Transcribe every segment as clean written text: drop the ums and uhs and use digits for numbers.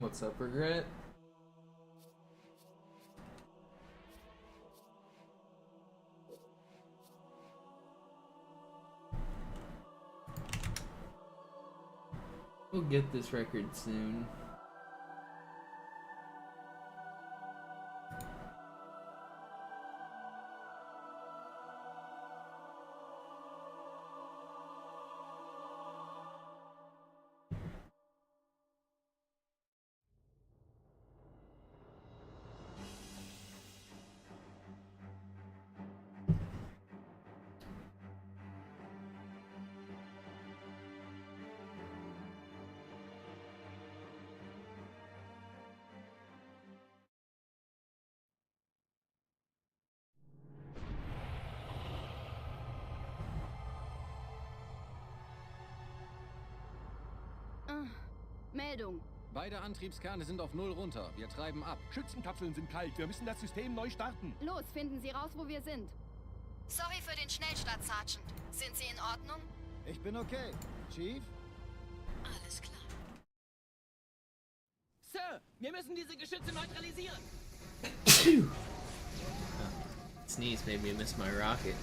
What's up, Regret? We'll get this record soon. Meldung. Beide Antriebskerne sind auf 0 runter. Wir treiben ab. Schützenkapseln sind kalt. Wir müssen das System neu starten. Los, finden Sie raus, wo wir sind. Sorry für den Schnellstart, Sergeant. Sind Sie in Ordnung? Ich bin okay. Chief? Alles klar. Sir, wir müssen diese Geschütze neutralisieren. Sneeze made me miss my rocket.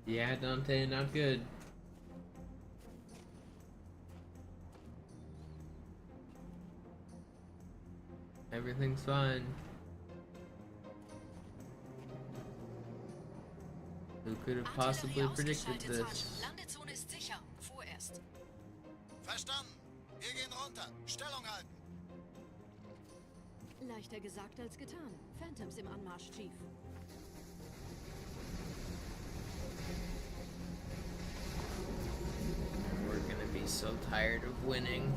Yeah, Dante, not good. Everything's fine. Who could have possibly predicted this? Landezone ist sicher. Vorerst. Verstanden. Wir gehen runter. Stellung halten. Leichter gesagt als getan. Phantoms im Anmarsch, Chief. We're gonna be so tired of winning.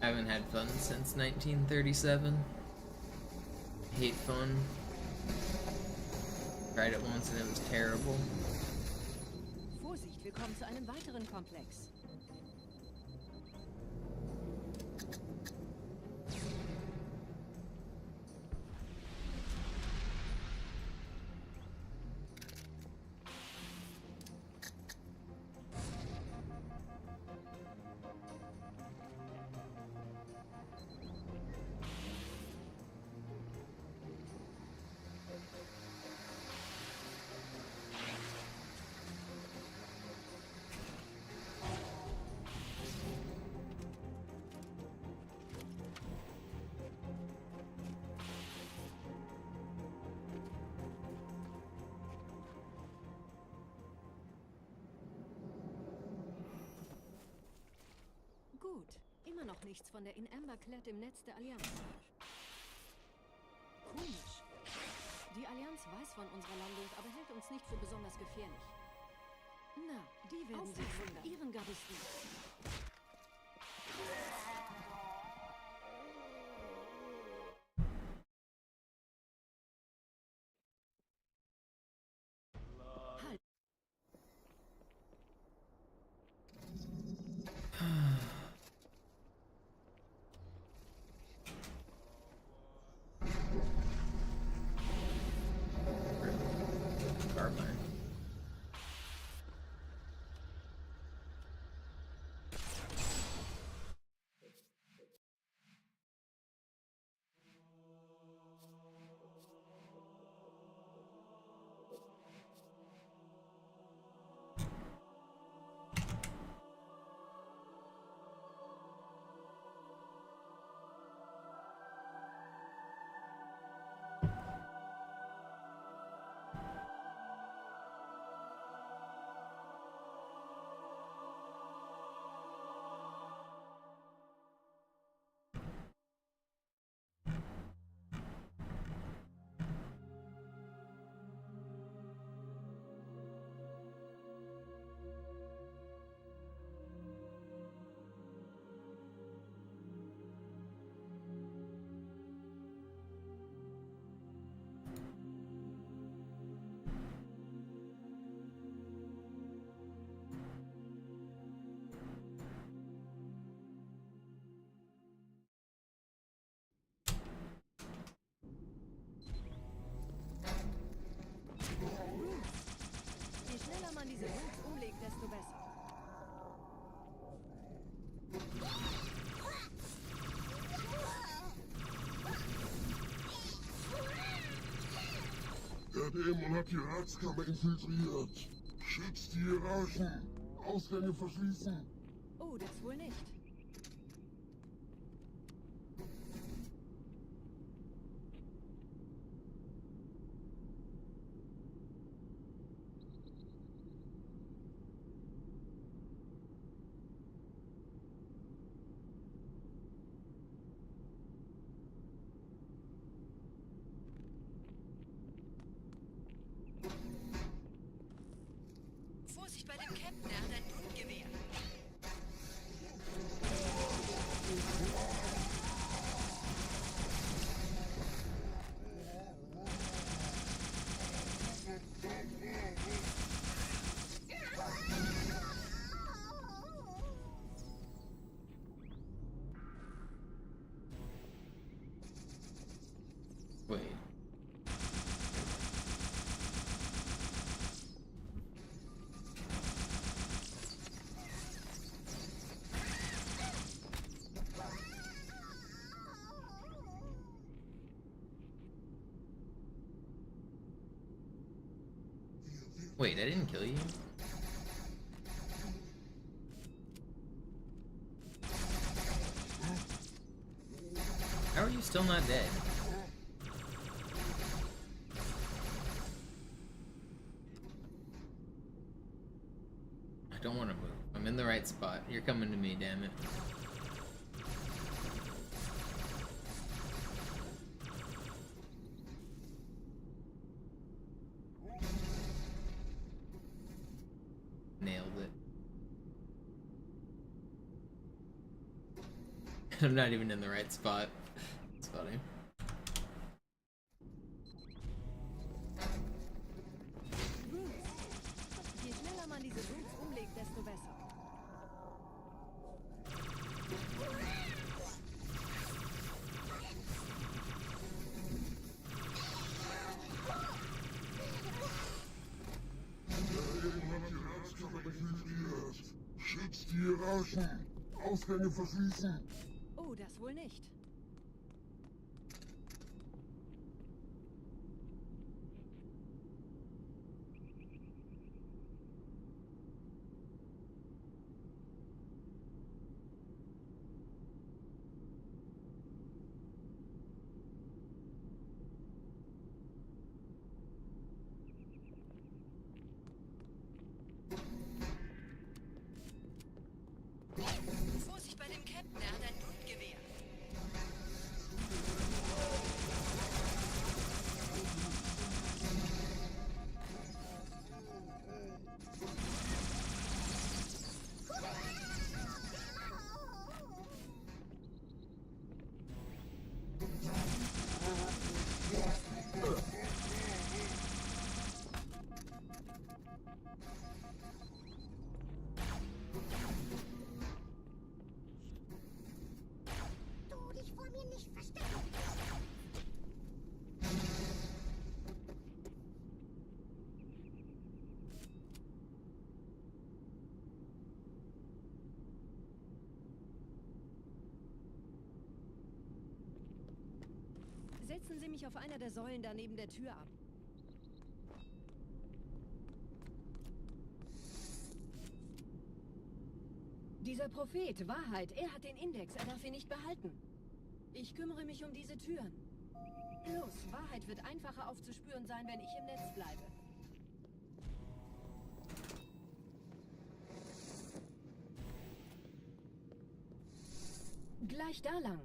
I haven't had fun since 1937. Hate fun. Tried it once and it was terrible. Vorsicht, wir kommen zu einem weiteren Komplex. Gut. Immer noch nichts von der in Amber Clad im Netz der Allianz. Komisch. Die Allianz weiß von unserer Landung, aber hält uns nicht für besonders gefährlich. Na, die werden sich wundern. Ihren Gardisten. Halt. Dämon hat die Ratskammer infiltriert. Schützt die Hierarchen. Ausgänge verschließen. Oh, das wohl nicht. Vorsicht bei dem Captain, er hat ein Blutgewehr. Wait. Wait, I didn't kill you? How are you still not dead? I don't want to move. I'm in the right spot. You're coming to me, damn it. Nailed it. I'm not even in the right spot. It's funny. Je schneller man diese Roots umlegt, desto besser. Dämon hat die Ratskammer infiltriert. Schützt die Hierarchen. Ausgänge verschließen. Oh, das wohl nicht. Vorsicht bei dem Captain, er hat ein Blutgewehr. Setzen Sie mich auf einer der Säulen da neben der Tür ab. Dieser Prophet, Wahrheit, er hat den Index, er darf ihn nicht behalten. Ich kümmere mich um diese Türen. Los, Wahrheit wird einfacher aufzuspüren sein, wenn ich im Netz bleibe. Gleich da lang.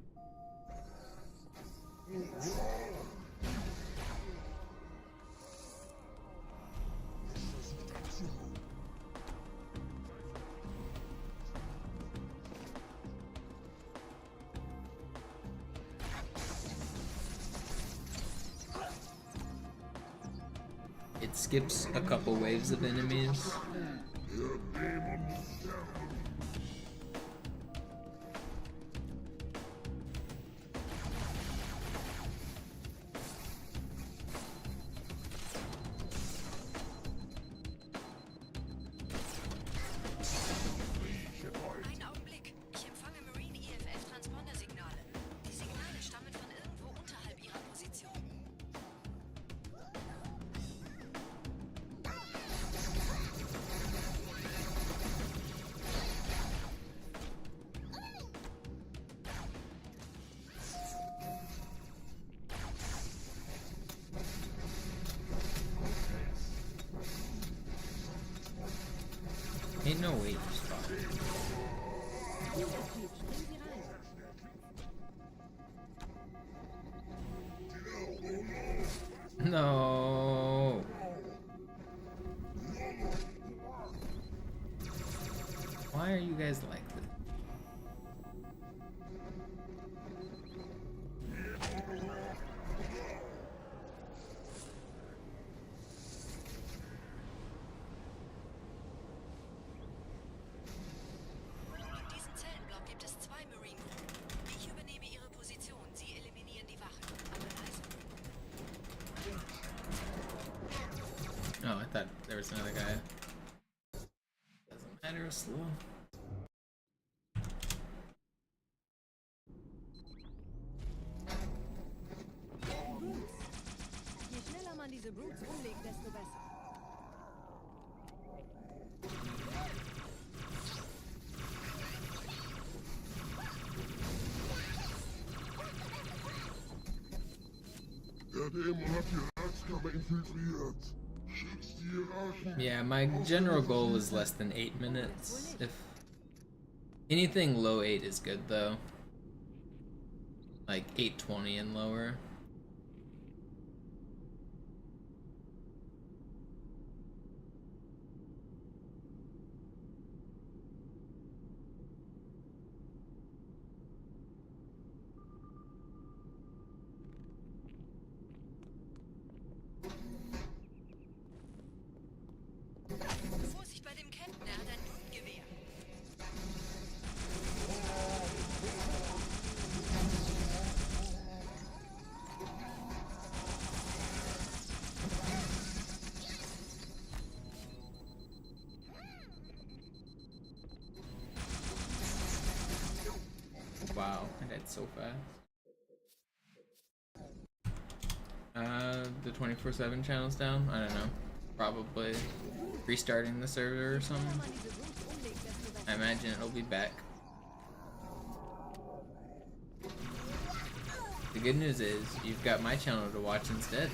It skips a couple waves of enemies. Einen Augenblick. Ich empfange Marine EFF-Transpondersignale. Die Signale stammen von irgendwo unterhalb ihrer Position. Ain't no way you spot. Dieser Typ, springen Sie rein. No. Why are you guys like this? In diesem Zellenblock gibt es 2 Marine-Gruppen. Ich übernehme ihre Position. Sie eliminieren die Wachen. Oh, I thought there was another guy. Doesn't matter, slow. Je schneller man diese Brutes umlegt, desto besser. Der Dämon hat die Ratskammer infiltriert. Schützt die Hierarchen. Yeah, my general goal is less than 8 minutes. If anything low 8 is good though. Like 8:20 and lower. Vorsicht bei dem Captain, er hat ein Blutgewehr. Wow, I died so fast. The 24/7 channel's down? I don't know. Probably restarting the server or something. I imagine it'll be back. The good news is, you've got my channel to watch instead.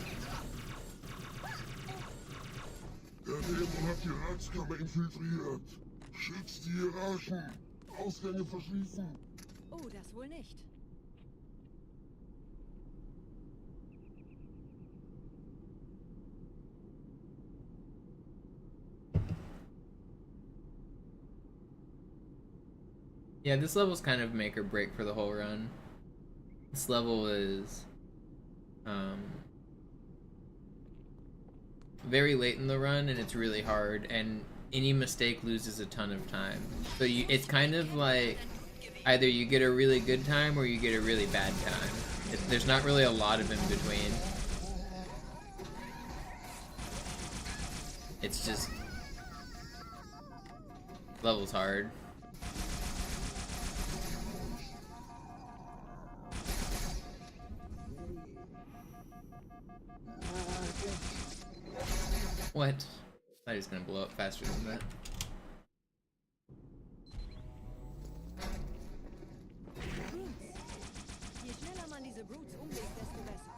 Der Dämon hat die Ratskammer infiltriert. Schützt die Hierarchen. Ausgänge verschließen. Oh, das wohl nicht. Yeah, this level's kind of make or break for the whole run. This level is very late in the run, and it's really hard, and any mistake loses a ton of time. So it's kind of like either you get a really good time or you get a really bad time. There's not really a lot of in between. It's just level's hard. What? I thought he was gonna blow up faster than that. Je schneller man diese Brutes umlegt, desto besser.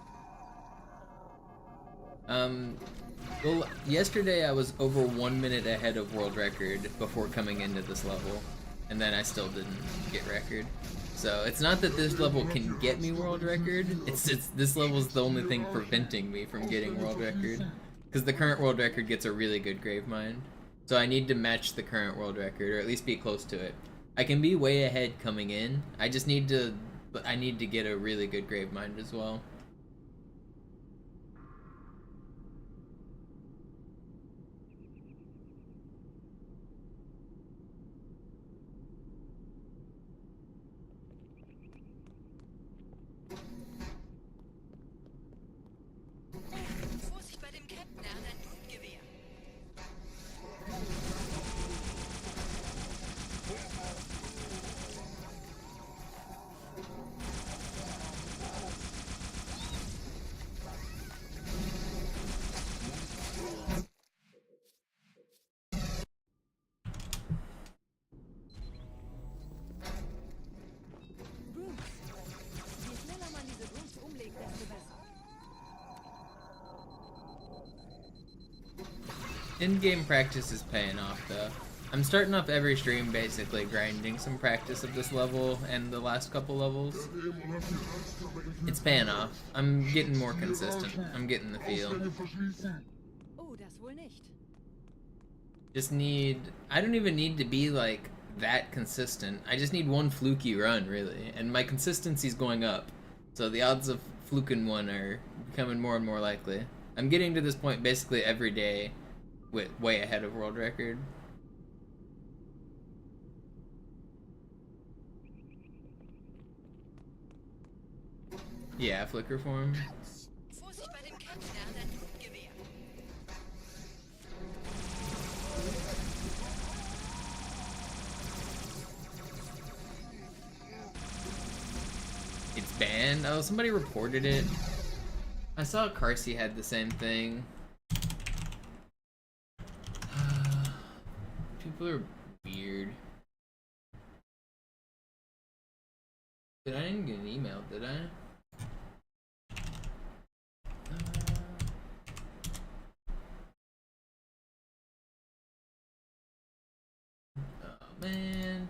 Well, yesterday I was over 1 minute ahead of world record before coming into this level, and then I still didn't get record. So it's not that this level can get me world record, it's this level's the only thing preventing me from getting world record. Because the current world record gets a really good grave mine. So I need to match the current world record, or at least be close to it. I can be way ahead coming in, I just need to get a really good grave mine as well. Vorsicht bei dem Captain, er hat ein Blutgewehr. Je schneller man diese Brutes umlegt, desto besser. In-game practice is paying off though. I'm starting off every stream basically grinding some practice of this level and the last couple levels. It's paying off. I'm getting more consistent. I'm getting the feel. Oh, das wohl nicht. Just need... I don't even need to be like that consistent. I just need one fluky run really, and my consistency's going up. So the odds of fluking one are becoming more and more likely. I'm getting to this point basically every day with way ahead of world record. Yeah, flicker form. Vorsicht bei dem Kennenlernen. Gewehr. It's banned? Oh, somebody reported it. I saw Carsey had the same thing. People are weird. I didn't get an email, did I? Oh man.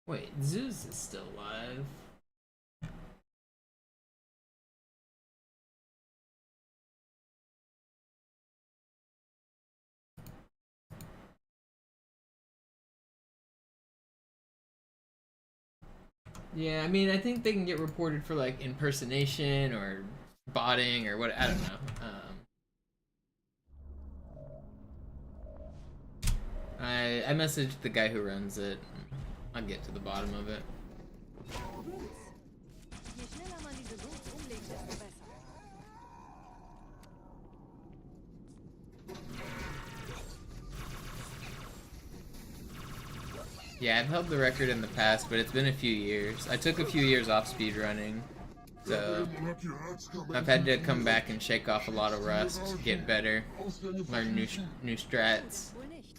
Wait, Zeus is still alive. Yeah, I mean, I think they can get reported for like impersonation or botting or what. I don't know. I messaged the guy who runs it. I'll get to the bottom of it. Je schneller man diese Boots umlegt, desto besser. Yeah, I've held the record in the past, but it's been a few years. I took a few years off speedrunning, so I've had to come back and shake off a lot of rust, get better, learn new strats, Wohl nicht.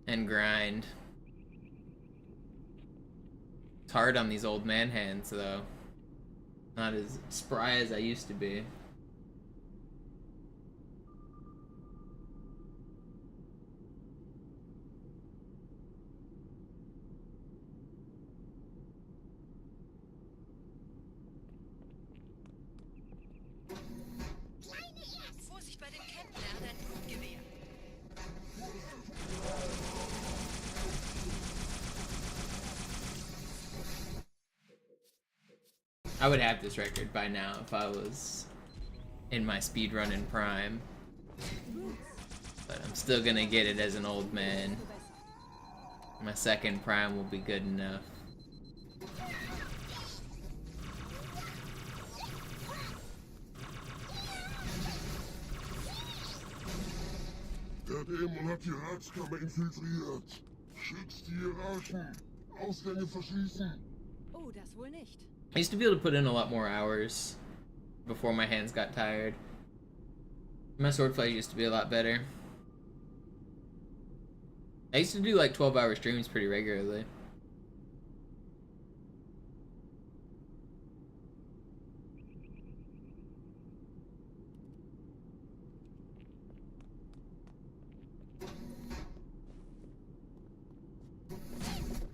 and grind. It's hard on these old man hands, though. Not as spry as I used to be. Vorsicht bei dem Kennenlernen. Gewehr. I would have this record by now if I was in my speedrunning prime. But I'm still gonna get it as an old man. My second prime will be good enough. Der Dämon hat die Ratskammer infiltriert. Schützt die Hierarchen. Ausgänge verschließen. Oh, das wohl nicht. I used to be able to put in a lot more hours before my hands got tired. My swordplay used to be a lot better. I used to do like 12-hour streams pretty regularly.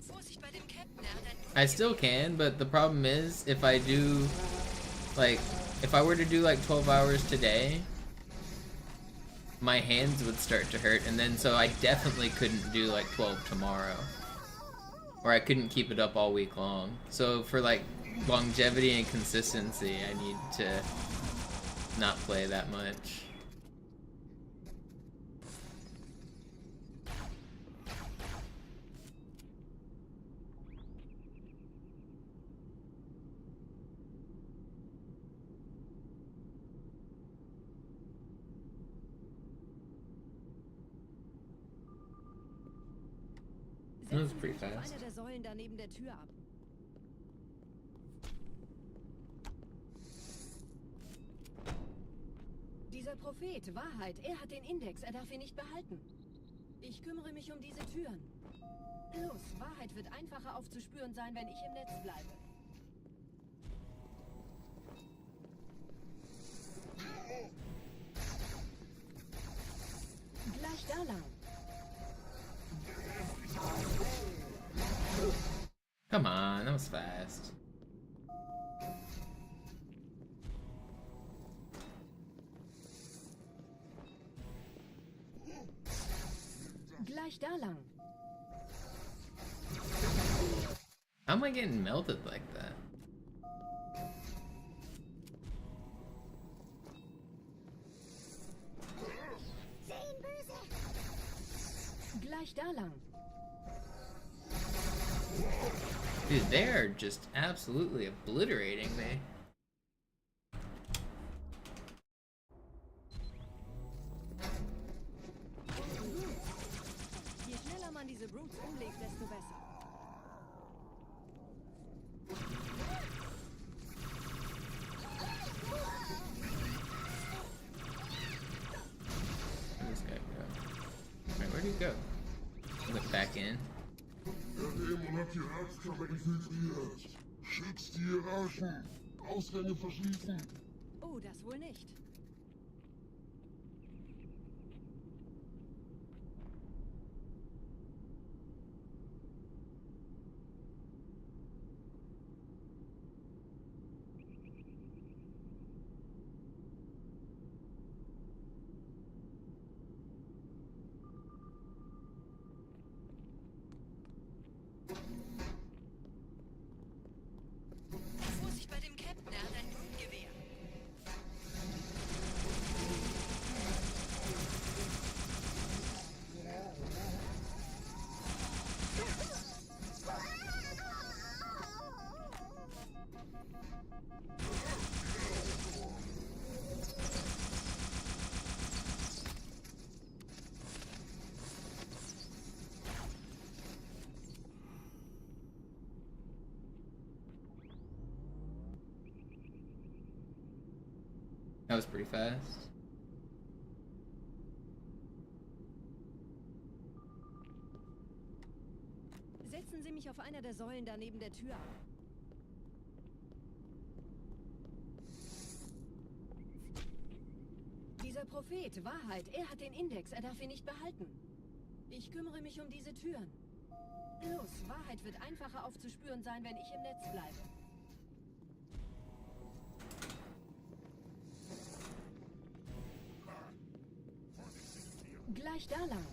Vorsicht bei dem Captain, er hat ein I still can, but the problem is if I do like if I were to do like 12 hours today, my hands would start to hurt, and then so I definitely couldn't do like 12 tomorrow. Or I couldn't keep it up all week long. So for like longevity and consistency, I need to not play that much. That was pretty Setzen Sie sich auf fast. einer der Säulen da neben der Tür ab. Dieser Prophet, Wahrheit, er hat den Index, er darf ihn nicht behalten. Ich kümmere mich um diese Türen. Los, Wahrheit wird einfacher aufzuspüren sein, wenn ich im Netz bleibe. Gleich da lang. Come on, that was fast. Gleich da lang. How am I getting melted like that? Gleich da lang. Dude, they are just absolutely obliterating me. Je schneller man diese Brutes umlegt, desto besser. Where'd this guy go? Wait, where'd he go? He went back in. Der Dämon hat die Ratskammer infiltriert. Schützt die Hierarchen. Ausgänge verschließen. Oh, das wohl nicht. Vorsicht bei dem Captain, er hat ein Blutgewehr. That was pretty fast. Setzen Sie mich auf einer der Säulen da neben der Tür ab. Dieser Prophet, Wahrheit, er hat den Index, er darf ihn nicht behalten. Ich kümmere mich um diese Türen. Los, Wahrheit wird einfacher aufzuspüren sein, wenn ich im Netz bleibe. Gleich da lang.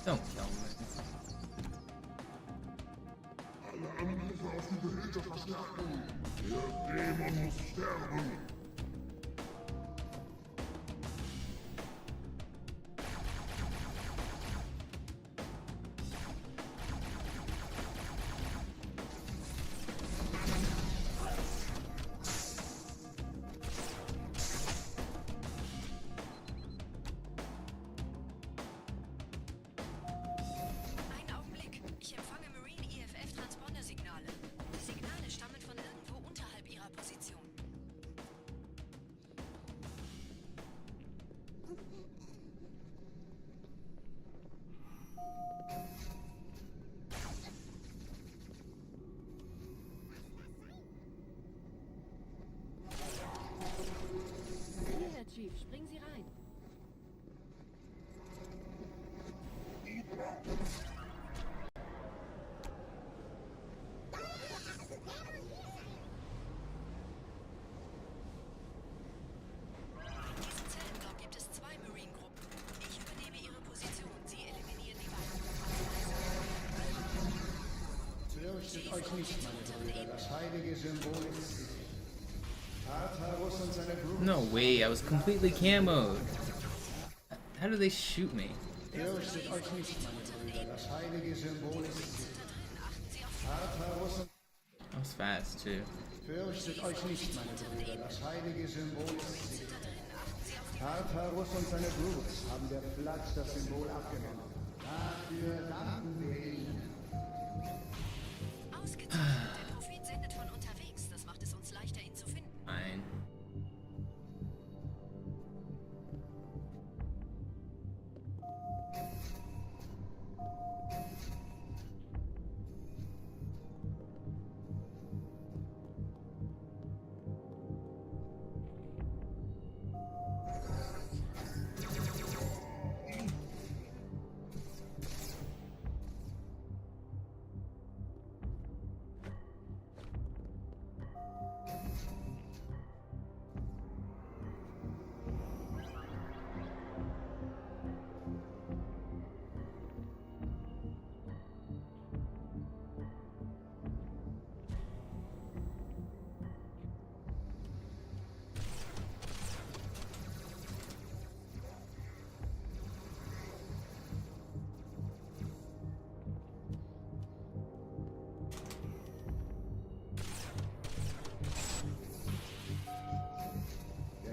Don't kill me. Alle Angriffe auf die Behälter verstärken. Der Dämon muss sterben. Chief. Springen Sie rein. In diesem Zellenblock gibt es 2 Marine-Gruppen. Ich übernehme ihre Position. Sie eliminieren die Wachen. Fürchtet euch nicht, meine Brüder. Das heilige Symbol ist sicher. Tartarus und seine Brüder. No way, I was completely camoed. How do they shoot me? Fürchtet euch nicht, meine Brüder. Das heilige Symbol ist sicher. Tartarus und... That was fast too. Fürchtet euch nicht, meine Brüder. Das heilige Symbol ist sicher. Tartarus und seine Brüder haben der Platz das Symbol abgenommen. Dafür danken wir ihnen. Ausgezeichnet. Der Prophet sendet von unterwegs. Das macht es uns leichter, ihn zu finden. Fine.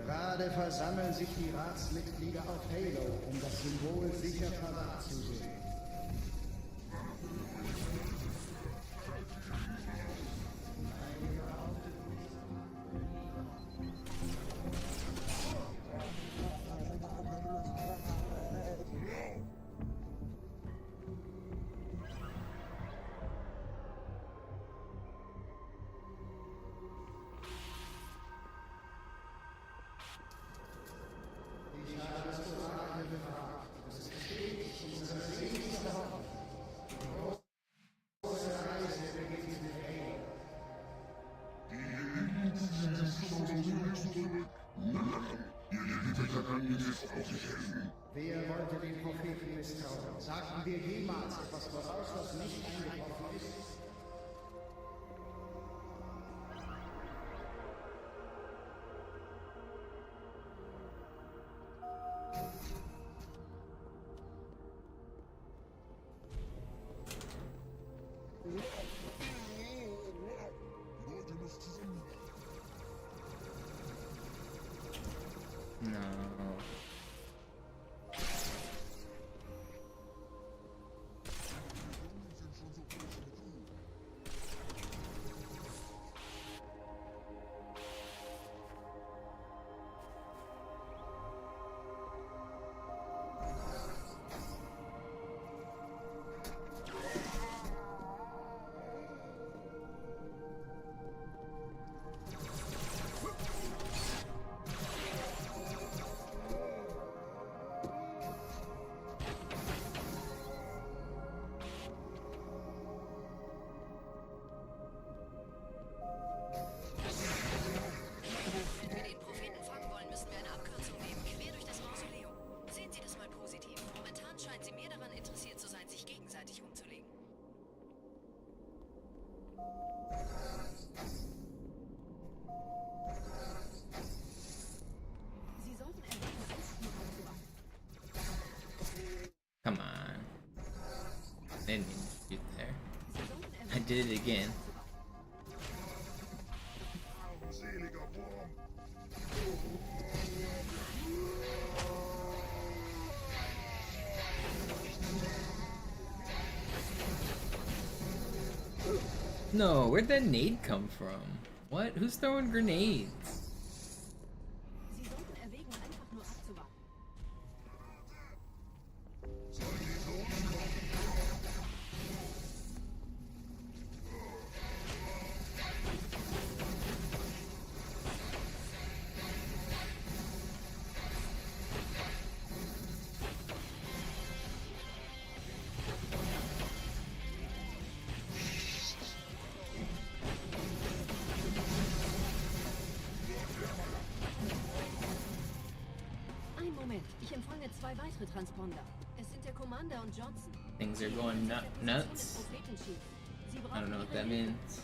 Gerade versammeln sich die Ratsmitglieder auf Halo, um das Symbol sicher parat zu sehen. Wer wollte den Propheten misstrauen? Sagten wir jemals etwas voraus, was nicht eingetroffen ist? No. Wenn wir den Propheten fangen wollen, müssen wir eine Abkürzung nehmen. Quer durch das Mausoleum. Sehen Sie das mal positiv. Momentan scheint sie mehr daran interessiert zu sein, sich gegenseitig umzulegen. Sie sollten erwähnen, Eisblumen aufzuwachen. Come on. Didn't mean to shoot there. Sie sollten I erwähnen, did it again. Seliger Wurm. No, where'd that nade come from? What? Who's throwing grenades? Sie sollten erwägen, einfach nur abzuwarten. 2 weitere Transponder. Es sind der Commander und Johnson. Things are going nuts. I don't know what that means.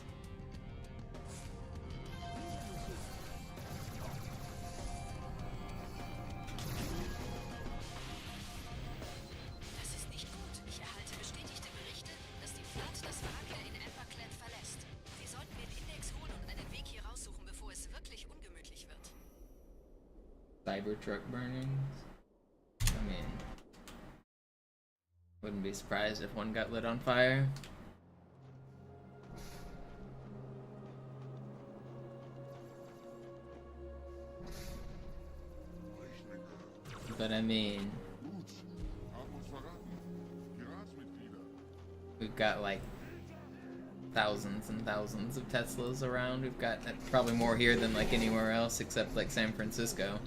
Das ist nicht gut. Ich erhalte bestätigte Berichte, dass die Flotte das Wrack in Emberclan verlässt. Sie sollten den Index holen und einen Weg hier raussuchen, bevor es wirklich ungemütlich wird. Cybertruck burnings. I mean, wouldn't be surprised if one got lit on fire. But I mean, we've got like thousands and thousands of Teslas around. We've got probably more here than like anywhere else except like San Francisco.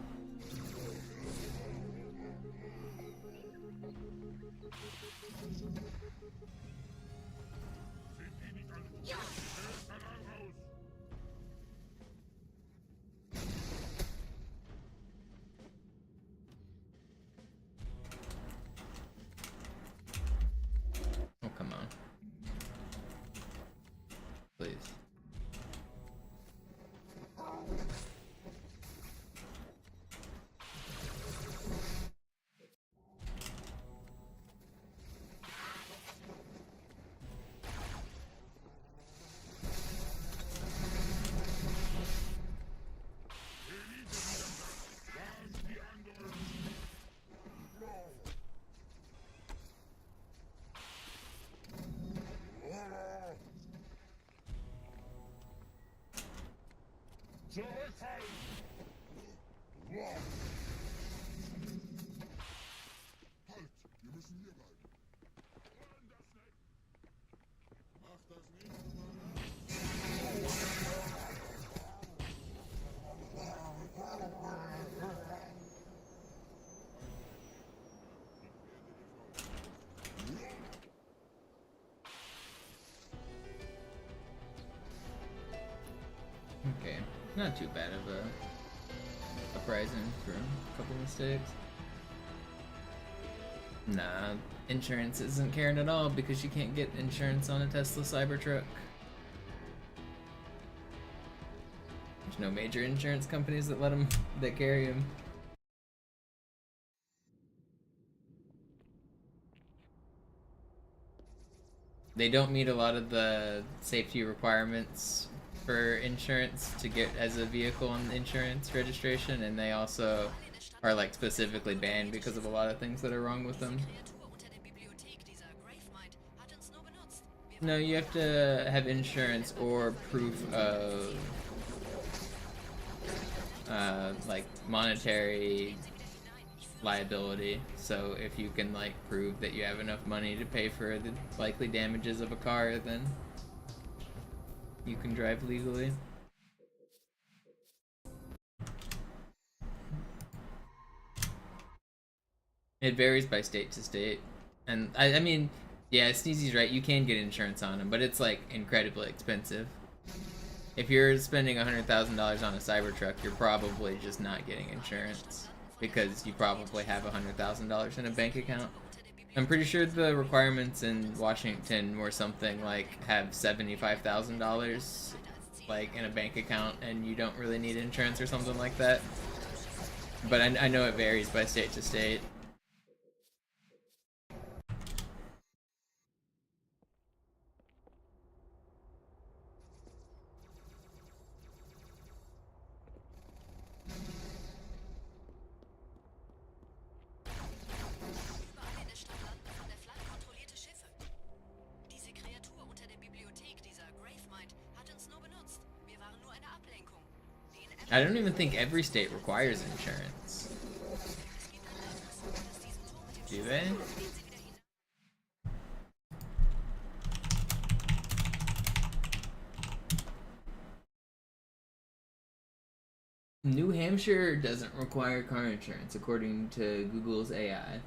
Oh, come on. Please. Zurückfallen! Halt! Wir müssen hier bleiben. Mach das Okay, not too bad of a uprising for a couple mistakes. Nah, insurance isn't caring at all because you can't get insurance on a Tesla Cybertruck. There's no major insurance companies that that carry them. They don't meet a lot of the safety requirements for insurance to get as a vehicle on insurance registration, and they also are like specifically banned because of a lot of things that are wrong with them. No, you have to have insurance or proof of like monetary liability. So if you can like prove that you have enough money to pay for the likely damages of a car, then you can drive legally. It varies by state to state. And I mean, yeah, Sneezy's right, you can get insurance on them, but it's like incredibly expensive. If you're spending $100,000 on a Cybertruck, you're probably just not getting insurance because you probably have $100,000 in a bank account. I'm pretty sure the requirements in Washington were something like have $75,000 like in a bank account and you don't really need insurance or something like that. But I know it varies by state to state. I don't even think every state requires insurance. Do they? New Hampshire doesn't require car insurance, according to Google's AI.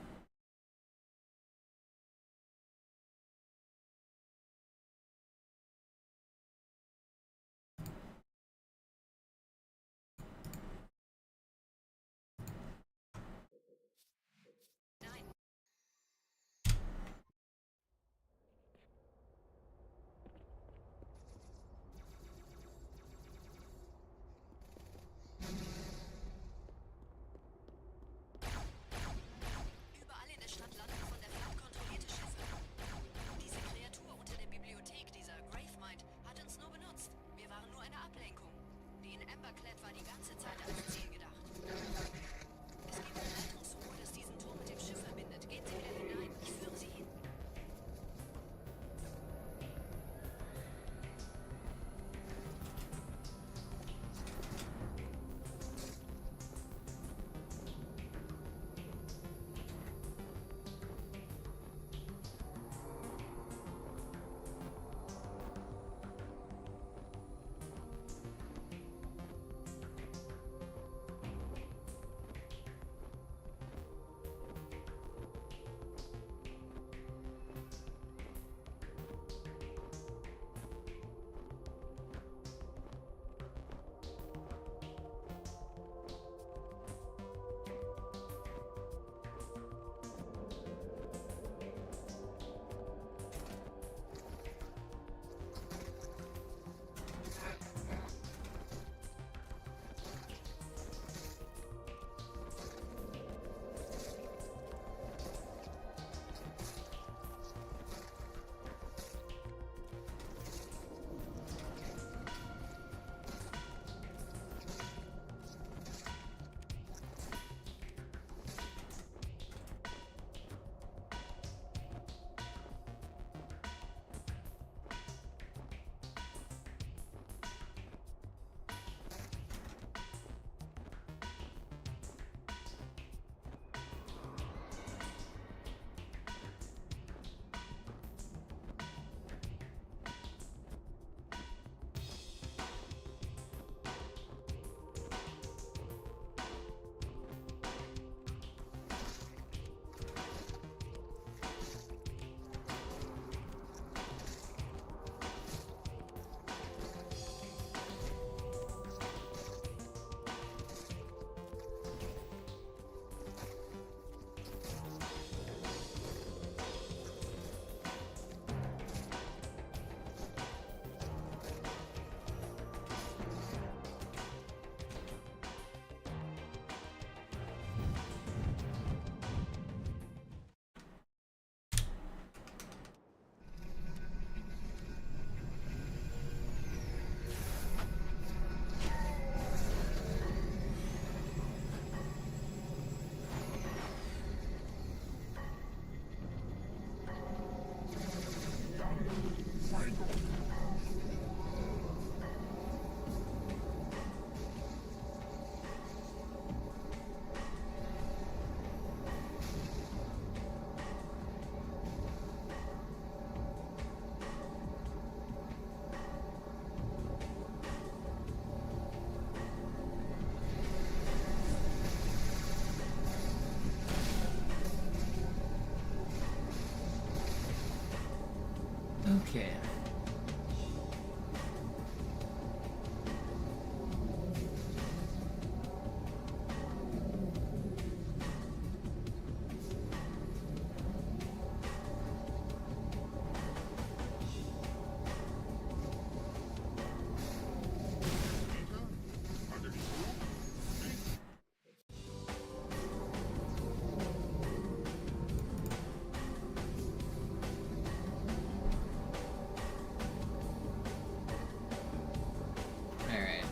Okay.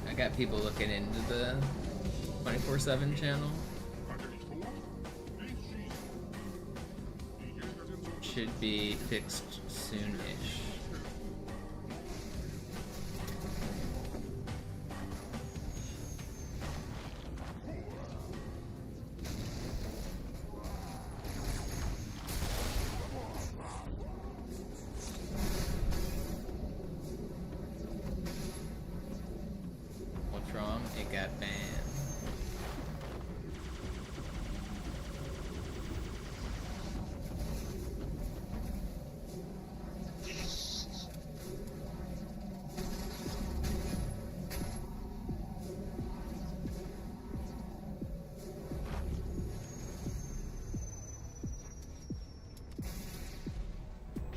I got people looking into the 24/7 channel. Should be fixed soon-ish. What's wrong? It got banned.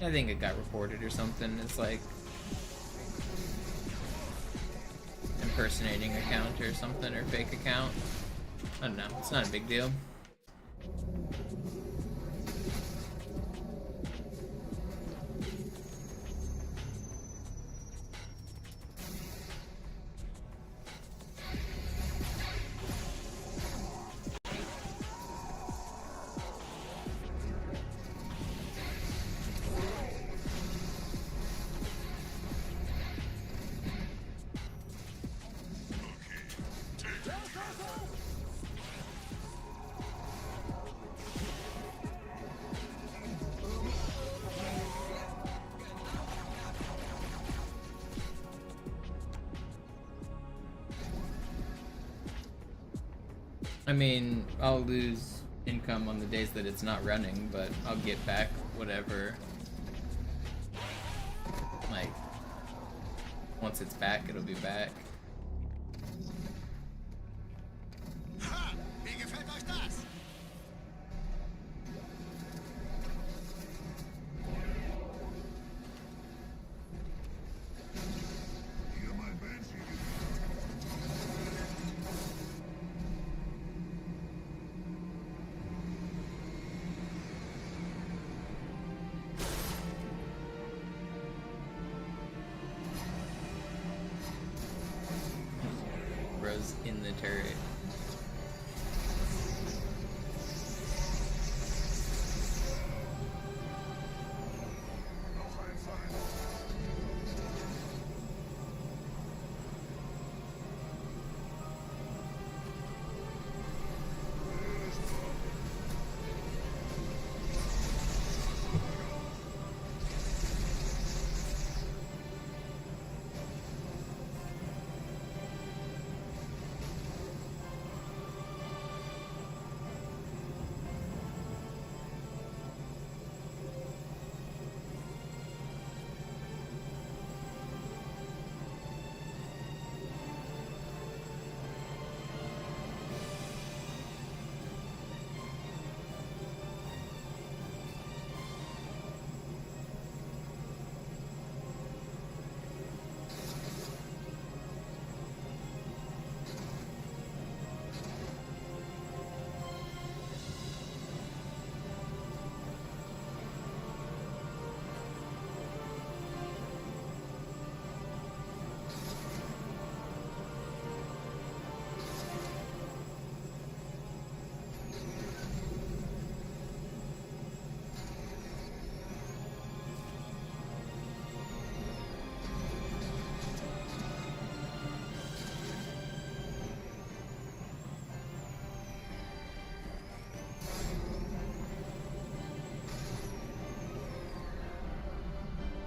I think it got reported or something. It's like impersonating account or something, or fake account. I don't know. It's not a big deal. I mean, I'll lose income on the days that it's not running, but I'll get back whatever. Like, once it's back, it'll be back. Ha! Wie gefällt euch das? Bro's in the turret.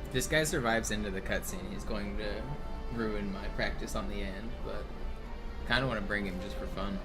If this guy survives into the cutscene, he's going to ruin my practice on the end, but I kind of want to bring him just for fun.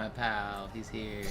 my pal. He's here.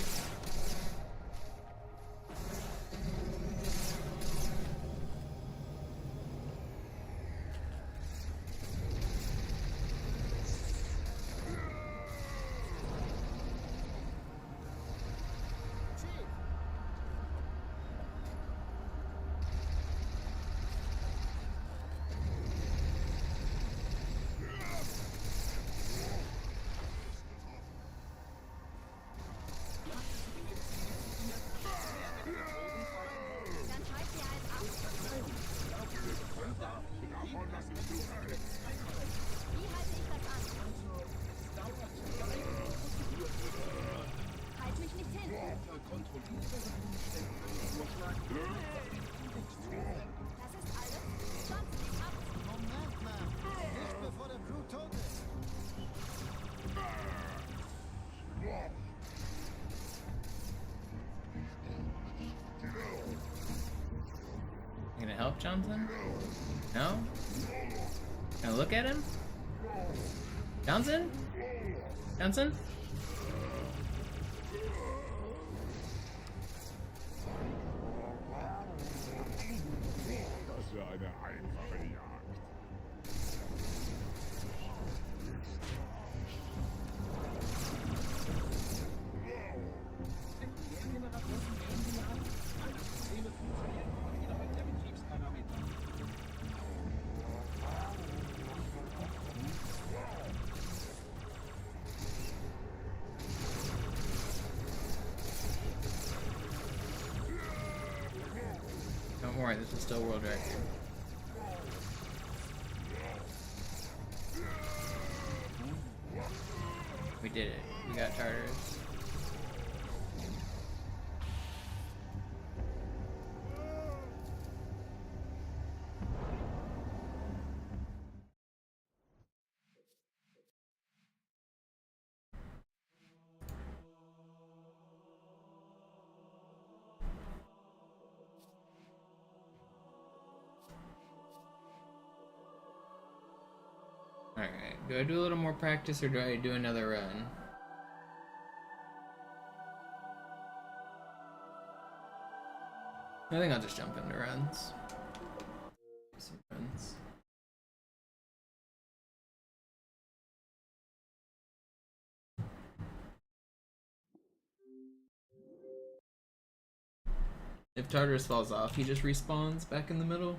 You gonna help Johnson? No? Gonna look at him? Johnson? Johnson? Das war eine einfache Jagd. Don't worry, this is still world record. We did it. We got Tartarus. Alright, do I do a little more practice or do I do another run? I think I'll just jump into runs. Some runs. If Tartarus falls off, he just respawns back in the middle.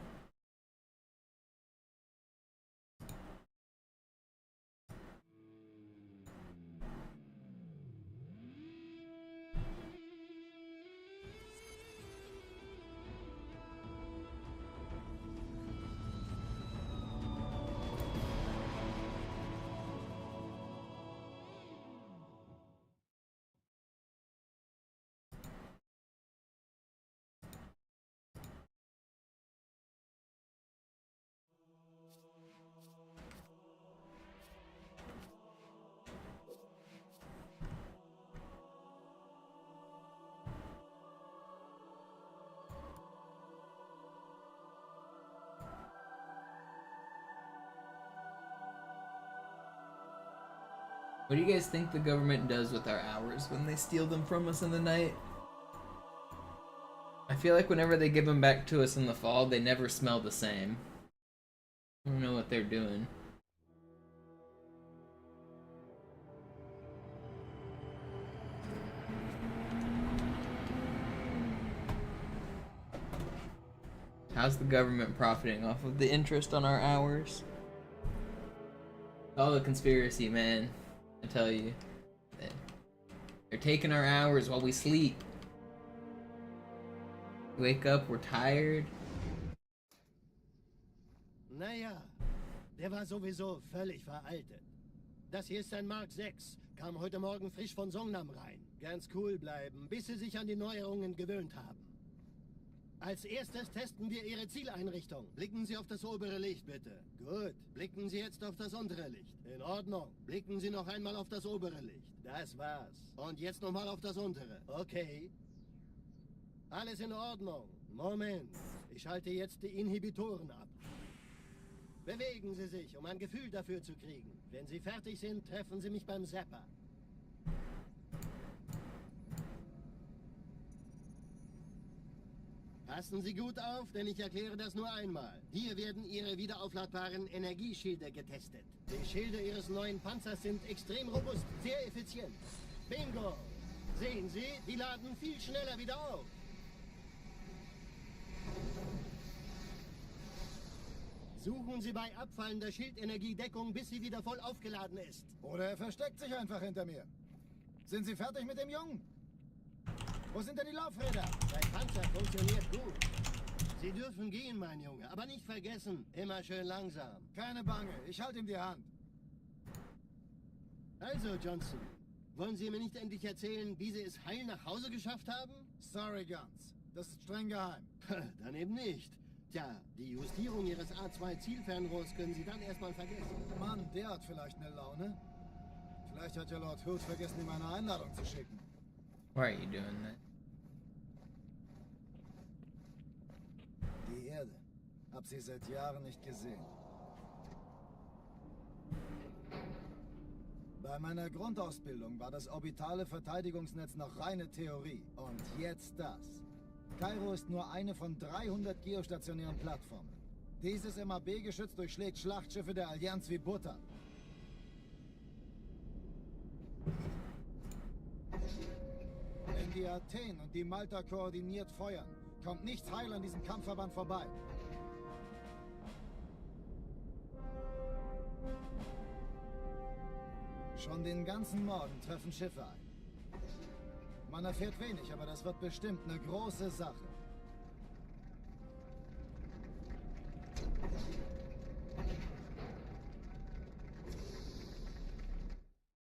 What do you guys think the government does with our hours when they steal them from us in the night? I feel like whenever they give them back to us in the fall, they never smell the same. I don't know what they're doing. How's the government profiting off of the interest on our hours? It's all a conspiracy, man. I tell you. They're taking our hours while we sleep. We wake up, we're tired. Naja, der war sowieso völlig veraltet. Das hier ist ein Mark 6. Kam heute Morgen frisch von Songnam rein. Ganz cool bleiben, bis Sie sich an die Neuerungen gewöhnt haben. Als erstes testen wir Ihre Zieleinrichtung. Blicken Sie auf das obere Licht, bitte. Gut. Blicken Sie jetzt auf das untere Licht. In Ordnung. Blicken Sie noch einmal auf das obere Licht. Das war's. Und jetzt nochmal auf das untere. Okay. Alles in Ordnung. Moment. Ich schalte jetzt die Inhibitoren ab. Bewegen Sie sich, um ein Gefühl dafür zu kriegen. Wenn Sie fertig sind, treffen Sie mich beim Zapper. Passen Sie gut auf, denn ich erkläre das nur einmal. Hier werden Ihre wiederaufladbaren Energieschilde getestet. Die Schilde Ihres neuen Panzers sind extrem robust, sehr effizient. Bingo! Sehen Sie, die laden viel schneller wieder auf. Suchen Sie bei abfallender Schildenergie Deckung, bis sie wieder voll aufgeladen ist. Oder er versteckt sich einfach hinter mir. Sind Sie fertig mit dem Jungen? Wo sind denn die Laufräder? Sein Panzer funktioniert gut. Sie dürfen gehen, mein Junge, aber nicht vergessen, immer schön langsam. Keine Bange, ich halte ihm die Hand. Also, Johnson, wollen Sie mir nicht endlich erzählen, wie Sie es heil nach Hause geschafft haben? Sorry, Guns. Das ist streng geheim. Dann eben nicht. Tja, die Justierung Ihres A2-Zielfernrohrs können Sie dann erstmal vergessen. Mann, der hat vielleicht eine Laune. Vielleicht hat ja Lord Hood vergessen, ihm eine Einladung zu schicken. Why are you doing that? Die Erde. Hab sie seit Jahren nicht gesehen. Bei meiner Grundausbildung war das orbitale Verteidigungsnetz noch reine Theorie. Und jetzt das. Kairo ist nur eine von 300 geostationären Plattformen. Dieses MAB-Geschütz durchschlägt Schlachtschiffe der Allianz wie Butter. Wenn die Athen und die Malta koordiniert feuern, kommt nichts heil an diesem Kampfverband vorbei. Schon den ganzen Morgen treffen Schiffe ein. Man erfährt wenig, aber das wird bestimmt eine große Sache.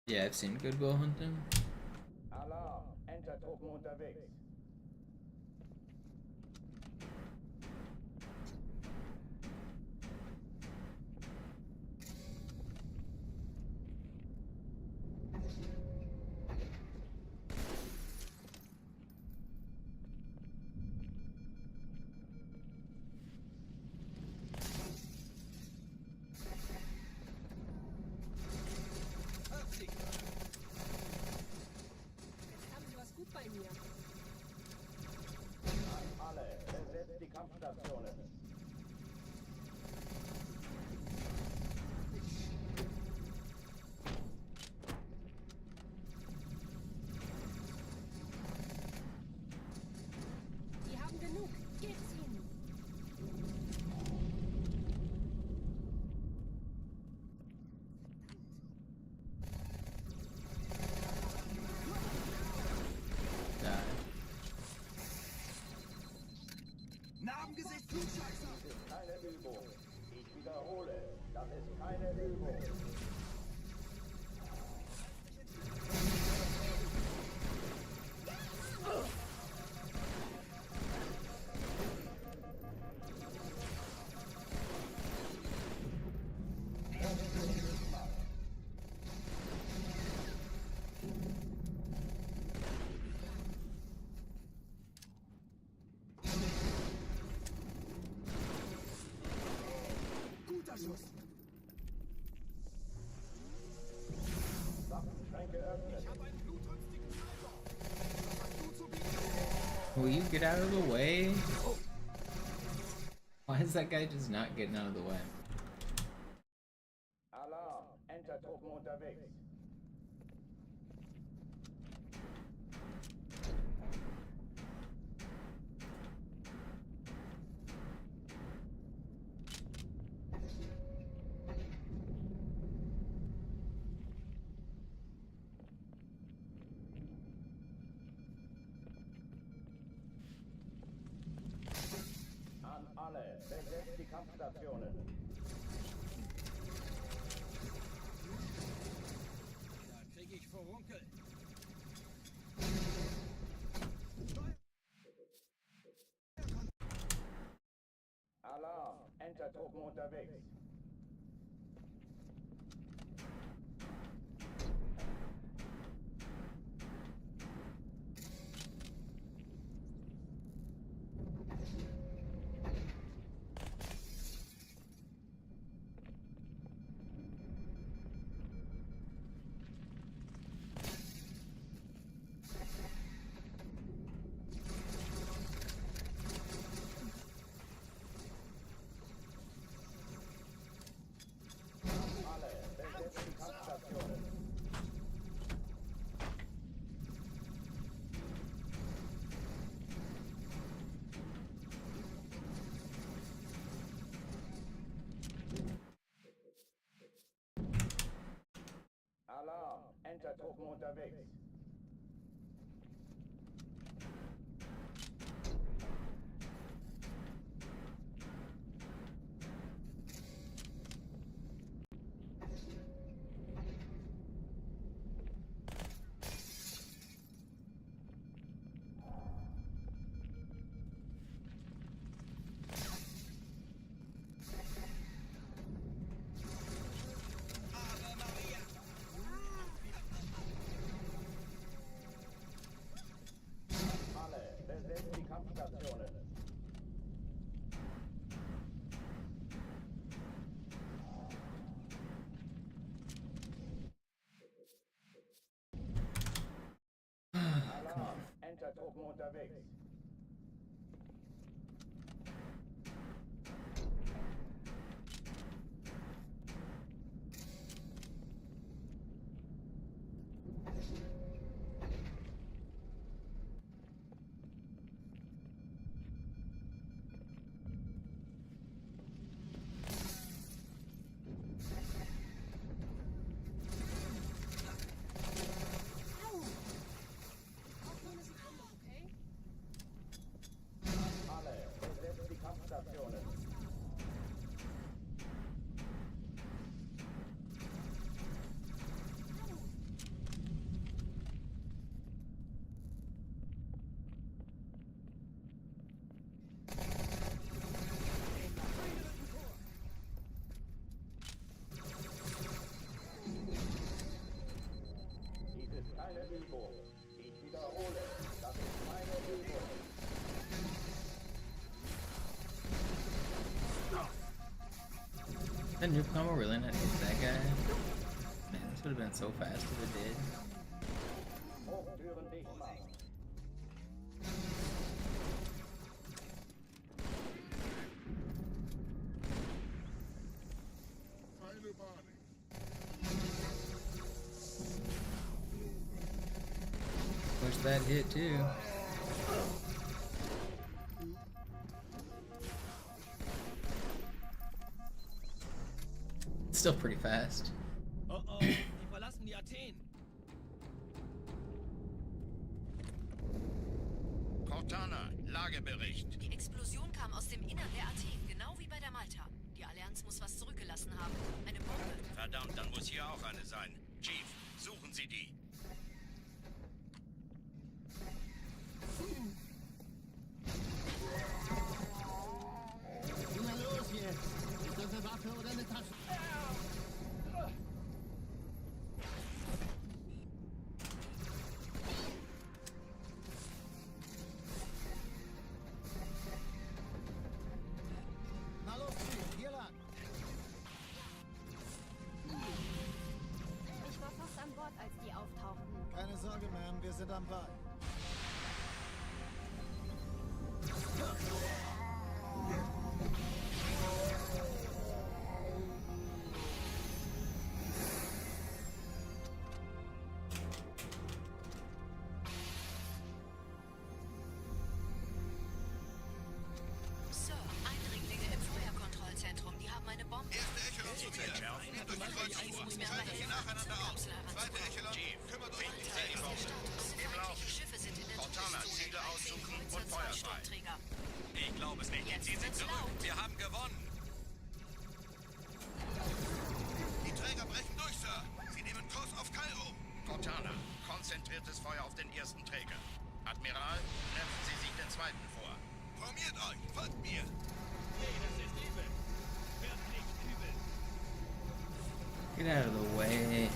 Yeah, I've seen Good Will Hunting. Alarm, Entertruppen unterwegs. Alle, besetzt die Kampfstationen. Die haben genug. Geht's ihnen. Narbengesicht, Flugscheißer! Das ist keine Übung. Ich wiederhole, das ist keine Übung. Guter Schuss! Waffenschränke öffnen. Ich habe einen blutrünstigen Treiber! Was hast du zu bieten? Will you get out of the way? Why is that guy just not getting out of the way? Alarm, Entertruppen unterwegs. An alle, besetzt die Kampfstationen. Da krieg ich Furunkel. Alarm, Entertruppen unterwegs. unterwegs. Truppen unterwegs. Ich wiederhole, das ist meine Übung. That nuke combo really not hit that guy? Man, this would have been so fast if it did. Hochtüren dicht machen. Keine Panik. Push that hit too. It's still pretty fast. Oh oh, die verlassen die Athen. Cortana, Lagebericht. Die Explosion kam aus dem Innern der Athen, genau wie bei der Malta. Die Allianz muss was zurückgelassen haben. Eine Bombe. Verdammt, dann muss hier auch eine sein. Chief, suchen Sie die. Na los jetzt! Ist das eine Waffe oder eine Tasche? Na los, Chief, hier lang. Ich war fast an Bord, als die auftauchten. Keine Sorge, Ma'am, wir sind am Ball. Sir, Eindringlinge im Feuerkontrollzentrum. Die haben eine Bombe. Erste Echelon zu zählen. Nehmt euch die Kreuzzüge. Schaltet sie nacheinander aus. Zweite Echelon, kümmert euch um die Trägerbombe. Im Lauf. Die Schiffe sind in der Cortana, Ziele aussuchen und Feuer frei. Sturmträger. Ich glaube es nicht. Jetzt Ziehen Sie wird's zurück. laut. Wir haben gewonnen. Die Träger brechen durch, Sir. Sie nehmen Kurs auf Kairo. Cortana, konzentriertes Feuer auf den ersten Träger. Admiral, nehmen Sie sich den zweiten vor. Formiert euch, folgt mir. Hey, das ist übel. Wird nicht übel. Get out of the way.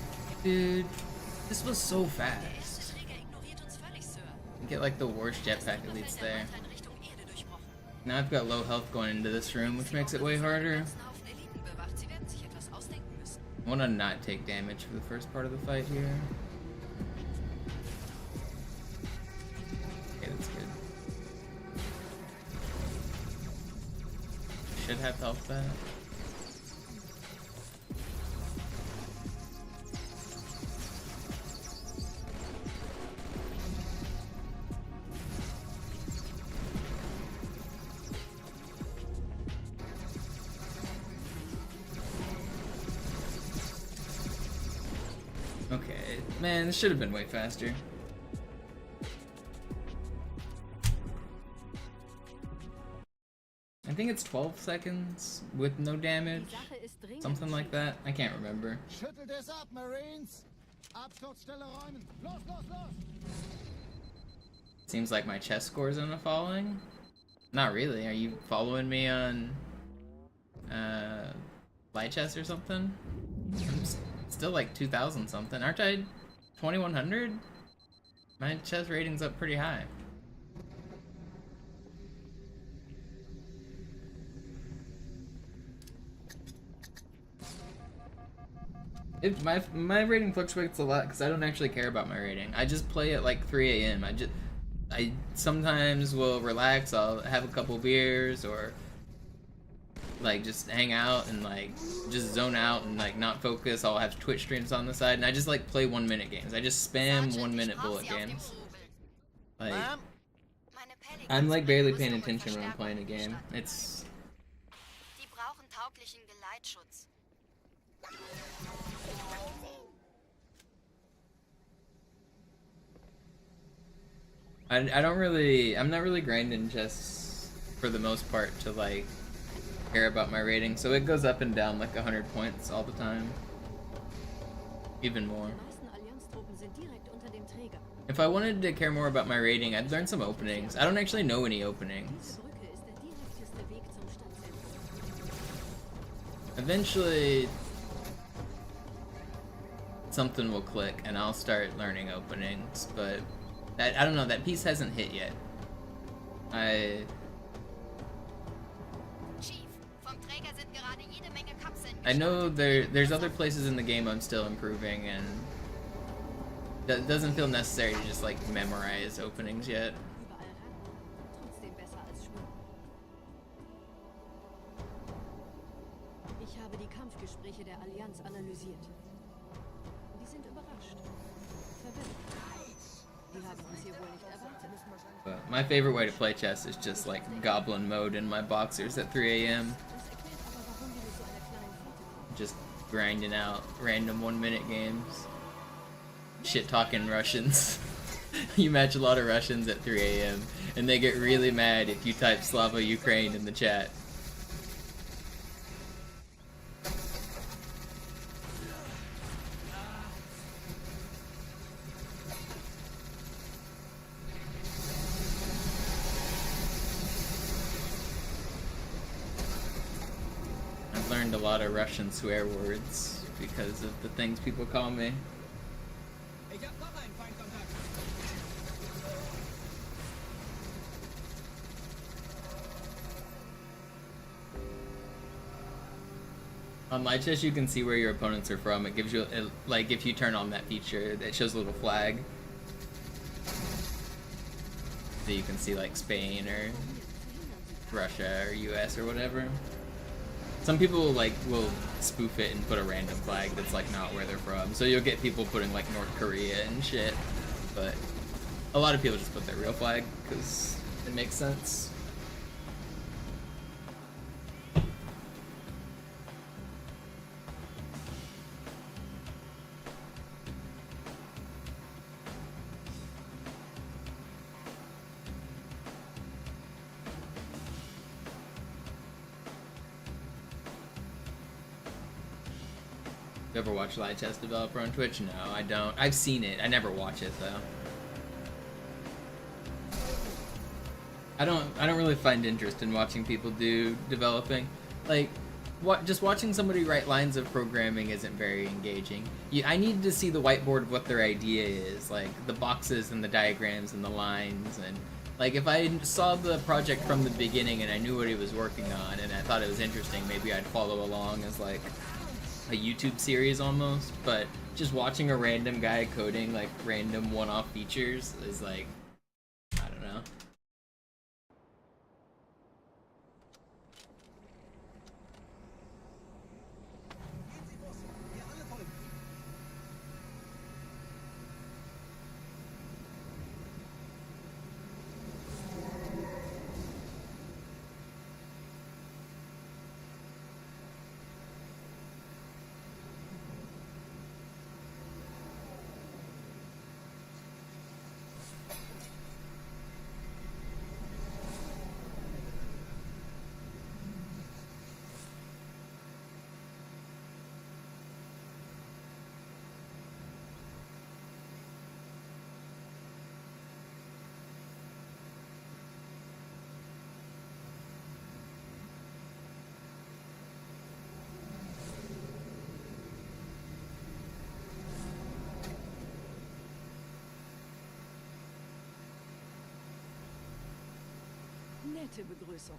Dude, this was so Der fast. erste Träger ignoriert uns völlig, Sir. You get like the worst jetpack elites there. Malta in Richtung Erde durchbrochen. Now I've got low health going into this room, which makes it way harder. Ganzen Haufen Eliten bewacht. Sie werden sich etwas ausdenken müssen. I want to not take damage for the first part of the fight here. Okay, that's good. Should have health back. Okay, Man, this should have been way faster. I think it's 12 seconds with no damage. Something like that. I can't remember. Schüttelt es ab, Marines! Absturzstelle räumen! Los, los, los! Seems like my chess scores are falling. Not really. Are you following me on light chess or something? I'm still like 2,000 something. Aren't I 2,100? My chess rating's up pretty high. My rating fluctuates a lot because I don't actually care about my rating. I just play at like 3 a.m. I sometimes will relax. I'll have a couple beers or like just hang out and like just zone out and like not focus. I'll have Twitch streams on the side and I just like play 1 minute games. I just spam 1 minute bullet games. Like I'm like barely paying attention when I'm playing a game. It's Die brauchen tauglichen Geleitschutz. I'm not really grinding chess for the most part to like care about my rating, so it goes up and down like 100 points all the time. Even more. If I wanted to care more about my rating, I'd learn some openings. I don't actually know any openings. Eventually, something will click and I'll start learning openings, but I don't know, that piece hasn't hit yet. I know there's other places in the game I'm still improving, and it doesn't feel necessary to just like memorize openings yet. Ich habe die Kampfgespräche der Allianz analysiert. Die sind überrascht. Die haben uns hier wohl nicht erwartet. But my favorite way to play chess is just like goblin mode in my boxers at 3 a.m. Just grinding out random 1 minute games. Shit talking Russians. You match a lot of Russians at 3 a.m. and they get really mad if you type Slava Ukraine in the chat. I've learned a lot of Russian swear words because of the things people call me. On light chess, you can see where your opponents are from. It gives you, like, if you turn on that feature, it shows a little flag. So you can see, like, Spain or Russia or US or whatever. Some people, like, will spoof it and put a random flag that's, like, not where they're from. So you'll get people putting, like, North Korea and shit. But a lot of people just put their real flag because it makes sense. You ever watch Light Chess Developer on Twitch? No, I don't. I've seen it. I never watch it though. I don't really find interest in watching people do developing. Like, just watching somebody write lines of programming isn't very engaging. I need to see the whiteboard of what their idea is, like the boxes and the diagrams and the lines, and like if I saw the project from the beginning and I knew what he was working on and I thought it was interesting, maybe I'd follow along as like a YouTube series almost. But just watching a random guy coding like random one-off features is like, I don't know. Nette Begrüßung.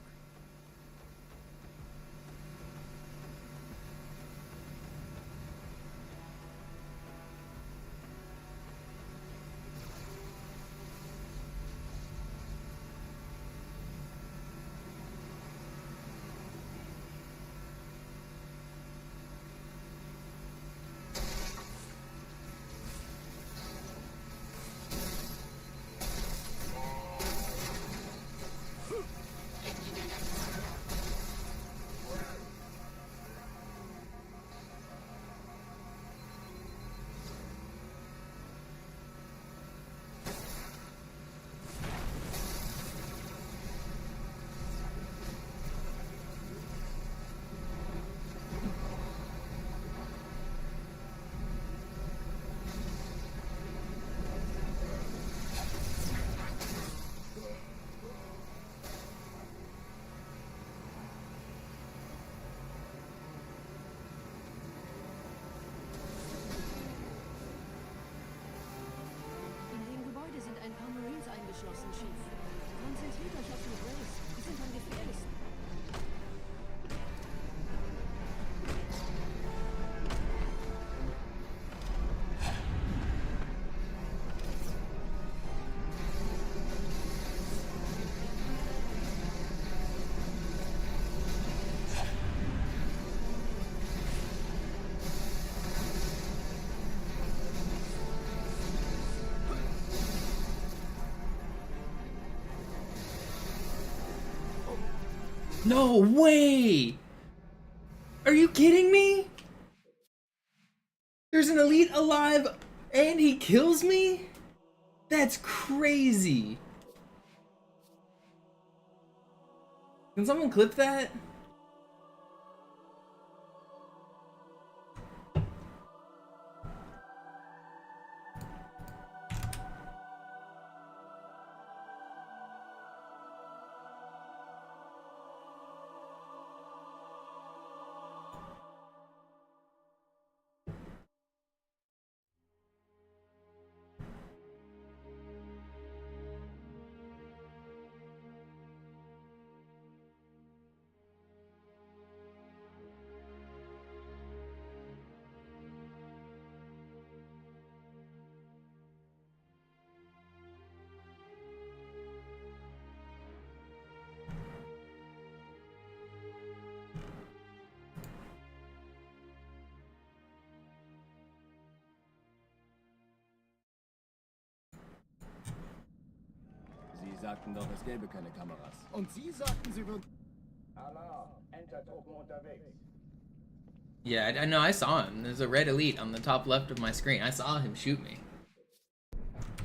Ein paar Marines eingeschlossen, Chief. Konzentriert euch auf die Grace. Die sind am gefährlichsten. No way! Are you kidding me? There's an elite alive and he kills me? That's crazy. Can someone clip that? Sie sagten doch, es gäbe keine Kameras. Und Sie sagten, Sie würden... Alarm. Enter-Truppen unterwegs. Yeah, I know, I saw him. There's a red elite on the top left of my screen. I saw him shoot me.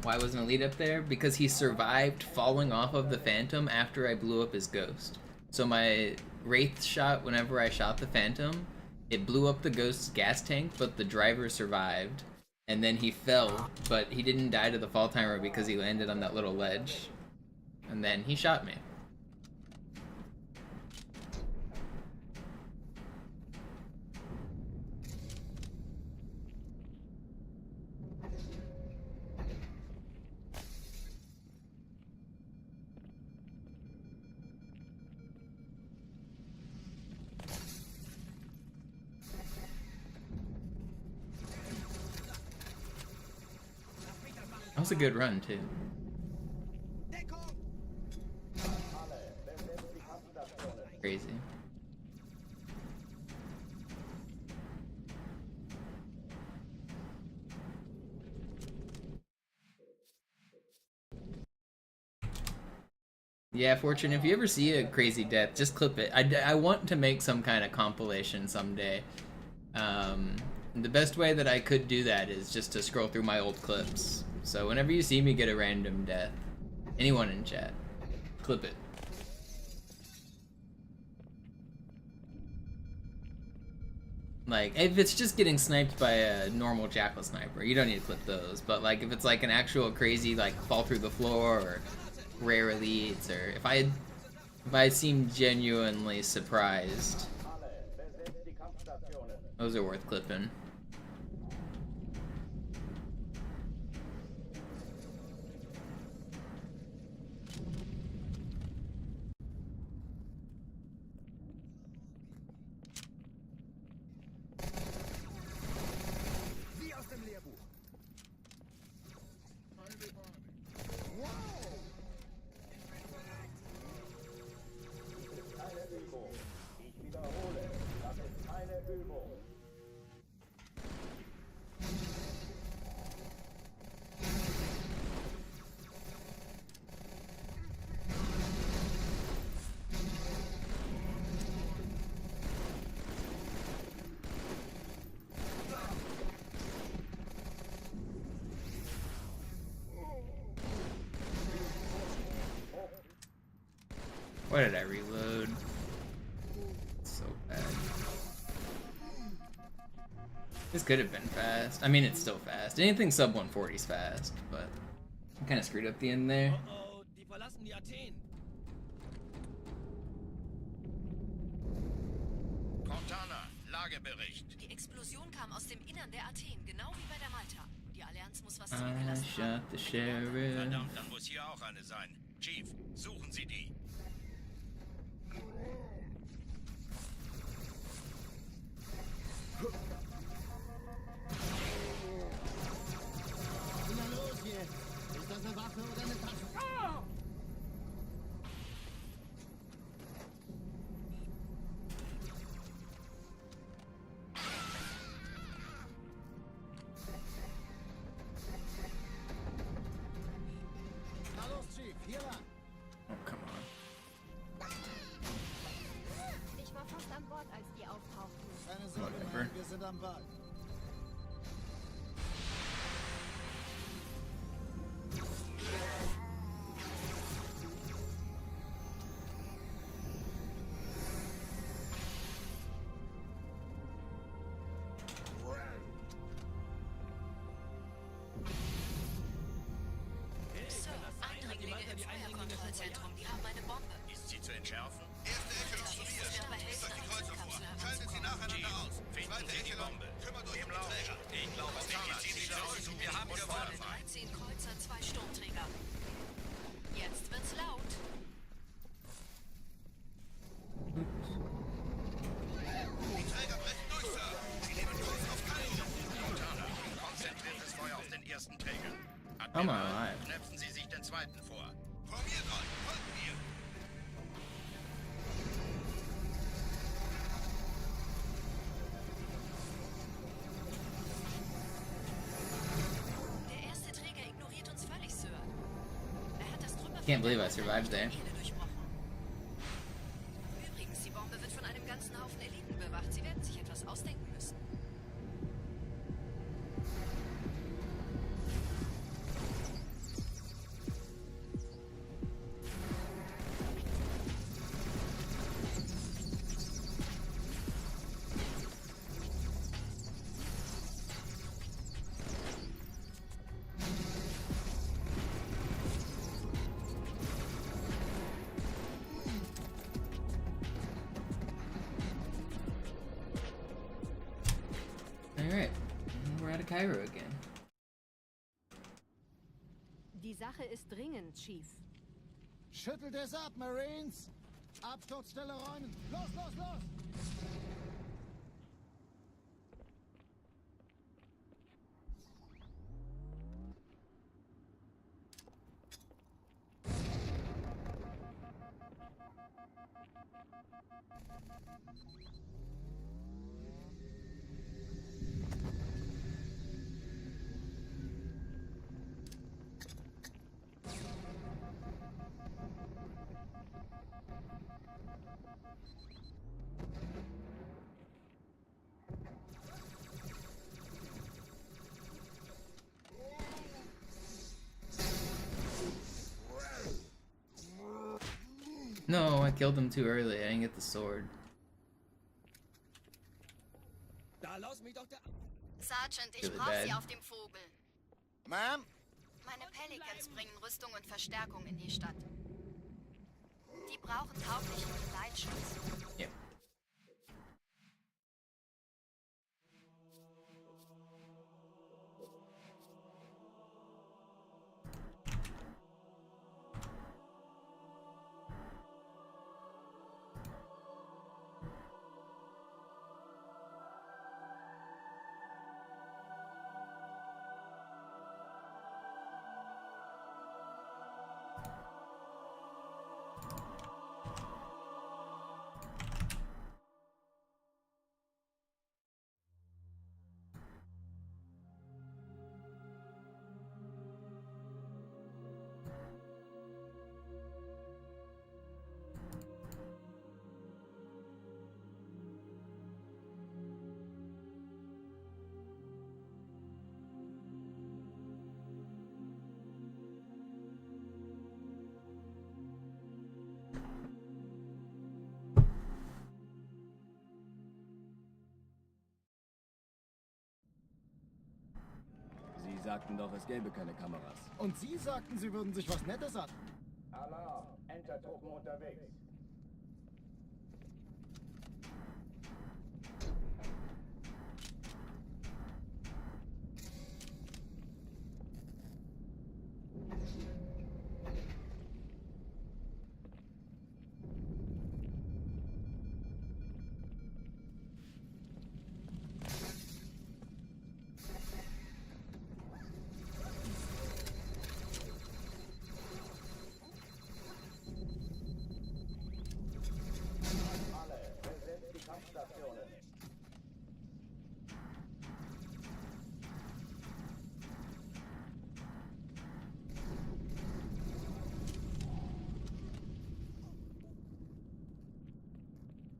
Why was an elite up there? Because he survived falling off of the Phantom after I blew up his ghost. So my Wraith shot, whenever I shot the Phantom, it blew up the Ghost's gas tank, but the driver survived. And then he fell, but he didn't die to the fall timer because he landed on that little ledge. And then he shot me. That was a good run, too. Crazy. Yeah, Fortune, if you ever see a crazy death, just clip it. I want to make some kind of compilation someday. The best way that I could do that is just to scroll through my old clips. So whenever you see me get a random death, anyone in chat, clip it. Like, if it's just getting sniped by a normal jackal sniper, you don't need to clip those. But like, if it's like an actual crazy, like, fall through the floor or rare elites, or if I seem genuinely surprised, those are worth clipping. Why did I reload? So bad. This could have been fast. I mean, it's still fast. Anything sub 140 is fast, but I kind of screwed up the end there. Oh, die verlassen die Athen. Cortana, Lagebericht. Die Explosion kam aus dem Innern der Athen, genau wie bei der Malta. Die Allianz muss was zurückgelassen I shot the sheriff. Verdammt, dann muss hier auch eine sein. Chief, suchen Sie die. Na los jetzt! Ist das eine Waffe oder eine Tasche? Ah! Na los, Chief, hier lang. Oh, come on. Ich war fast an Bord, als die auftauchten. Keine Sorge, Whatever. Mann, wir sind am Ball. So, Eindringlinge im Feuerkontrollzentrum. Die haben eine Bombe. Ist sie zu entschärfen? Erste Ecke zu mir. Steckt die Kreuzer vor. Schaltet sie nacheinander aus. Finden Sie die Bombe. Kümmert euch um den Träger. Ich glaube, es geht los. Wir haben gewonnen. 13 Kreuzer, 2 Sturmträger. Jetzt wird's laut. Die Träger brechen durch, Sir. Sie nehmen Kurs auf Kairo. Cortana, konzentriertes Feuer auf den ersten Träger. I'm alive. Knöpfen Sie sich den zweiten vor. Formiert euch. Folgt mir. Der erste Träger ignoriert uns völlig, Sir. Er hat das Trümmerfeld Can't believe I der survived there. Erde durchbrochen. Übrigens, die Bombe wird von einem ganzen Haufen Eliten bewacht. Sie werden sich etwas ausdenken müssen. Alright, we're out of Cairo again. Die Sache ist dringend, Chief. Schüttelt es ab, Marines! Absturzstelle räumen! Los, los, los! No, I killed him too early. I didn't get the sword. Da lass mich doch der... Sergeant, ich Really brauche bad. Sie auf dem Vogel. Ma'am? Meine Pelicans bringen Rüstung und Verstärkung in die Stadt. Die brauchen tauglichen Geleitschutz. Yep. sagten doch, es gäbe keine Kameras. Und Sie sagten, Sie würden sich was Nettes an. Alarm! Entertruppen unterwegs.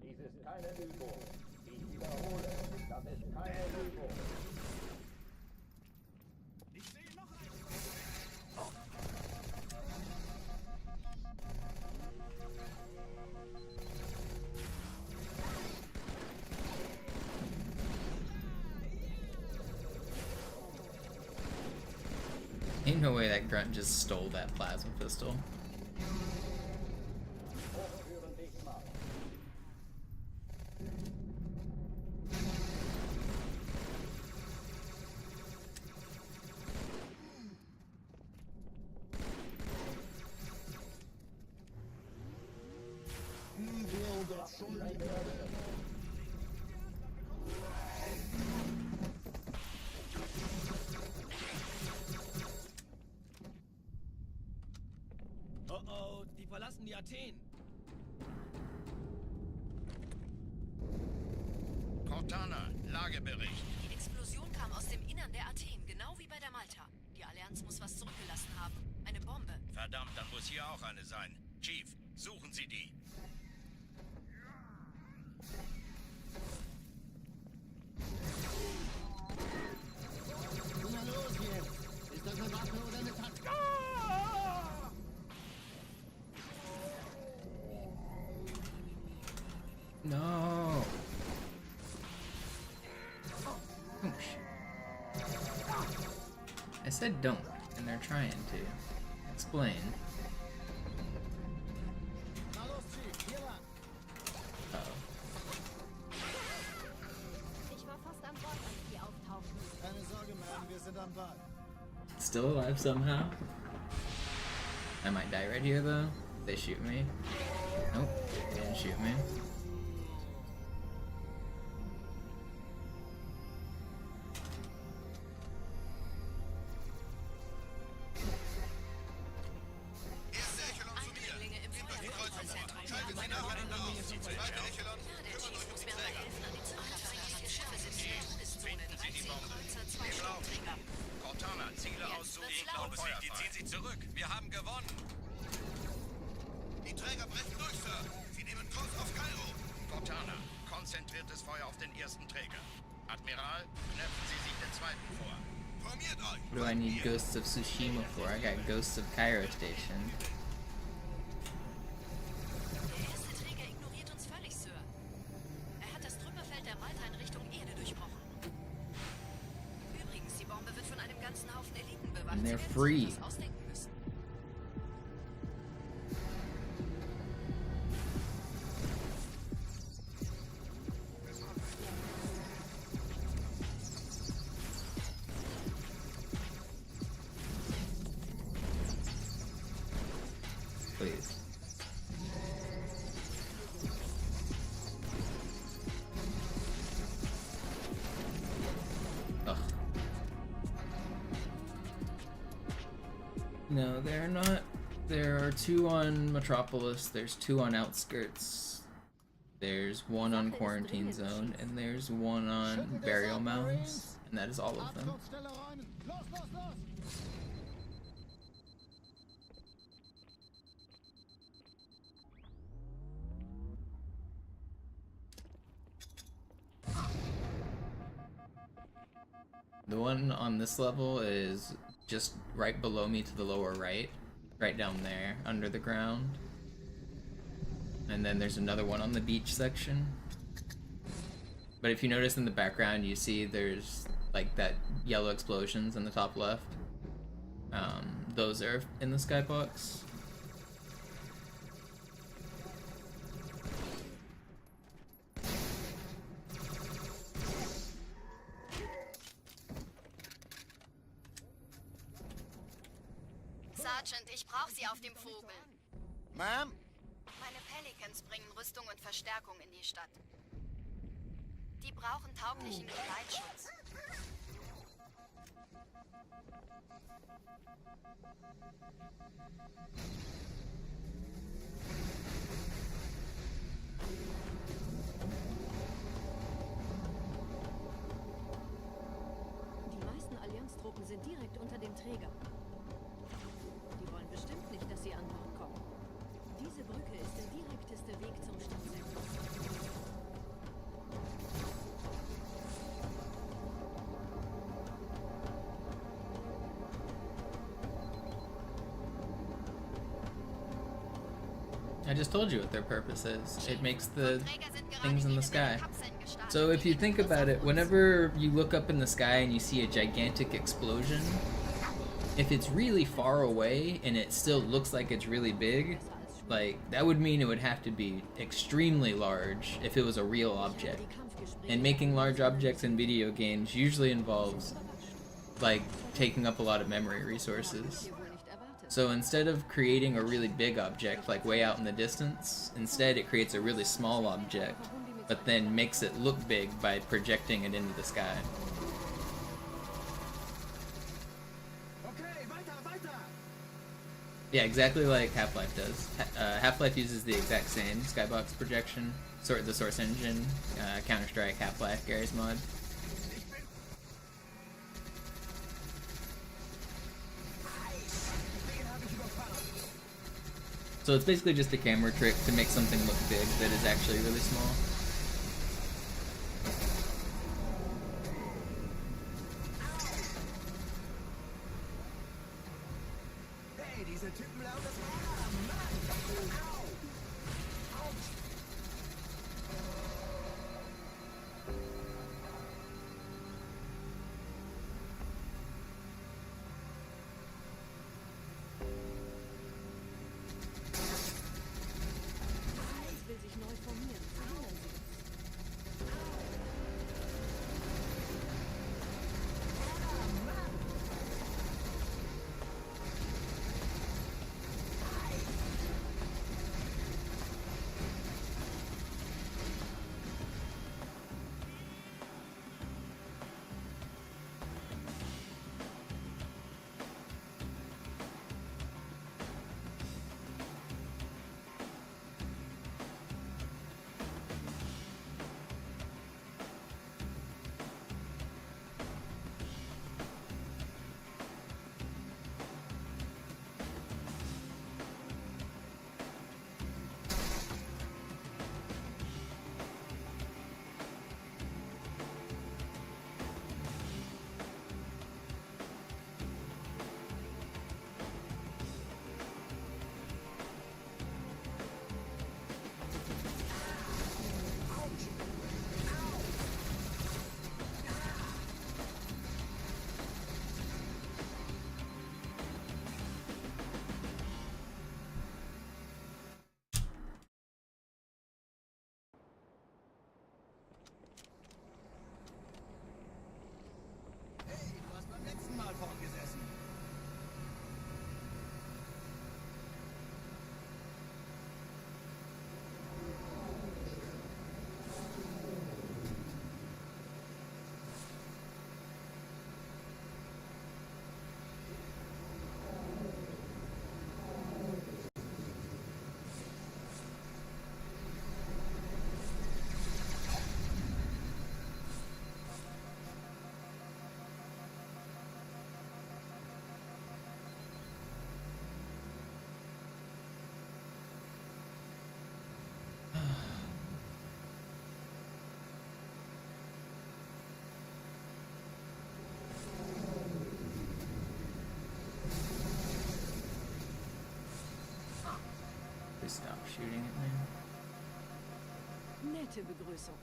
Dies ist keine Übung. Ich wiederhole, das ist keine Übung. Ich sehe noch einen. Ain't no way that grunt just stole that plasma pistol. Hochführen dich mal. Oh oh, die verlassen die Athen. Cortana, Lagebericht. Die Explosion kam aus dem Innern der Athen, genau wie bei der Malta. Die Allianz muss was zurückgelassen haben. Eine Bombe. Verdammt, dann muss hier auch eine sein. Chief, suchen Sie die. Na los jetzt! Ist das eine Waffe oder eine Taktik? No. Oh, shit. I said don't, and they're trying to. Explain. Na los, Chief, hier lang. Uh-oh. Ich war fast an Bord, als die auftauchten. Keine Sorge, man, wir sind am Ball. Still alive somehow. I might die right here though. They shoot me. Nope, they didn't shoot me. Erste Echelon zu mir. Eindringlinge im Nehmt euch die Kreuzung vor. Feuerzentrum. Schaltet sie nacheinander aus. Zweite Echelon, Ja, der kümmert Chief euch um muss die mir mal Träger. helfen, an den Zugabteilungen. Schiffe sind in der Todeszone. Finden Sie die 13 Bombe. Kreuzer, 2 Im Blau. Sturmträger. Cortana, Ziele Jetzt aussuchen wird's und laut. Feuer Die ziehen sich zurück. Wir haben gewonnen. Die Träger brechen durch, Sir. Sie nehmen Kurs auf Kairo. Cortana, konzentriertes Feuer auf den ersten Träger. Admiral, knöpfen Sie sich den zweiten vor. Formiert euch. What do I need Ghosts of Tsushima for? I got Ghosts of Cairo Station. Der erste Träger ignoriert uns völlig, Sir. Er hat das Trümmerfeld der Malta in Richtung Erde durchbrochen. Übrigens, die Bombe wird von einem ganzen Haufen Eliten bewacht. And they're Sie werden free. sich was ausdenken müssen. Please. Ugh. No, they're not. There are 2 on Metropolis, there's 2 on Outskirts, there's 1 on Quarantine Zone, and there's 1 on Burial Mounds, and that is all of them. Absturzstelle räumen. Los, los, los! The one on this level is just right below me to the lower right, right down there, under the ground. And then there's another one on the beach section. But if you notice in the background, you see there's like that yellow explosions in the top left. Those are in the skybox. Sergeant, ich brauche Sie auf dem Vogel. Ma'am? Meine Pelicans bringen Rüstung und Verstärkung in die Stadt. Die brauchen tauglichen Geleitschutz. Die meisten Allianztruppen sind direkt unter dem Träger. Die wollen bestimmt nicht, dass sie an Bord kommen. Diese Brücke ist der direkteste Weg zum Stadtzentrum. I just told you what their purpose is. It makes the things in the sky. So if you think about it, whenever you look up in the sky and you see a gigantic explosion, if it's really far away and it still looks like it's really big, like that would mean it would have to be extremely large if it was a real object. And making large objects in video games usually involves like taking up a lot of memory resources. So instead of creating a really big object like way out in the distance, instead it creates a really small object, but then makes it look big by projecting it into the sky. Yeah, exactly like Half-Life does. Half-Life uses the exact same skybox projection, the source engine, Counter-Strike, Half-Life, Gary's mod. So it's basically just a camera trick to make something look big that is actually really small. Hey, diese Typen laut das Mann! Will sich neu formieren. Verhindern Sie es. Please stop shooting at me. Nette Begrüßung.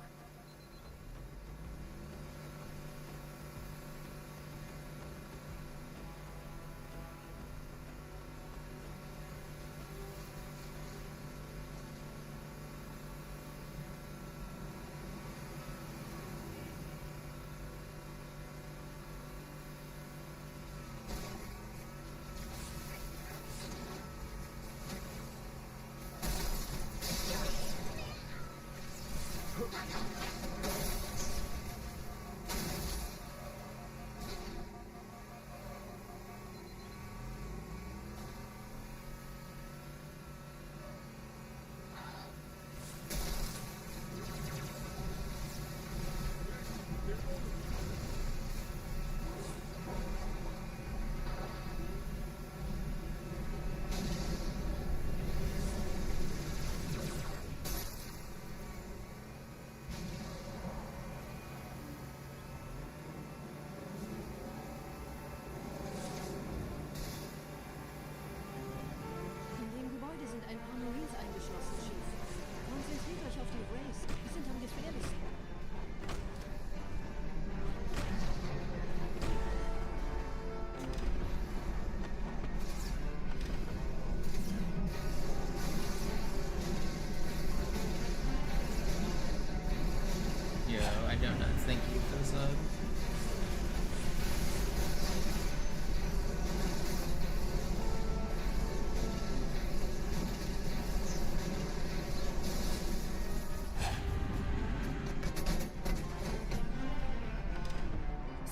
donuts. Thank you for the sub.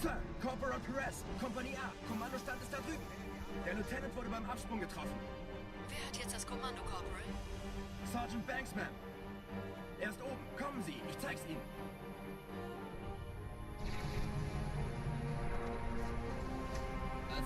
Sir, Corporal Perez, Kompanie A, Kommandostand ist da drüben. Der Lieutenant wurde beim Absprung getroffen. Wer hat jetzt das Kommando, Corporal? Sergeant Banksman. Er ist oben. Kommen Sie, ich zeig's Ihnen. That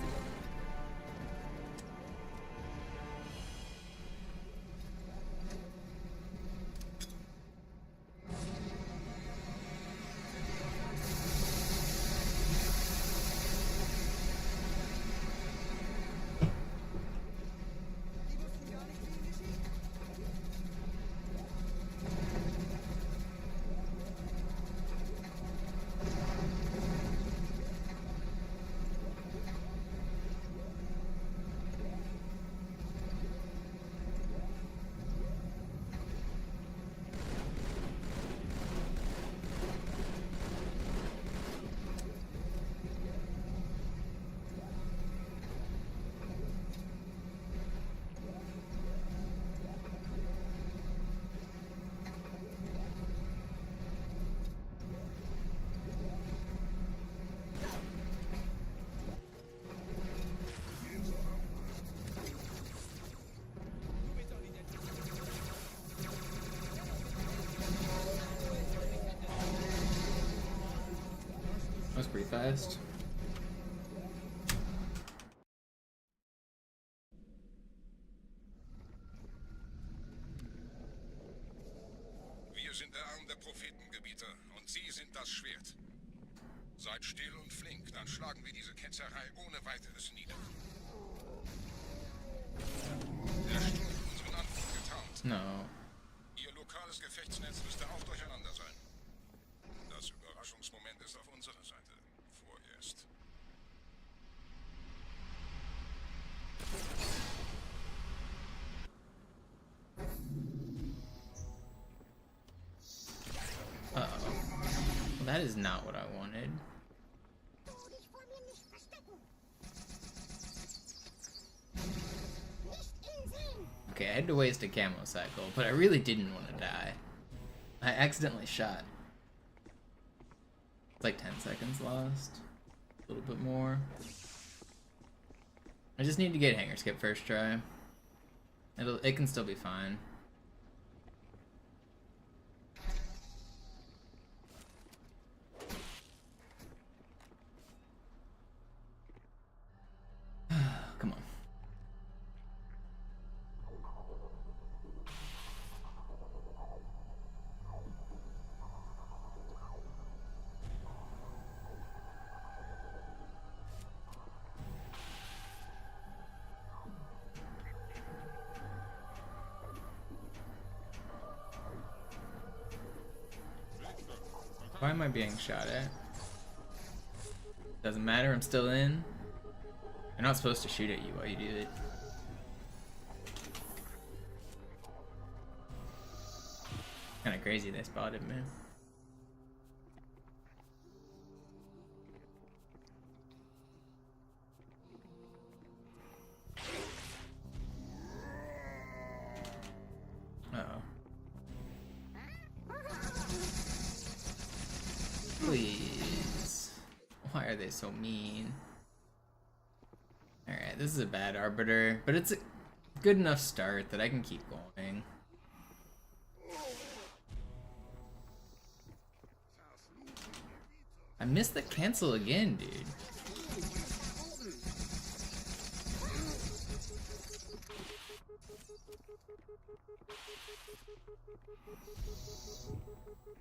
was pretty fast. Wir sind der Arm der Prophetengebieter und Sie sind das Schwert. Seid still und flink, dann schlagen wir diese Ketzerei ohne weiteres nieder. Der Sturm hat unseren Anflug getarnt. No. Ihr lokales Gefechtsnetz müsste auch durcheinander sein. Das Überraschungsmoment ist auf unserer Seite. Vorerst. Uh-oh. Well, that is not what I wanted. Okay, I had to waste a camo cycle, but I really didn't want to die. I accidentally shot. It's like 10 seconds lost. A little bit more. I just need to get hanger skip first try. It can still be fine. Come on. Why am I being shot at? Doesn't matter, I'm still in. They're not supposed to shoot at you while you do it. Kinda crazy they spotted me. Uh-oh. Please. Why are they so mean? Alright, this is a bad arbiter, but it's a good enough start that I can keep going. I missed the cancel again, dude.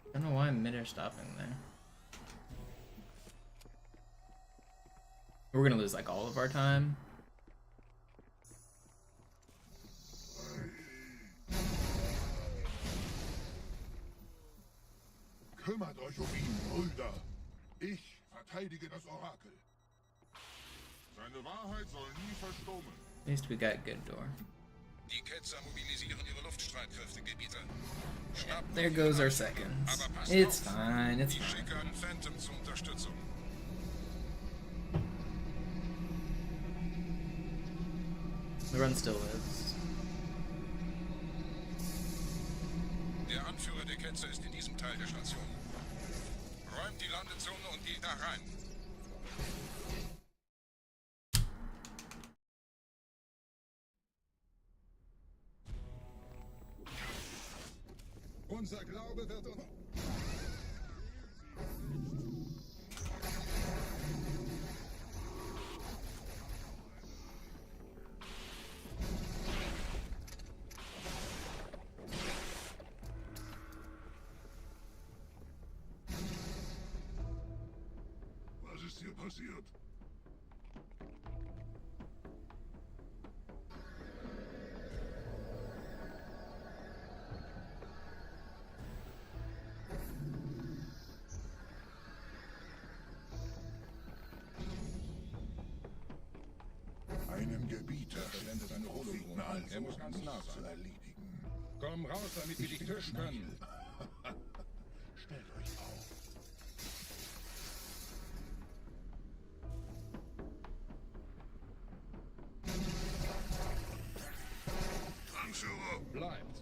I don't know why I'm mid-air stopping there. We're gonna lose like all of our time. Kümmert euch ihn, Brüder. Ich verteidige das Orakel. Seine Wahrheit soll nie verstummen. At least we got good door. Die Ketzer mobilisieren ihre Luftstreitkräfte, Gebieter. There goes our seconds. It's fine, it's Ich fine. schicke einen Phantom zur Unterstützung. The run still lives. Der Anführer der Ketzer ist in diesem Teil der Station. Räumt die Landezone und geht da rein. Unser Glaube wird uns... Was ist hier passiert? Einem Gebieter spendet eine Propheten ein. Er muss ganz nah zu sein. erledigen. Komm raus, damit wir dich töten können. Stellt euch auf. Anführer! Bleibt.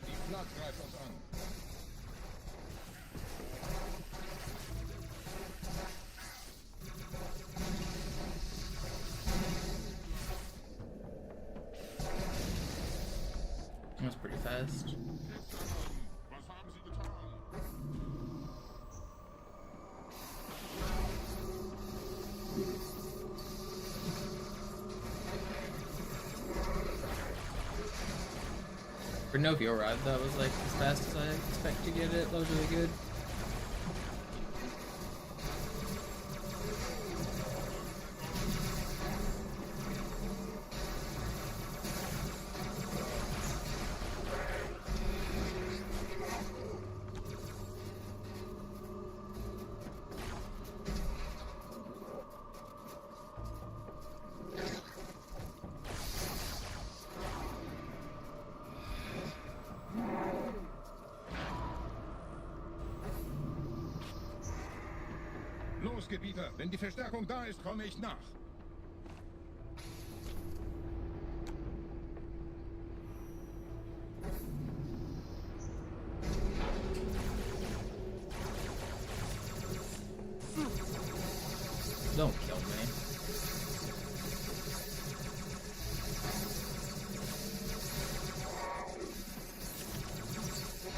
Die Flat greift uns an. That's pretty fast. Was haben Sie getan? For Nokia Rod, that was like as fast as I expect to get it. That was really good. Los, Gebieter. Wenn die Verstärkung da ist, komme ich nach. Don't kill me.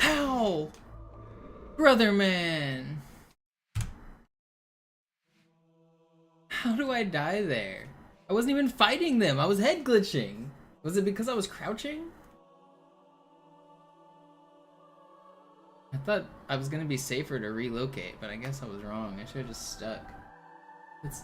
Ow! Brother man! How do I die there? I wasn't even fighting them. I was head glitching. Was it because I was crouching? I thought I was gonna be safer to relocate, but I guess I was wrong. I should have just stuck. It's...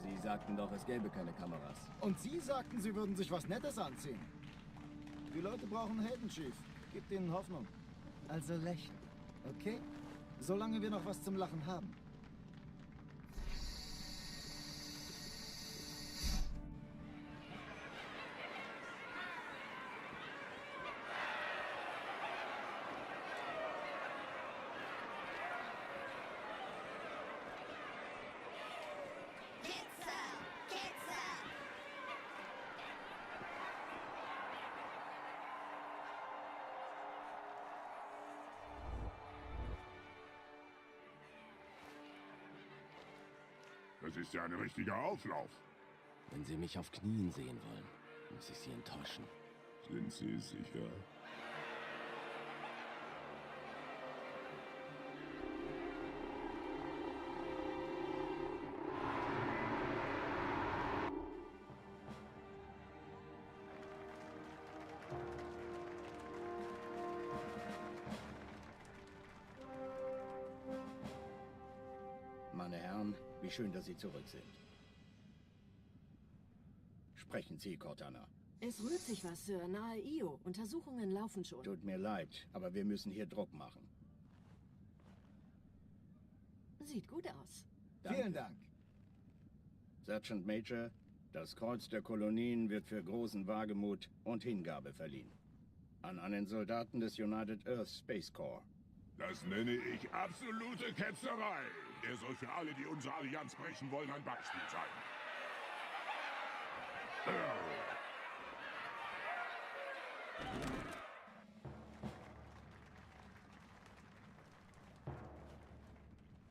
Sie sagten doch, es gäbe keine Kameras. Und Sie sagten, Sie würden sich was Nettes anziehen. Die Leute brauchen Helden, Chief. Gebt ihnen Hoffnung. Also lächeln, okay? Solange wir noch was zum Lachen haben. Das ist ja ein richtiger Auflauf. Wenn Sie mich auf Knien sehen wollen, muss ich Sie enttäuschen. Sind Sie sicher? Meine Herren, wie schön, dass Sie zurück sind. Sprechen Sie, Cortana. Es rührt sich was, Sir. Nahe Io. Untersuchungen laufen schon. Tut mir leid, aber wir müssen hier Druck machen. Sieht gut aus. Danke. Vielen Dank. Sergeant Major, das Kreuz der Kolonien wird für großen Wagemut und Hingabe verliehen. An einen Soldaten des United Earth Space Corps. Das nenne ich absolute Ketzerei. Er soll für alle, die unsere Allianz brechen wollen, ein Beispiel sein.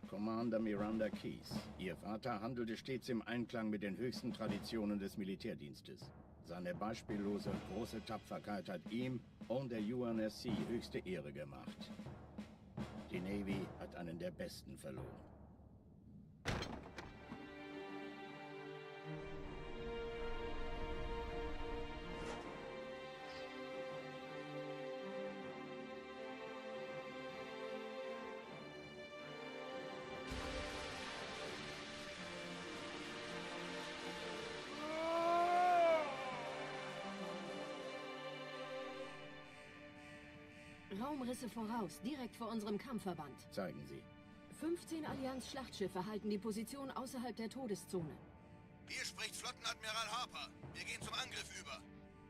Commander Miranda Keys. Ihr Vater handelte stets im Einklang mit den höchsten Traditionen des Militärdienstes. Seine beispiellose und große Tapferkeit hat ihm und der UNSC höchste Ehre gemacht. Die Navy hat einen der besten verloren. Raumrisse voraus, direkt vor unserem Kampfverband. Zeigen Sie. 15 Allianz-Schlachtschiffe halten die Position außerhalb der Todeszone. Hier spricht Flottenadmiral Harper. Wir gehen zum Angriff über.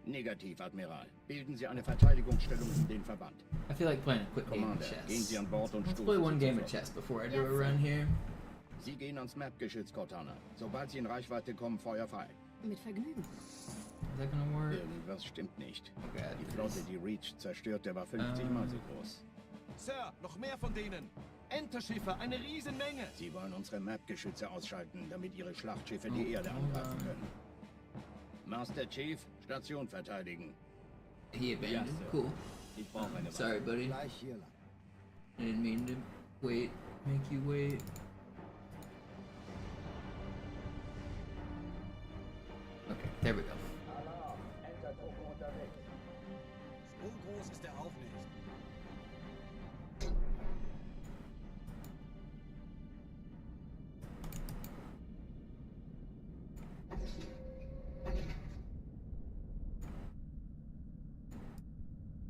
Negativ, Admiral. Bilden Sie eine Verteidigungsstellung um den Verband. I feel like playing a quick game of Commander, gehen Sie chess. an Bord und Let's play stoßen one Sie game of zuvor. chess before I do a run here. Sie gehen ans Map-Geschütz, Cortana. Sobald Sie in Reichweite kommen, Feuer frei. Mit Vergnügen. Is that gonna work? Irgendwas stimmt nicht. Okay, I Die do Flotte, this. die Reach zerstörte, war 50 Mal so groß. Sir, noch mehr von denen. Enterschiffe, eine Riesenmenge. Sie wollen unsere Map-Geschütze ausschalten, damit Ihre Schlachtschiffe die Erde angreifen können. Master Chief, Station verteidigen. He abandoned. Sir. Cool. Ich brauche eine Sorry, buddy. Gleich hier lang. I didn't mean to wait. Make you wait. Okay, there we go. Alarm! Entertruppen unterwegs. So groß ist der auch nicht.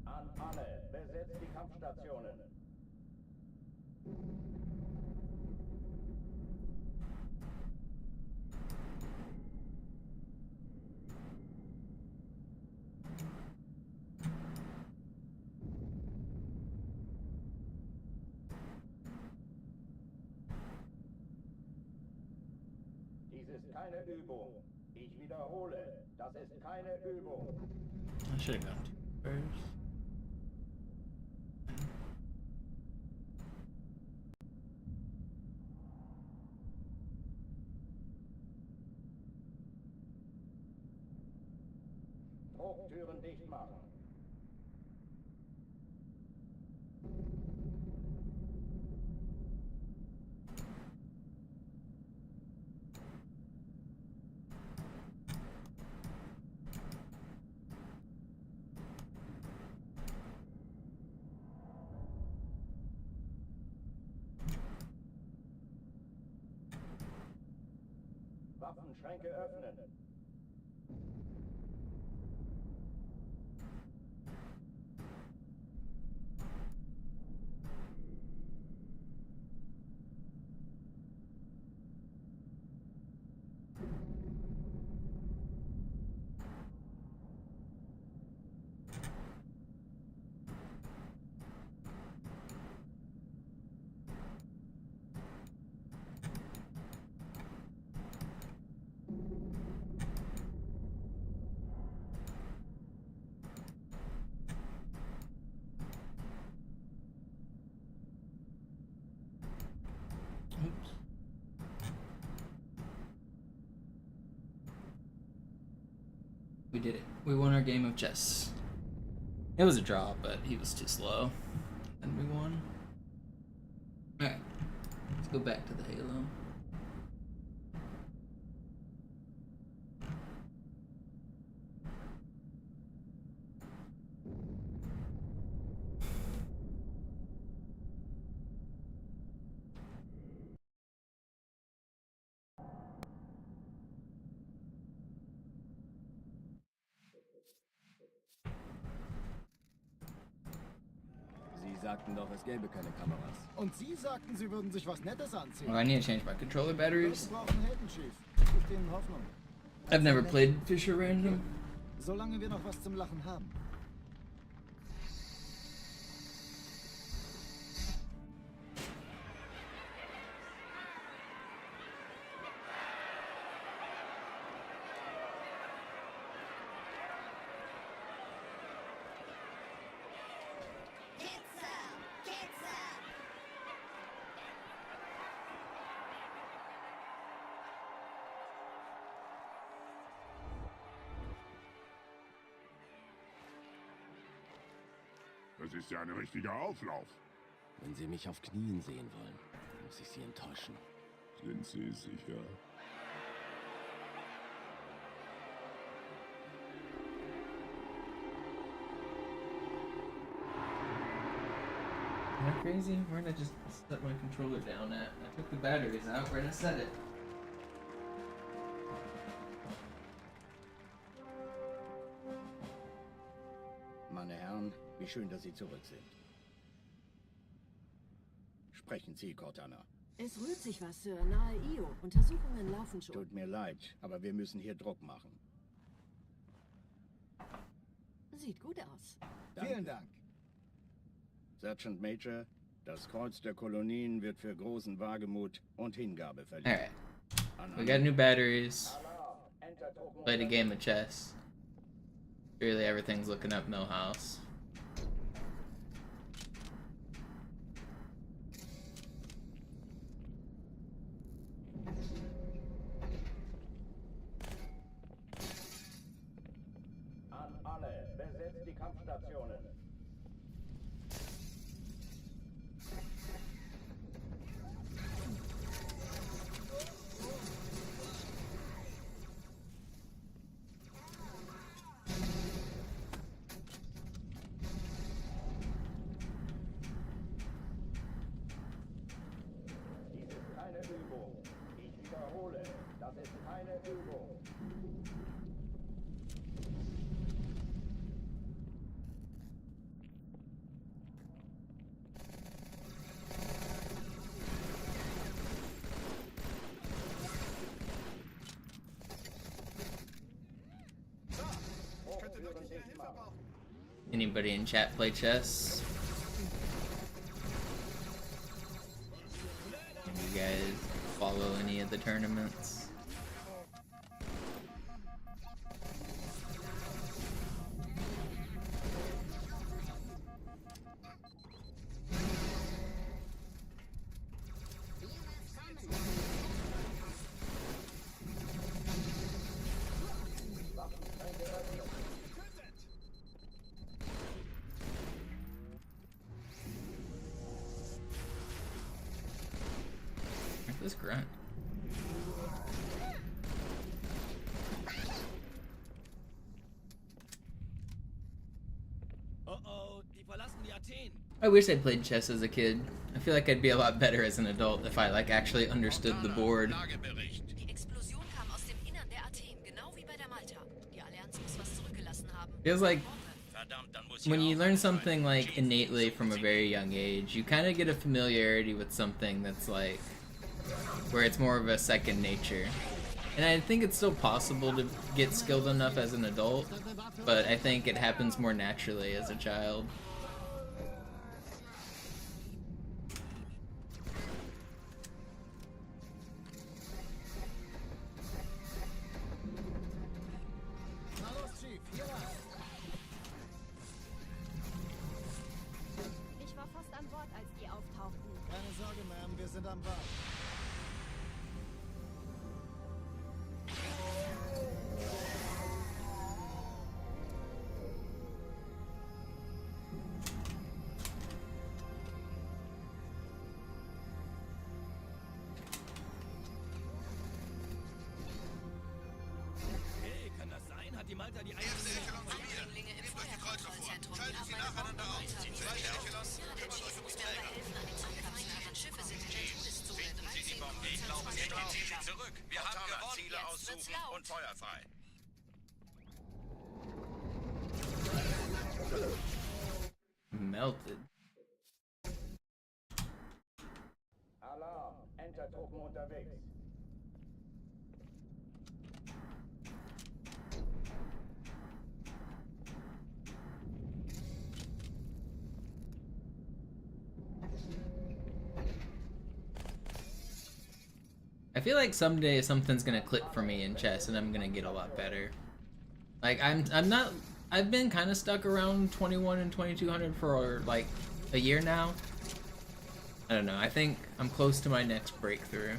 An alle, besetzt die Kampfstationen. Dies ist keine Übung. Ich wiederhole, das ist keine Übung. I should have gone to first. Drucktüren dicht machen. Waffenschränke öffnen. We did it. We won our game of chess. It was a draw, but he was too slow. And we won. Alright. Let's go back to the Halo. Sie sagten doch, es gäbe keine Kameras. Und Sie sagten, Sie würden sich was Nettes anziehen. Oh, I need to change my controller batteries. Wir brauchen Helden, Chief. Gibt Ihnen Hoffnung. I've never played Fisher Random. Solange wir noch was zum Lachen haben. Das ist ja ein richtiger Auflauf. Wenn Sie mich auf Knien sehen wollen, muss ich Sie enttäuschen. Sind Sie sicher? Am I crazy? Where did I just set my controller down at? I took the batteries out. Where did I set it? Meine Herren, wie schön, dass Sie zurück sind. Sprechen Sie, Cortana. Es rührt sich was, Sir. Nahe Io. Untersuchungen laufen schon. Tut mir leid, aber wir müssen hier Druck machen. Sieht gut aus. Danke. Vielen Dank. Sergeant Major, das Kreuz der Kolonien wird für großen Wagemut und Hingabe verliehen. Alright. We got new batteries. Played a game of chess. Really, everything's looking up Millhouse. An alle, besetzt die Kampfstationen. Dies ist keine Übung. Ich wiederhole, das ist keine Übung. Anybody in chat play chess? Can you guys follow any of the tournaments? This grunt. Oh, die verlassen die Athen. I wish I played chess as a kid. I feel like I'd be a lot better as an adult if I like actually understood the board. Die Explosion kam aus dem Innern der Athen, genau wie bei der Malta. Die Allianz muss was zurückgelassen haben. Feels like when you learn something like innately from a very young age, you kind of get a familiarity with something that's like where it's more of a second nature. And I think it's still possible to get skilled enough as an adult, but I think it happens more naturally as a child. Ich war fast an Bord, als die auftauchten. Keine Sorge, Ma'am, wir sind am Bord. hat die Malta die Erste Echelon zu mir. Eindringlinge im Nehmt euch die Kreuzer vor. Feuerkontrollzentrum. Die Schaltet haben sie eine nacheinander Bombe aus. Die zweite Echelon Ja, der kümmert euch Chief um muss die mir aber Träger. helfen, an den Anfangszeichen. Schiffe sind in der Todeszone. Finden Sie die 13 Bombe. Kreuzer, 20 Staubsauger. zurück. Wir haben gewonnen. Ziele Jetzt aussuchen wird's laut. und Feuer frei. Melted. Alarm. Entertruppen unterwegs. I feel like someday something's gonna click for me in chess and I'm gonna get a lot better. Like I've been kind of stuck around 21 and 2200 for like a year now. I don't know, I think I'm close to my next breakthrough.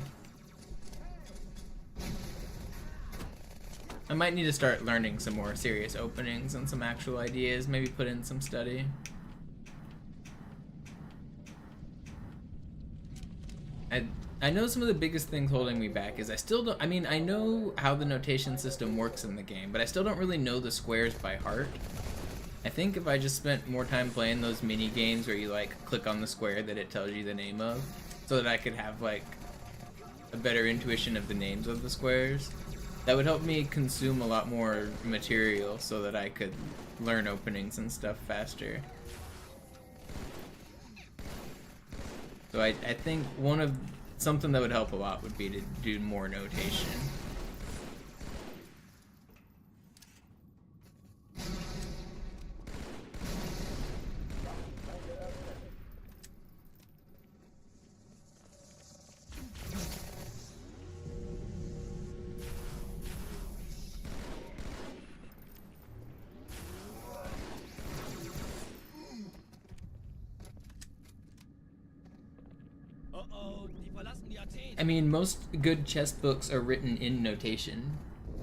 I might need to start learning some more serious openings and some actual ideas, maybe put in some study. I know some of the biggest things holding me back is I mean, I know how the notation system works in the game, but I still don't really know the squares by heart. I think if I just spent more time playing those mini games where you like click on the square that it tells you the name of, so that I could have like a better intuition of the names of the squares, that would help me consume a lot more material so that I could learn openings and stuff faster. So I think something that would help a lot would be to do more notation. I mean, most good chess books are written in notation.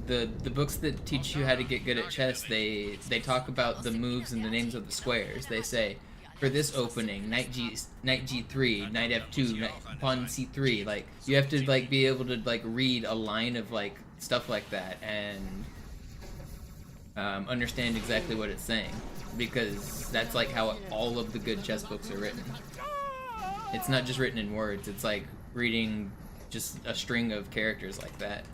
The books that teach you how to get good at chess, they talk about the moves and the names of the squares. They say, for this opening, knight g3, knight f2, pawn c3. Like, you have to like be able to like read a line of like stuff like that and understand exactly what it's saying, because that's like how all of the good chess books are written. It's not just written in words, it's like reading just a string of characters like that.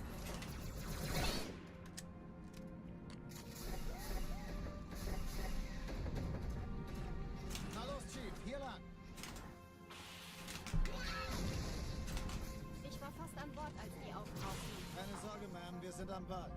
Na los, Chief, hier lang. Ich war fast an Bord, als die auftauchten. Keine Sorge, Ma'am, wir sind am Ball.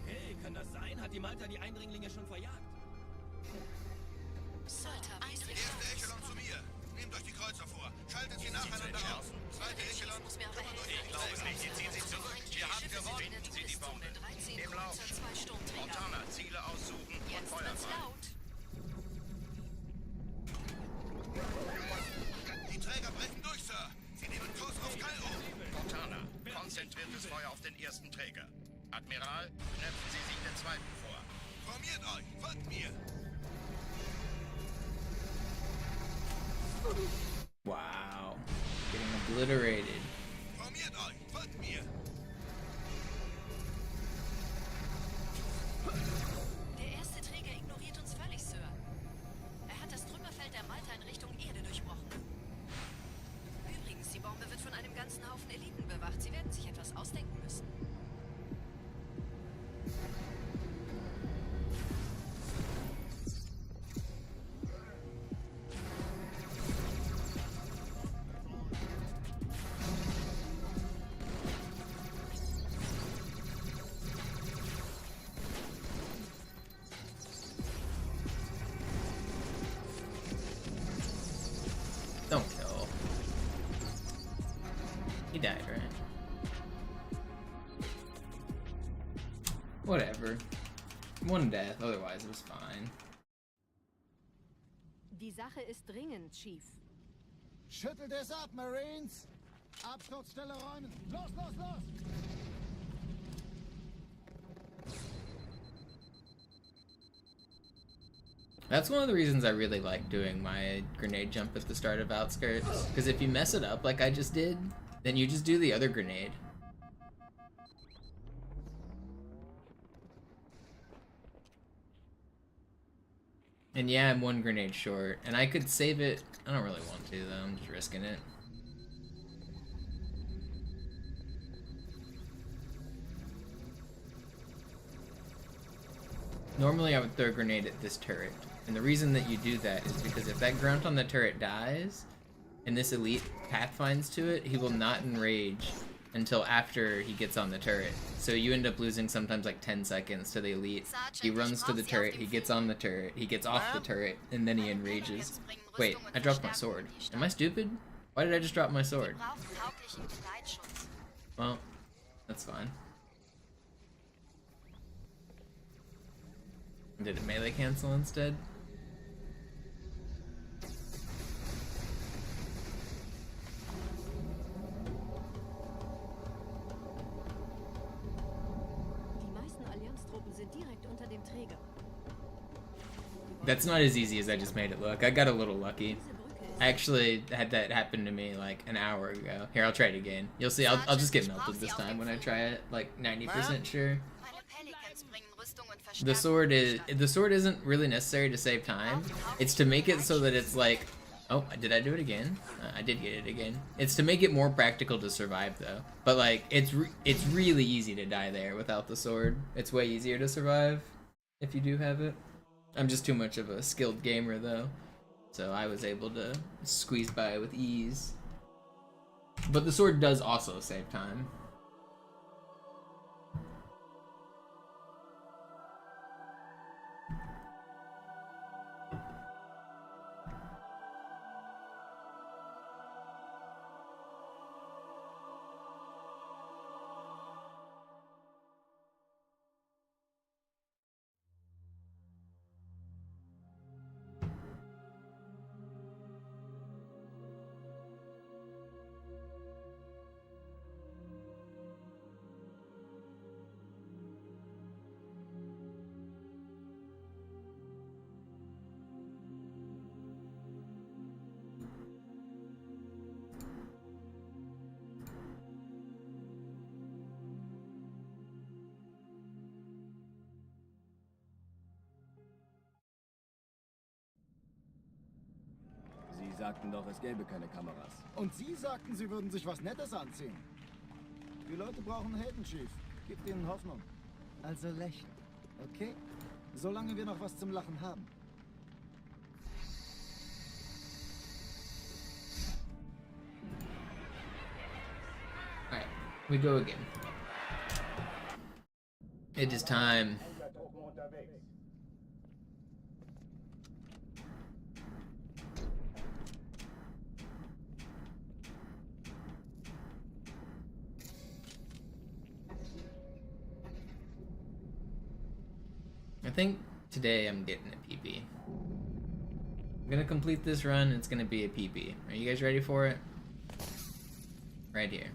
Hey, kann das sein? Hat die Malta die Eindringlinge schon verjagt? Erste Echelon zu mir. Nehmt euch die Kreuzer vor. Schaltet sie nacheinander aus. Zweite Echelon kümmert euch um die Träger. Sie ziehen sich zurück. Wir haben gewonnen. Sie die Bombe. Im Lauf. Montana, Ziele aussuchen und Feuer frei. Die Träger brechen durch, Sir. Sie nehmen Kurs auf Kairo. Montana, konzentriertes Feuer auf den ersten Träger. Admiral, knöpfen Sie sich den zweiten vor. Formiert euch. Folgt mir. Wow. Getting obliterated. Formiert euch. Folgt mir. Der erste Träger ignoriert uns völlig, Sir. Er hat das Trümmerfeld der Malta in Richtung Erde durchbrochen. Übrigens, die Bombe wird von einem ganzen Haufen Eliten bewacht. Sie werden sich etwas ausdenken müssen. Don't kill. He died, right? Whatever. One death, otherwise it was fine. Die Sache ist dringend, Chief. Schüttelt es ab, Marines! Absturzstelle räumen! Los, los, los! That's one of the reasons I really like doing my grenade jump at the start of Outskirts, because if you mess it up like I just did, then you just do the other grenade. And yeah, I'm one grenade short, and I could save it. I don't really want to though, I'm just risking it. Normally I would throw a grenade at this turret. And the reason that you do that is because if that grunt on the turret dies, and this elite pathfinds to it, he will not enrage until after he gets on the turret. So you end up losing sometimes like 10 seconds to the elite. He runs to the turret, he gets on the turret, he gets off the turret, and then he enrages. Wait, I dropped my sword. Am I stupid? Why did I just drop my sword? Well, that's fine. Did it melee cancel instead? That's not as easy as I just made it look. I got a little lucky. I actually had that happen to me like an hour ago. Here, I'll try it again. You'll see, I'll just get melted this time when I try it, like 90% sure. The sword isn't really necessary to save time. It's to make it so that it's like, oh, did I do it again? I did get it again. It's to make it more practical to survive though. But like, it's really easy to die there without the sword. It's way easier to survive if you do have it. I'm just too much of a skilled gamer though, so I was able to squeeze by with ease. But the sword does also save time. Sie sagten doch, es gäbe keine Kameras. Und Sie sagten, Sie würden sich was Nettes anziehen. Die Leute brauchen Helden, Chief. Gebt ihnen Hoffnung. Also lächeln, okay? Solange wir noch was zum Lachen haben. Alright, we go again. It is time. I think today I'm getting a PB. I'm gonna complete this run, it's gonna be a PB. Are you guys ready for it? Right here.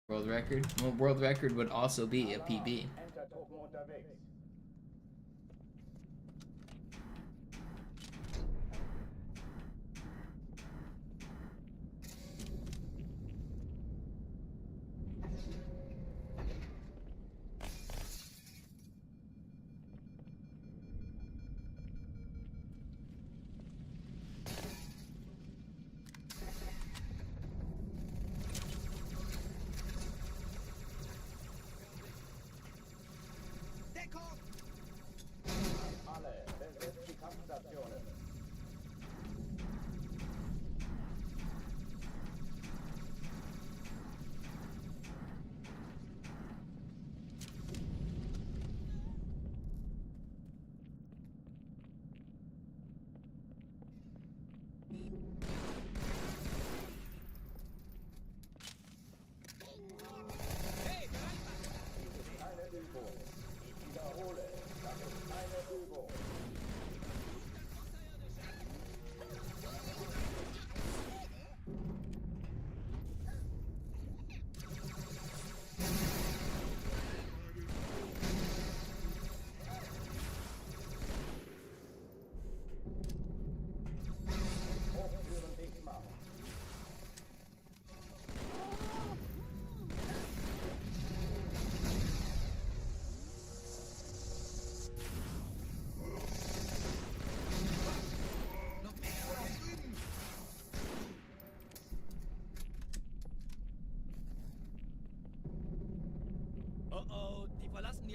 World record? Well, world record would also be a PB.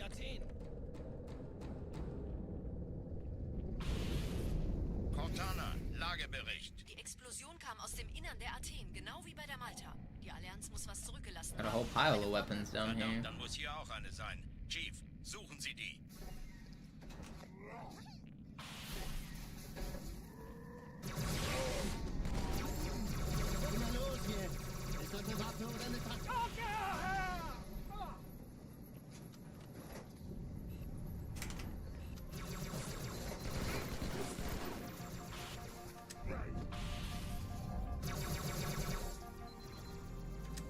die Athen. Cortana, Lagebericht. Die Explosion kam aus dem Innern der Athen, genau wie bei der Malta. Die Allianz muss was zurückgelassen Got a whole pile of weapons down here. Verdammt, dann muss hier auch eine sein. Chief, suchen Sie die. Na los jetzt! Ist das eine Waffe oder eine Taktik?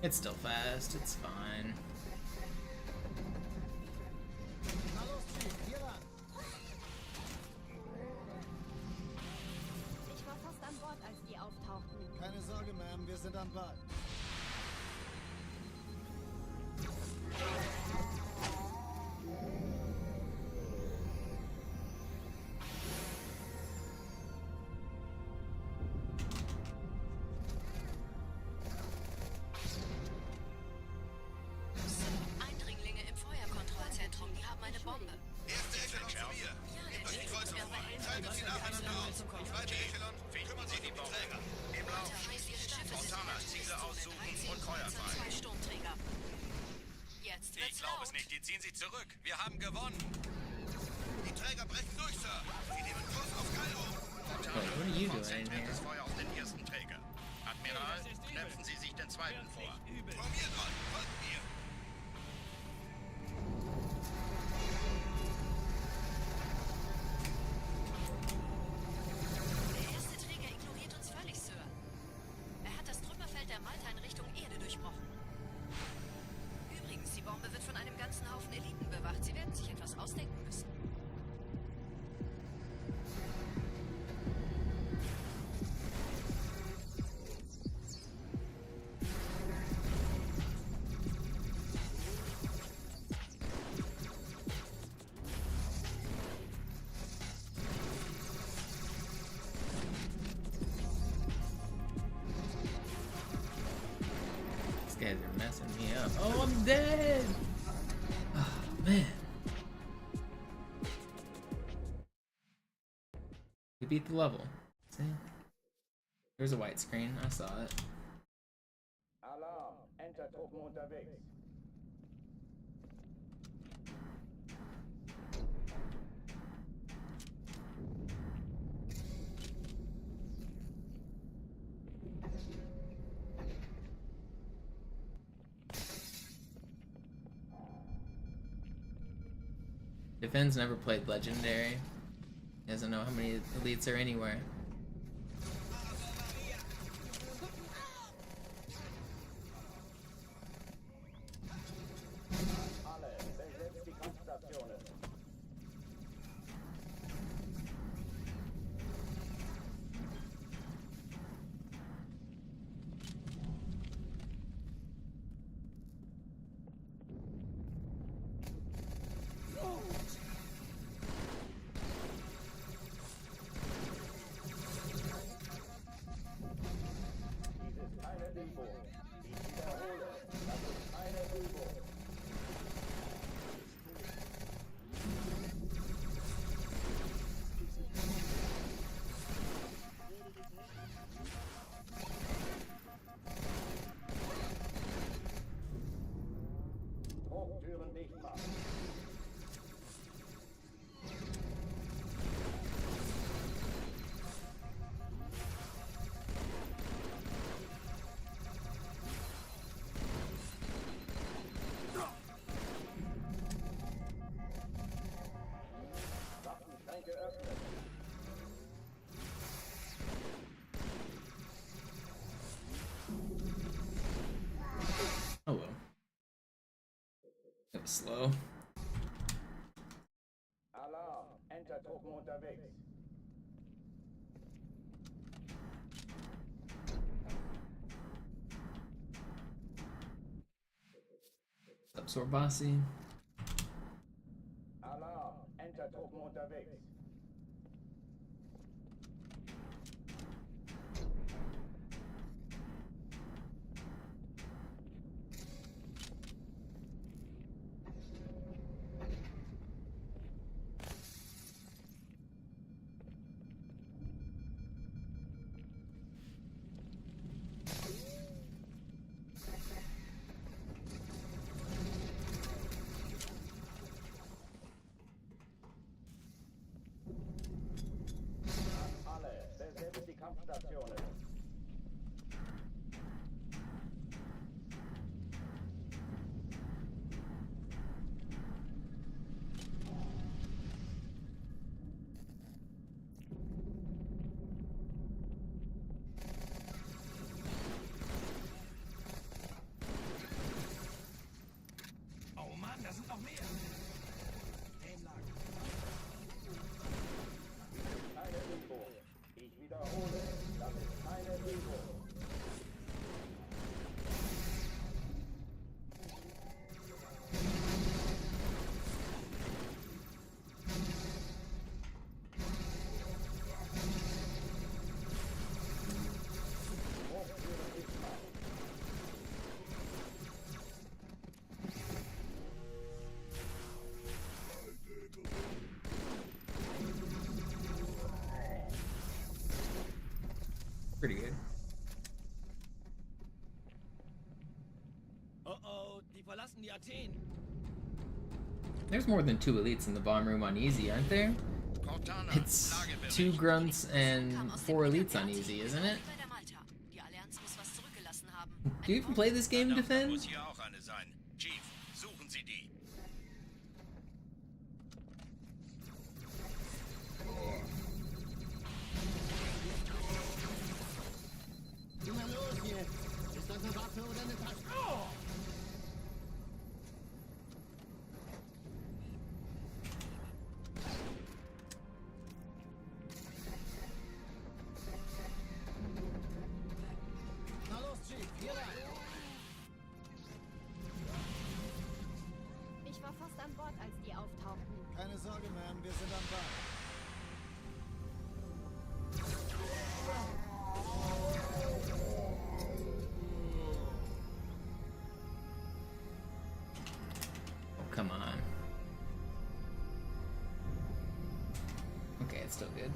It's still fast, it's fine. Na los, Chief, hier lang. Ich war fast an Bord, als die auftauchten. Keine Sorge, Ma'am, wir sind am Ball. Eindringlinge im Feuerkontrollzentrum, die haben eine Bombe. Erste Echelon zu mir. Nehmt euch die Kreuzer vor. Teilt sie nacheinander auf. Zweite Echelon, kümmern sich um die Träger. Im Lauf. Heißt, ihre Schiffe sind Cortana, Ziele aussuchen und Feuer frei. 2 Sturmträger. Jetzt Ich wird's glaube es laut. nicht, die ziehen sich zurück. Wir haben gewonnen. Die Träger brechen durch, Sir. Sie nehmen Kurs auf Kairo. Wait, what are you doing in Konzentriertes here? Feuer auf den ersten Träger. Admiral, knöpfen Sie sich den zweiten vor. Formiert euch, folgt mir. Der erste Träger ignoriert uns völlig, Sir. Er hat das Trümmerfeld der Malta in Richtung Erde durchbrochen. Übrigens, die Bombe wird von einem ganzen Haufen Eliten bewacht. Sie werden sich etwas ausdenken müssen. These guys are messing me up. Oh, I'm dead! Oh, man. We beat the level. See? There's a white screen. I saw it. Alarm! Entertruppen unterwegs. Defense never played Legendary. He doesn't know how many elites are anywhere. Alle, besetzt die Kampfstationen. Dies ist keine Übung. Ich wiederhole, das ist eine Übung. Drucktüren dicht machen. Waffenschränke öffnen. Oh well. That was slow. Alarm! Entertruppen unterwegs. What's up, Sorbasi? Alarm! Entertruppen unterwegs. There's more than 2 elites in the bomb room on easy, aren't there? It's 2 grunts and 4 elites on easy, isn't it? Do you even play this game, Defend? Muss hier auch eine sein. Chief, suchen Sie die. Na los jetzt! Ist das eine Waffe oder eine Tasche? Oh! Na los, Chief, hier rein! Ich war fast an Bord, als die auftauchten. Keine Sorge, Ma'am, wir sind am Ball. Oh, come on. Okay, it's still good.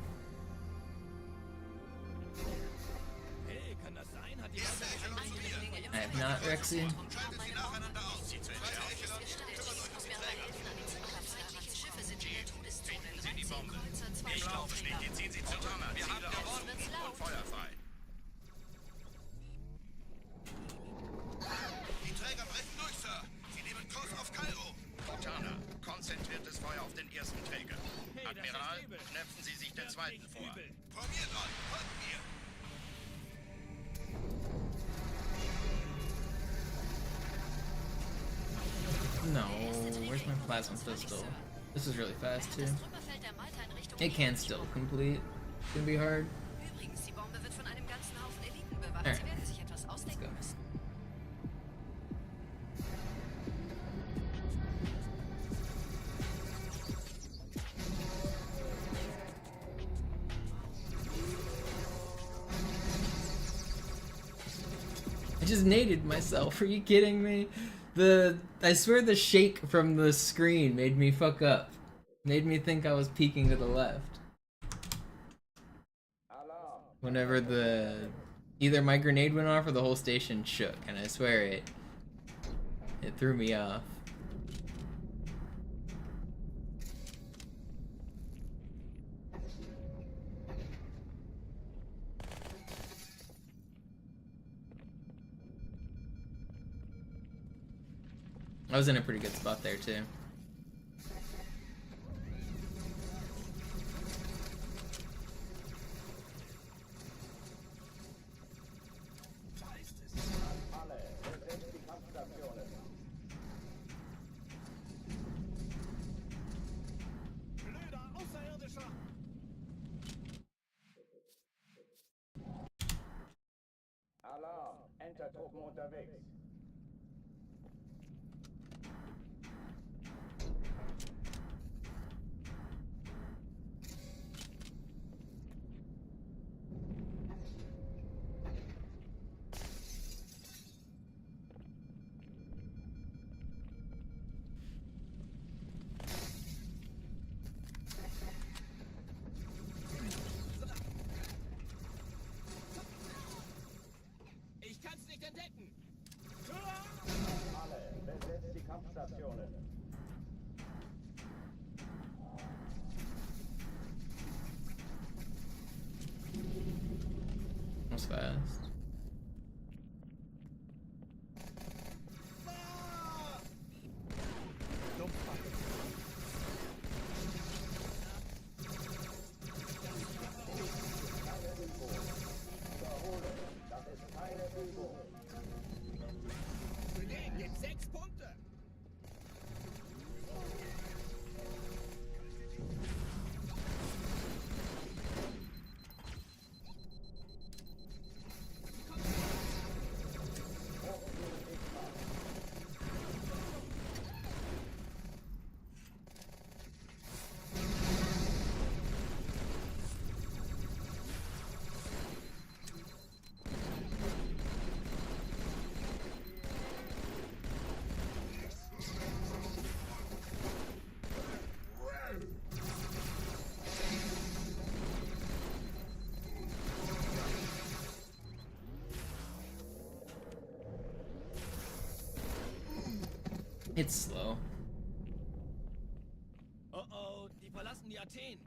Hey, kann das sein? Hat die I have not, Rexy. Schaltet sie nacheinander aus. Sie Finden Sie die Bombe. Ich glaube nicht. Jetzt ziehen Sie zu Donner. Wir haben gewonnen. Und Feuer frei. Die Träger brechen durch, Sir. Sie nehmen Kurs auf Kairo. Cortana, konzentriertes Feuer auf den ersten Träger. Admiral, knöpfen Sie sich den zweiten vor. Formiert euch. Folgt mir. No, where's my plasma pistol? This is really fast too. It can still complete. It's gonna be hard. Übrigens, die Bombe wird von einem ganzen Haufen Eliten bewacht. Alright. Sie werden sich etwas ausdenken müssen. I just naded myself. Are you kidding me? I swear the shake from the screen made me fuck up. Made me think I was peeking to the left. Whenever either my grenade went off or the whole station shook, and I swear it threw me off. I was in a pretty good spot there too. Alarm! Entertruppen unterwegs. Ich kann's nicht entdecken. Alle, besetzt die Kampfstationen. That was fast. Gibt 6 Punkte. It's slow. Oh oh, die verlassen die Athen.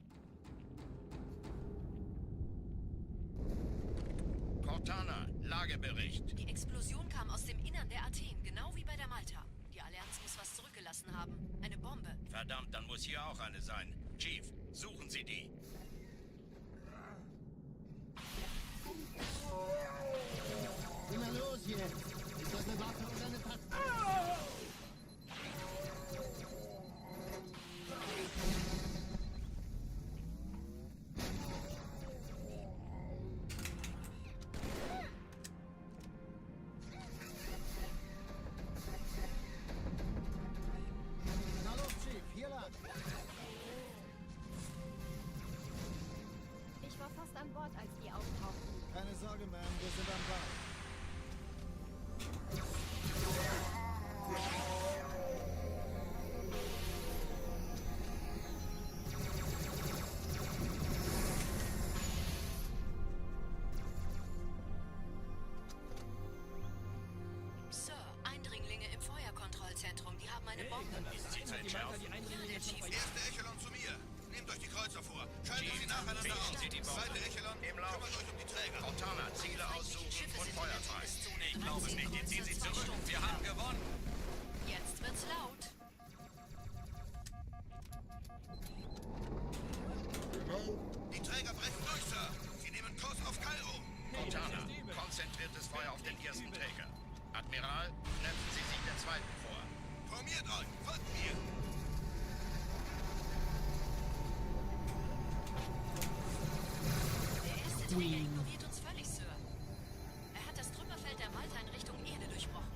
Cortana, Lagebericht. Die Explosion kam aus dem Innern der Athen, genau wie bei der Malta. Die Allianz muss was zurückgelassen haben. Eine Bombe. Verdammt, dann muss hier auch eine sein. Chief, suchen Sie die. Immer los jetzt! Ist das eine Waffe oder eine Taste? Na los, Chief, hier lang. Ich war fast an Bord, als die auftauchten. Keine Sorge, Ma'am, wir sind am Ball. Sir, Eindringlinge im Feuerkontrollzentrum. Die haben eine Bombe. Ist sie zu entschärfen? Erste Echelon zu mir. Nehmt euch die Kreuzer vor. Schaltet sie nacheinander aus. Zweite Echelon, kümmert euch um die Träger. Cortana, Ziele aussuchen und Feuer frei. Ich glaube es nicht, jetzt ziehen Sie zurück. Wir haben gewonnen. Jetzt wird's laut. Die Träger brechen durch, Sir. Sie nehmen Kurs auf Kairo. Cortana, konzentriertes Feuer auf den ersten Träger. Admiral, knöpfen Sie sich den zweiten vor. Formiert euch. Folgt mir. Der erste Träger ignoriert uns völlig, Sir. Er hat das Trümmerfeld der Malta in Richtung Erde durchbrochen.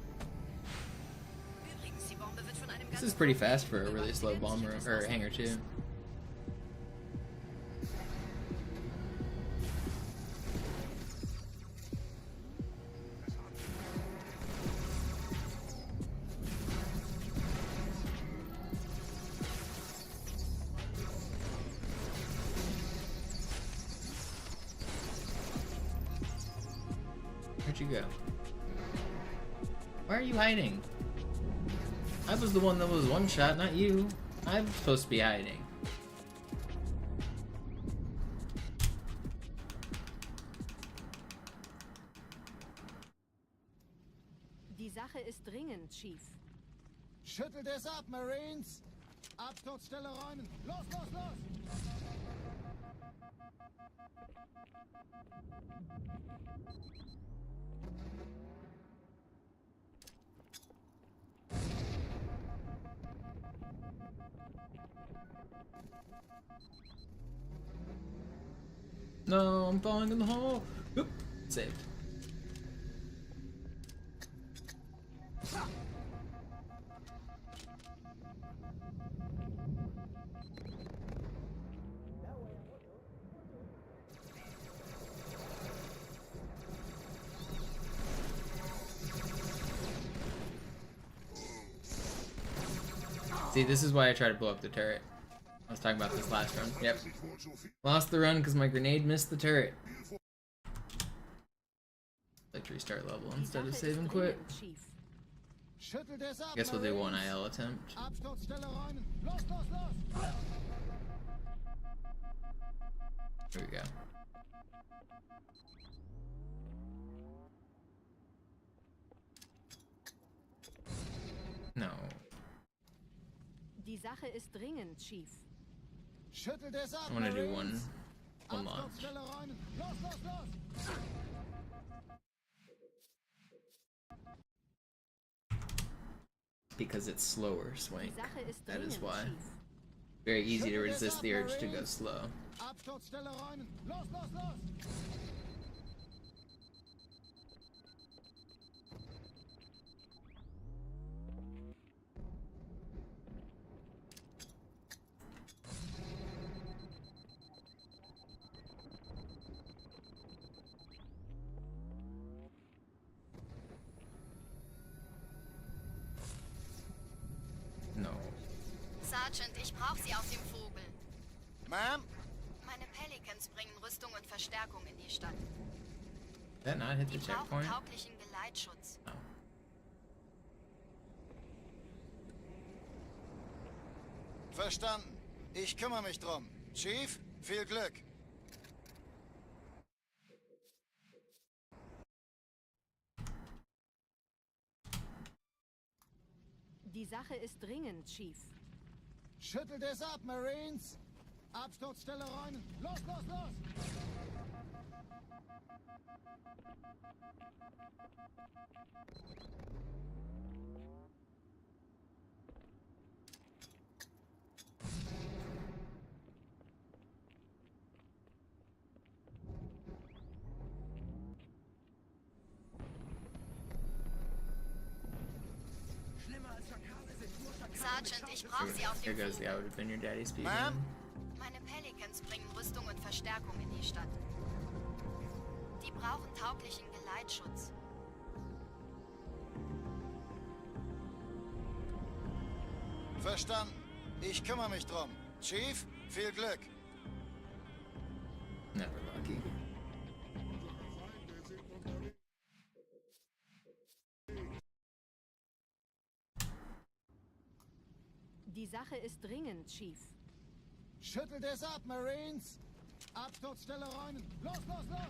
Übrigens, die Bombe wird von einem This is pretty fast for a really slow bomber or hangar too. Where'd you go? Why are you hiding? I was the one that was one shot, not you. I'm supposed to be hiding. Die Sache ist dringend, Chief. Schüttelt es ab, Marines! Absturzstelle räumen! Los, los, los! No, I'm falling in the hole. Oop, saved. See, this is why I try to blow up the turret. I was talking about this last run. Yep. Lost the run because my grenade missed the turret. Like to restart level instead of save and quit. Guess we'll do one IL attempt. Absturzstelle räumen! Los, los, los! Here we go. No. Die Sache ist dringend, Chief. Schüttelt es ab, I want to do Marines! one launch. Absturzstelle räumen! Los, los, los! Because it's slower swing. Die Sache ist That is dringend, why. Chief. Very easy to resist the urge to go slow. Absturzstelle räumen! Los, los, los! No. Sergeant, ich brauche Sie auf dem Vogel. Ma'am? Meine Pelicans bringen Rüstung und Verstärkung in die Stadt. Did that not hit the Die brauchen checkpoint? tauglichen Geleitschutz. Oh. Verstanden. Ich kümmere mich drum. Chief, viel Glück. Die Sache ist dringend, Chief. Schüttelt es ab, Marines! Absturzstelle räumen! Los, los, los! Sergeant, ich brauche sie auf Here dem goes the I would have been your daddy speed. Ma'am? Meine Pelicans bringen Rüstung und Verstärkung in die Stadt. Die brauchen tauglichen Geleitschutz. Verstanden. Ich kümmere mich drum. Chief, viel Glück. Never lucky. Die Sache ist dringend, Chief. Schüttelt es ab, Marines! Absturzstelle räumen! Los, los, los!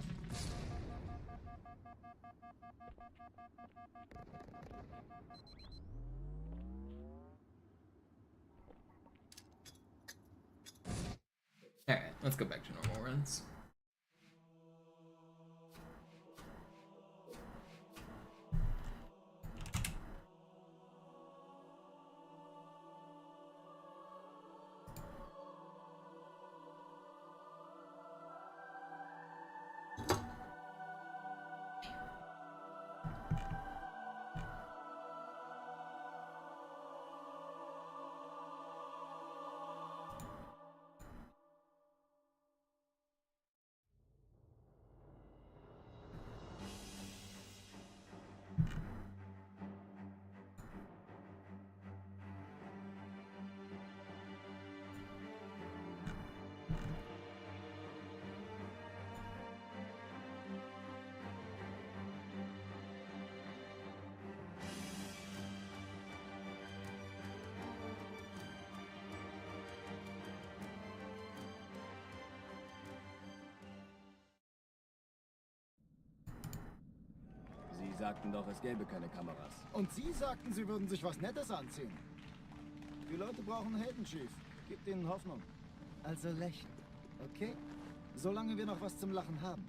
Alright, let's go back to normal runs. Sie sagten doch, es gäbe keine Kameras. Und Sie sagten, Sie würden sich was Nettes anziehen. Die Leute brauchen Helden, Chief. Gebt ihnen Hoffnung. Also lächeln, okay? Solange wir noch was zum Lachen haben.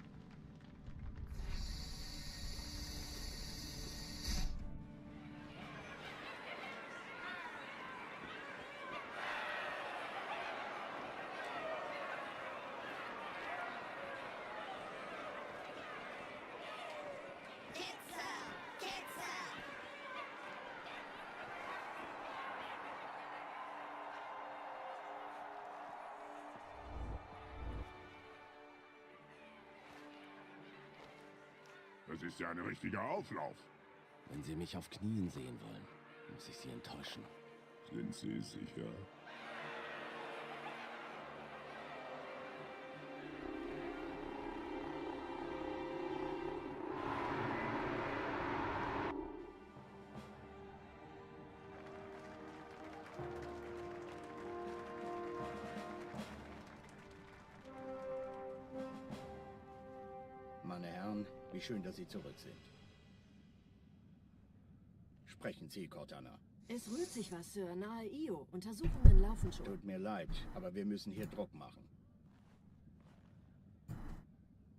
Das ist ja ein richtiger Auflauf. Wenn Sie mich auf Knien sehen wollen, muss ich Sie enttäuschen. Sind Sie sicher? Meine Herren, wie schön, dass Sie zurück sind. Sprechen Sie, Cortana. Es rührt sich was, Sir, nahe Io. Untersuchungen laufen schon. Tut mir leid, aber wir müssen hier Druck machen.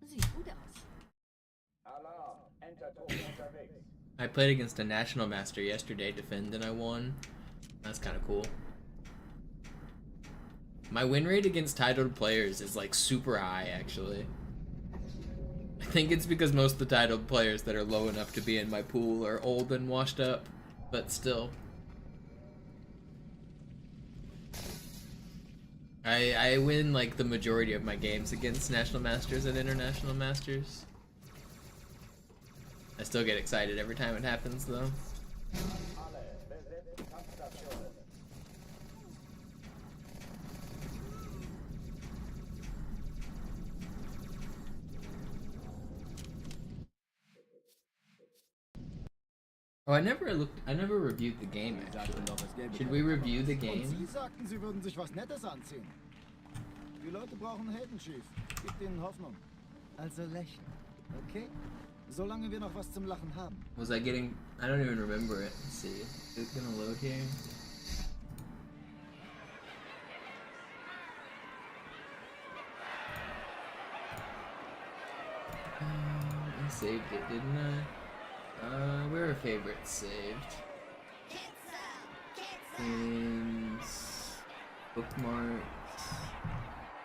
Sieht gut aus. Alarm! Enter-Truppe unterwegs. I played against a National Master yesterday, defend, and I won. That's kind of cool. My win rate against titled players is like super high, actually. I think it's because most of the titled players that are low enough to be in my pool are old and washed up, but still. I win like the majority of my games against National Masters and International Masters. I still get excited every time it happens though. Oh, I never reviewed the game, actually. Should we review the Und game? Sie sagten, Sie würden sich was Nettes anziehen. Die Leute brauchen Helden, Chief. Gib ihnen Hoffnung. Also lächeln, okay? Solange wir noch was zum Lachen haben. Was I getting... I don't even remember it. Let's see. Is it gonna load here? I saved it, didn't I? Where are favorites saved? Games, bookmarks.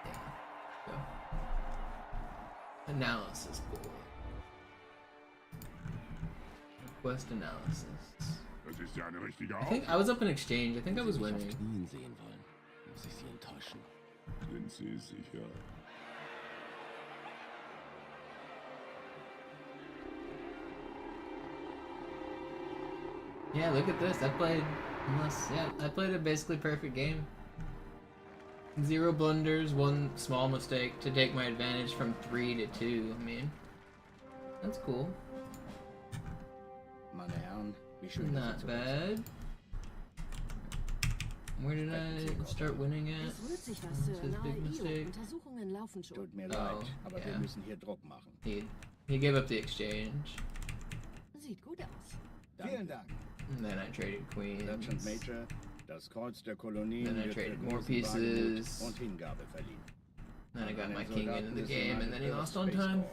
Yeah. Go. Analysis board. Request analysis. Das ist ja eine richtige I think I was up in exchange. I think I was Wenn Sie mich winning. auf Knien sehen wollen, muss ich Sie enttäuschen. Sind Sie sicher? Yeah, look at this. I played a basically perfect game. 0 blunders, 1 small mistake to take my advantage from 3 to 2. I mean, that's cool. Meine Herren, wie schön, dass Sie Not zu uns bad. Where did I start winning at? Es rührt sich was, What's Sir. his Nahe big Io. mistake? Untersuchungen laufen schon. Tut mir Oh, leid, aber wir yeah. müssen hier Druck machen. He gave up the exchange. Sieht gut aus. Vielen Dank. And then I traded queens. Sergeant Major, das Kreuz der Kolonien Then I wird für traded more großen Wagemut pieces. und Hingabe verliehen. Then I got An my einen king Soldaten into the des game, and then he United lost on Space time. Corps.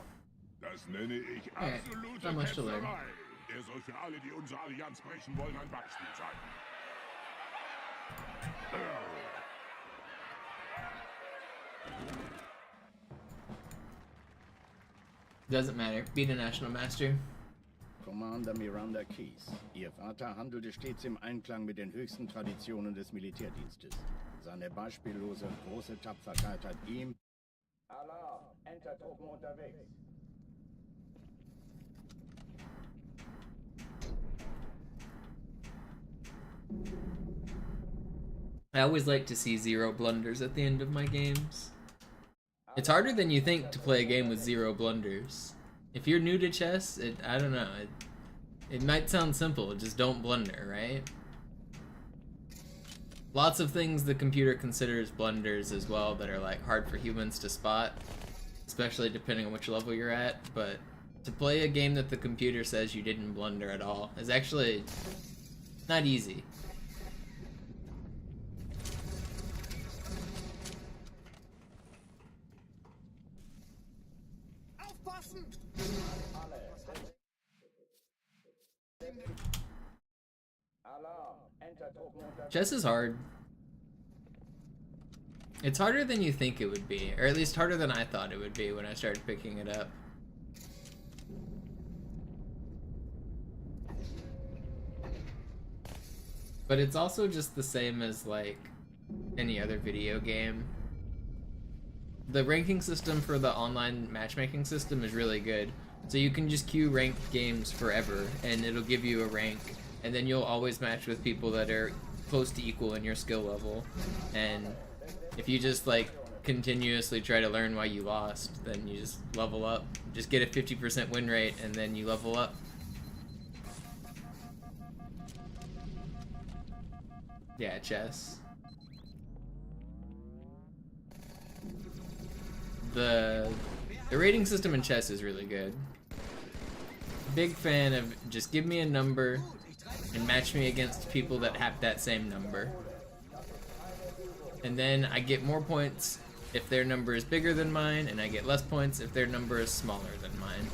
Das nenne ich Alright, absolute not much to learn. Ketzerei. Er soll für alle, die unsere Allianz brechen wollen, ein Beispiel sein. Doesn't matter. Beat a national master. Commander Miranda Keys, Ihr Vater handelte stets im Einklang mit den höchsten Traditionen des Militärdienstes. Seine beispiellose große Tapferkeit hat ihm... Alarm! Entertruppen unterwegs! I always like to see 0 blunders at the end of my games. It's harder than you think to play a game with 0 blunders. If you're new to chess, I don't know, it might sound simple, just don't blunder, right? Lots of things the computer considers blunders as well that are like hard for humans to spot, especially depending on which level you're at, but to play a game that the computer says you didn't blunder at all is actually not easy. Chess is hard. It's harder than you think it would be, or at least harder than I thought it would be when I started picking it up. But it's also just the same as like any other video game. The ranking system for the online matchmaking system is really good. So you can just queue ranked games forever and it'll give you a rank, and then you'll always match with people that are close to equal in your skill level. And if you just like continuously try to learn why you lost, then you just level up. Just get a 50% win rate and then you level up. Yeah, chess. The rating system in chess is really good. Big fan of just give me a number and match me against people that have that same number. And then I get more points if their number is bigger than mine, and I get less points if their number is smaller than mine.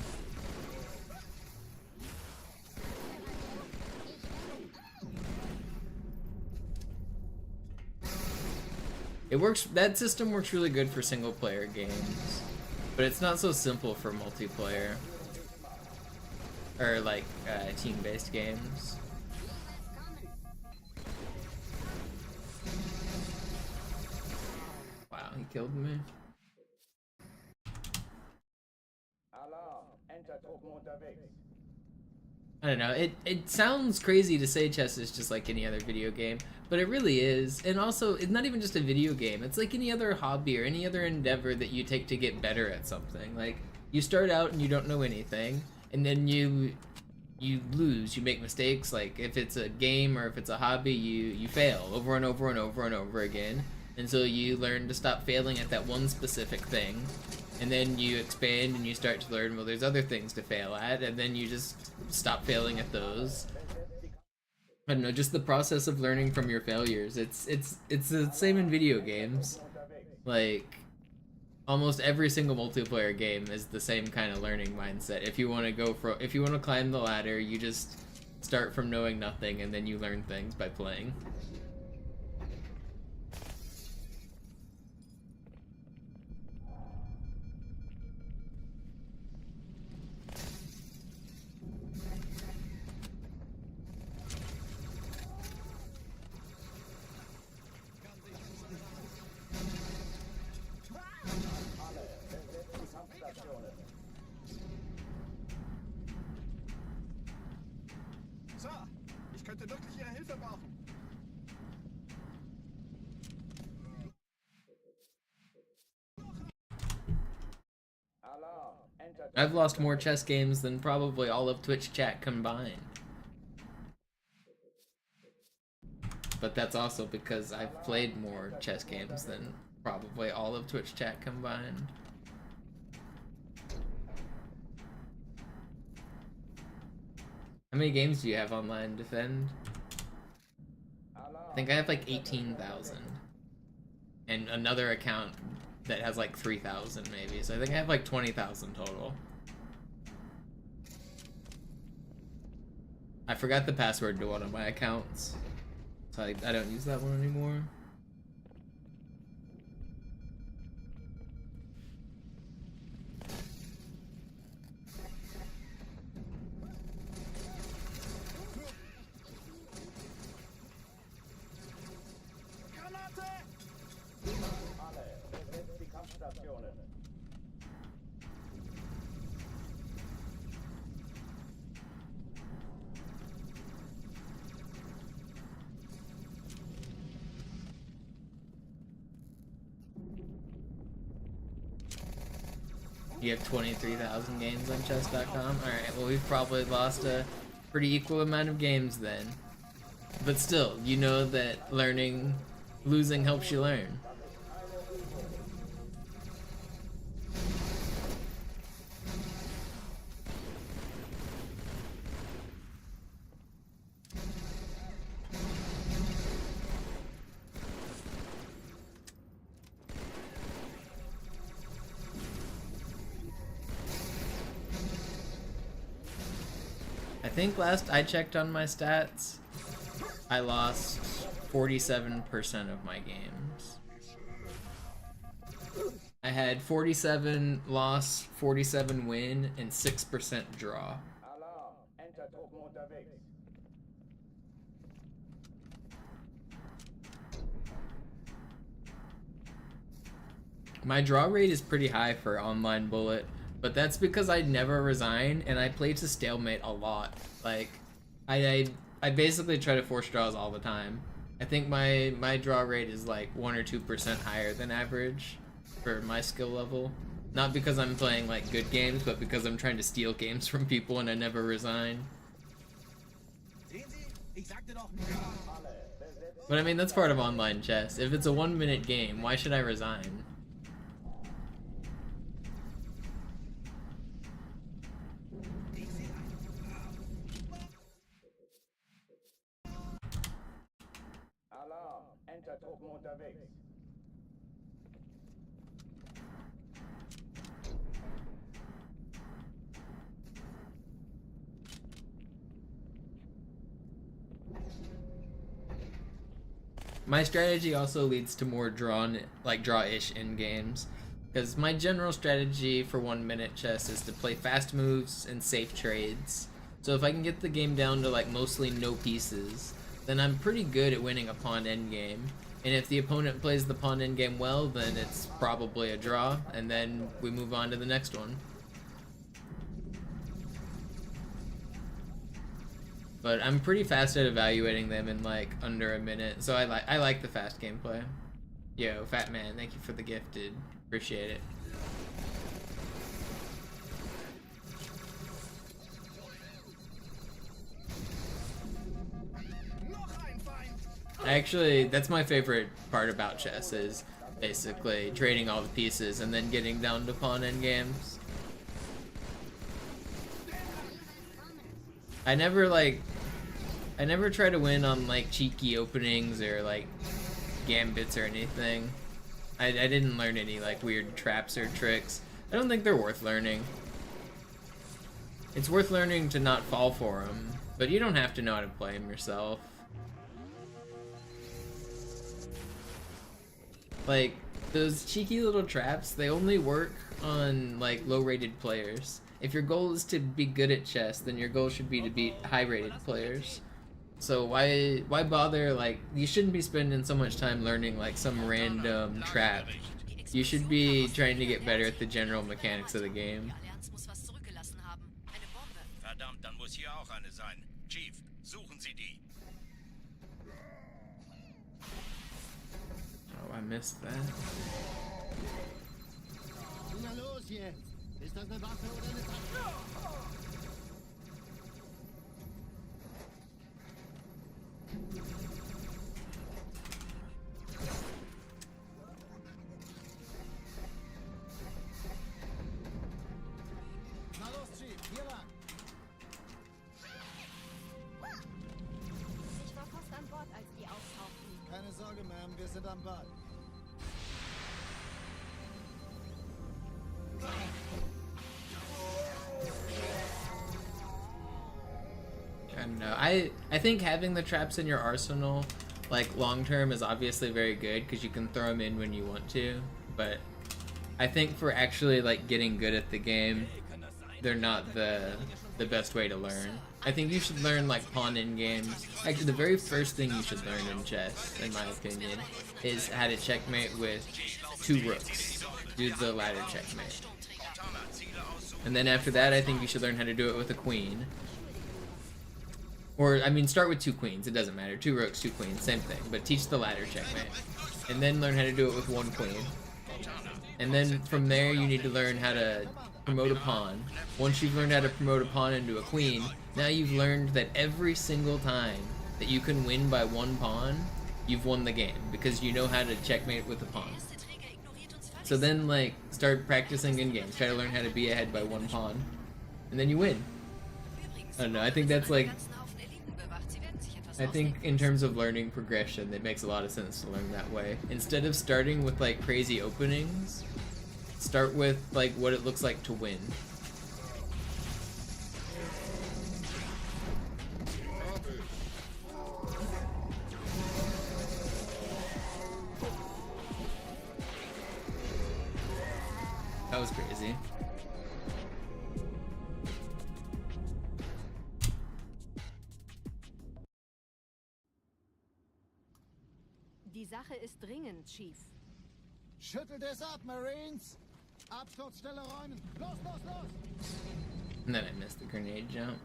That system works really good for single player games, but it's not so simple for multiplayer or like team-based games. Wow, he killed me. I don't know, it sounds crazy to say chess is just like any other video game, but it really is. And also, it's not even just a video game, it's like any other hobby or any other endeavor that you take to get better at something. Like, you start out and you don't know anything, and then you you lose, you make mistakes. Like if it's a game or if it's a hobby, you fail over and over and over and over again. And so you learn to stop failing at that one specific thing. And then you expand and you start to learn, well, there's other things to fail at, and then you just stop failing at those. I don't know, just the process of learning from your failures. It's the same in video games. Like almost every single multiplayer game is the same kind of learning mindset. If you want to climb the ladder, you just start from knowing nothing and then you learn things by playing. Sir, ich könnte wirklich Ihre Hilfe brauchen. I've lost more chess games than probably all of Twitch chat combined. But that's also because I've played more chess games than probably all of Twitch chat combined. How many games do you have online, Defend? I think I have like 18,000. And another account that has like 3,000 maybe. So I think I have like 20,000 total. I forgot the password to one of my accounts. So I don't use that one anymore. You have 23,000 games on chess.com? Alright, well we've probably lost a pretty equal amount of games then. But still, you know that losing helps you learn. I think last I checked on my stats, I lost 47% of my games. I had 47 loss, 47 win, and 6% draw. My draw rate is pretty high for online bullet, but that's because I never resign and I play to stalemate a lot. Like, I basically try to force draws all the time. I think my draw rate is like 1 or 2% higher than average for my skill level. Not because I'm playing like good games, but because I'm trying to steal games from people and I never resign. But I mean, that's part of online chess. If it's a 1-minute game, why should I resign? My strategy also leads to more draw-ish end games, because my general strategy for 1-minute chess is to play fast moves and safe trades. So if I can get the game down to like mostly no pieces, then I'm pretty good at winning a pawn endgame. And if the opponent plays the pawn endgame well, then it's probably a draw, and then we move on to the next one. But I'm pretty fast at evaluating them in like under a minute, so I like the fast gameplay. Yo, Fat Man, thank you for the gifted. Appreciate it. Actually, that's my favorite part about chess, is basically trading all the pieces and then getting down to pawn endgames. I never try to win on like cheeky openings or like gambits or anything. I didn't learn any like weird traps or tricks. I don't think they're worth learning. It's worth learning to not fall for them, but you don't have to know how to play them yourself. Like, those cheeky little traps, they only work on like low-rated players. If your goal is to be good at chess, then your goal should be to beat high-rated players. So why bother? Like, you shouldn't be spending so much time learning like some random trap. You should be trying to get better at the general mechanics of the game. Verdammt, dann muss hier auch eine sein. Chief, suchen Sie die. Oh, I missed that. Na los jetzt! Ist das eine Waffe oder eine Tasche? Na los, Chief, hier lang. Ich war fast an Bord, als die auftauchten. Keine Sorge, Ma'am, wir sind am Bad. I don't know. I think having the traps in your arsenal, like long term, is obviously very good because you can throw them in when you want to. But I think for actually like getting good at the game, they're not the best way to learn. I think you should learn like pawn in games. Actually, the very first thing you should learn in chess, in my opinion, is how to checkmate with 2 rooks. Do the ladder checkmate. And then after that, I think you should learn how to do it with a queen. Or, I mean, start with 2 queens, it doesn't matter. 2 rooks, 2 queens, same thing. But teach the ladder checkmate. And then learn how to do it with 1 queen. And then from there, you need to learn how to promote a pawn. Once you've learned how to promote a pawn into a queen, now you've learned that every single time that you can win by 1 pawn, you've won the game. Because you know how to checkmate with the pawn. So then, like, start practicing in games. Try to learn how to be ahead by 1 pawn. And then you win. I don't know, I think that's like... I think in terms of learning progression, it makes a lot of sense to learn that way. Instead of starting with like crazy openings, start with like what it looks like to win. That was crazy. Die Sache ist dringend, Chief. Schüttelt es ab, Marines! Absturzstelle räumen! Los, los, los! And then I missed the grenade jump.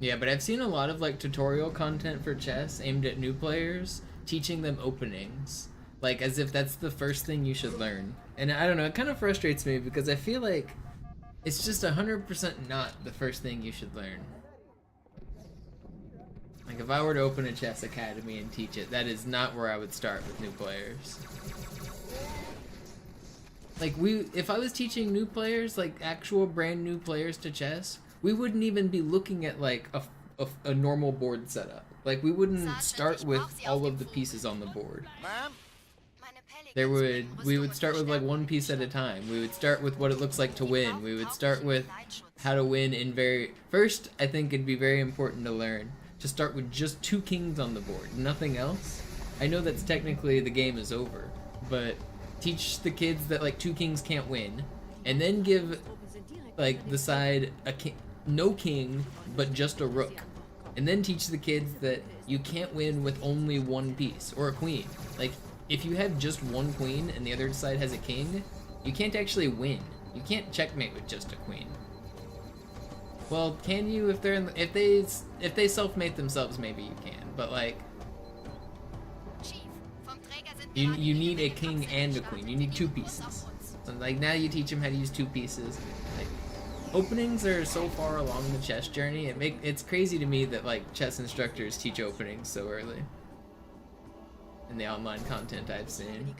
Yeah, but I've seen a lot of like tutorial content for chess aimed at new players, teaching them openings, like as if that's the first thing you should learn. And I don't know, it kind of frustrates me because I feel like it's just 100% not the first thing you should learn. Like if I were to open a chess academy and teach it, that is not where I would start with new players. Like if I was teaching new players, like actual brand new players to chess, we wouldn't even be looking at like a normal board setup. Like we wouldn't start with all of the pieces on the board. We would start with like 1 piece at a time. We would start with what it looks like to win. We would start with how to win in first, I think it'd be very important to learn to start with just 2 kings on the board, nothing else. I know that's technically the game is over, but teach the kids that like 2 kings can't win, and then give like the side no king, but just a rook. And then teach the kids that you can't win with only 1 piece, or a queen. Like, if you have just 1 queen and the other side has a king, you can't actually win. You can't checkmate with just a queen. Well, can you if they're in if they self-mate themselves? Maybe you can, but like you need a king and a queen. You need two pieces. So like now you teach them how to use two pieces. Like, openings are so far along the chess journey. It's crazy to me that like chess instructors teach openings so early in the online content I've seen.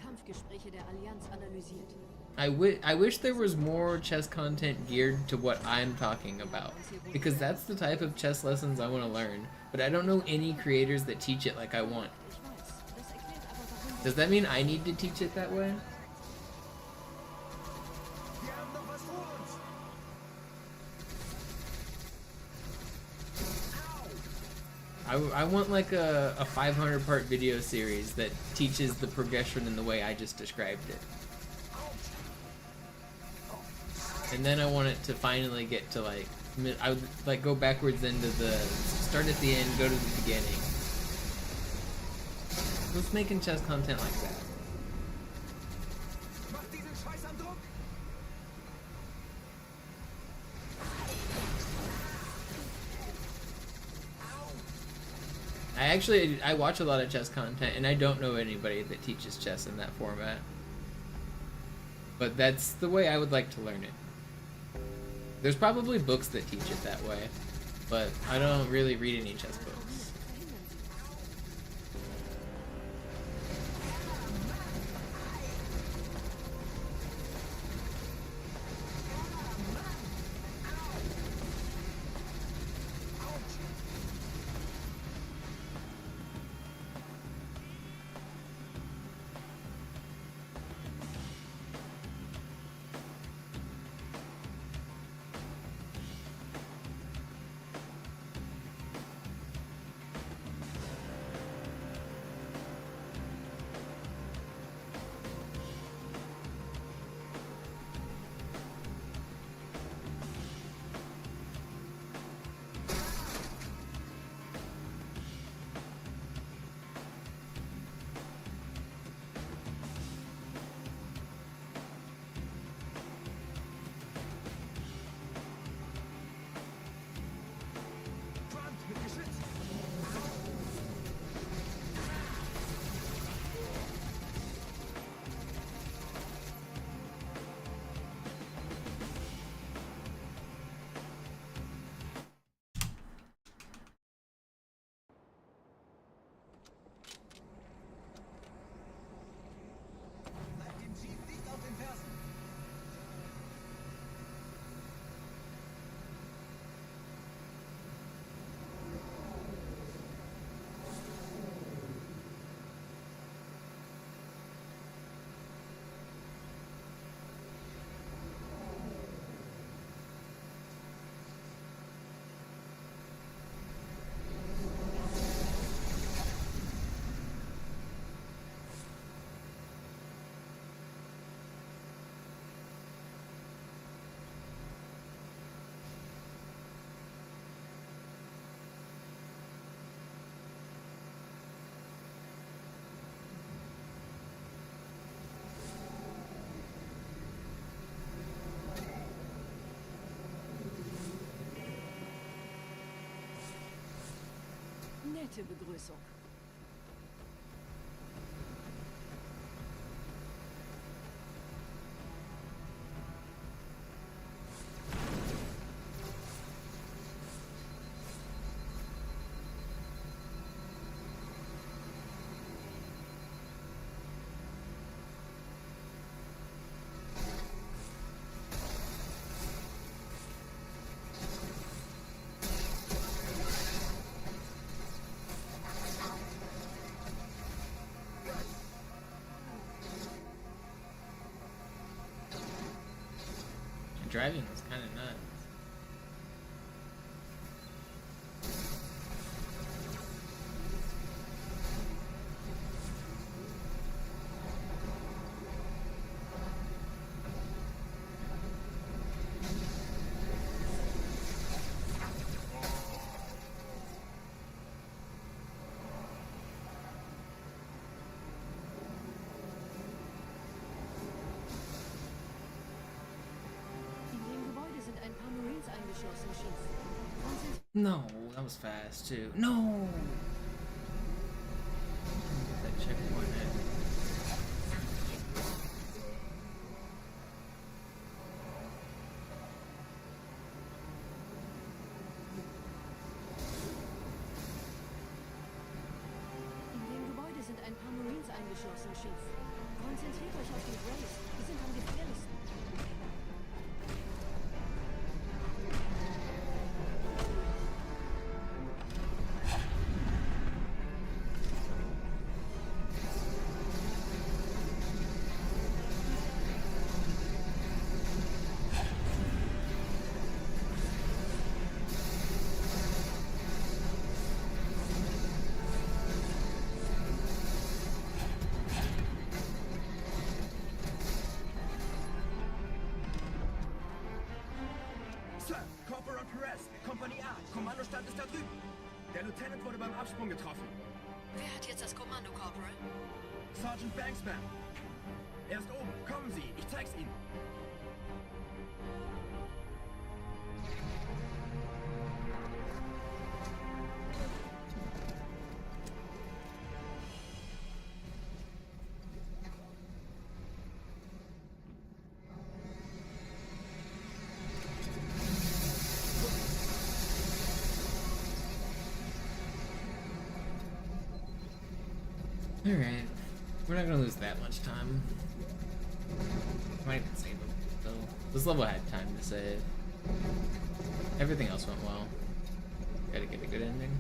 I wish there was more chess content geared to what I'm talking about, because that's the type of chess lessons I want to learn, but I don't know any creators that teach it like I want. Does that mean I need to teach it that way? I want like a 500 part video series that teaches the progression in the way I just described it. And then I want it to finally get to like, I would like go backwards into the, start at the end, go to the beginning. Who's making chess content like that? I watch a lot of chess content, and I don't know anybody that teaches chess in that format. But that's the way I would like to learn it. There's probably books that teach it that way, but I don't really read any chess books. Nette Begrüßung. Driving was kind of nuts. Eingeschlossen, Schiff. No, that was fast too. No! Get that checkpoint in. In dem Gebäude sind ein paar Marines eingeschlossen, Schiff. Konzentriert euch auf die Grace. Die sind am gefährlichsten. Sir, Corporal Perez, Kompanie A, Kommandostand ist da drüben. Der Lieutenant wurde beim Absprung getroffen. Wer hat jetzt das Kommando, Corporal? Sergeant Banksman. Er ist oben. Kommen Sie, ich zeig's Ihnen. Alright. We're not gonna lose that much time. Might even save them, though. This level had time to save. Everything else went well. Gotta get a good ending.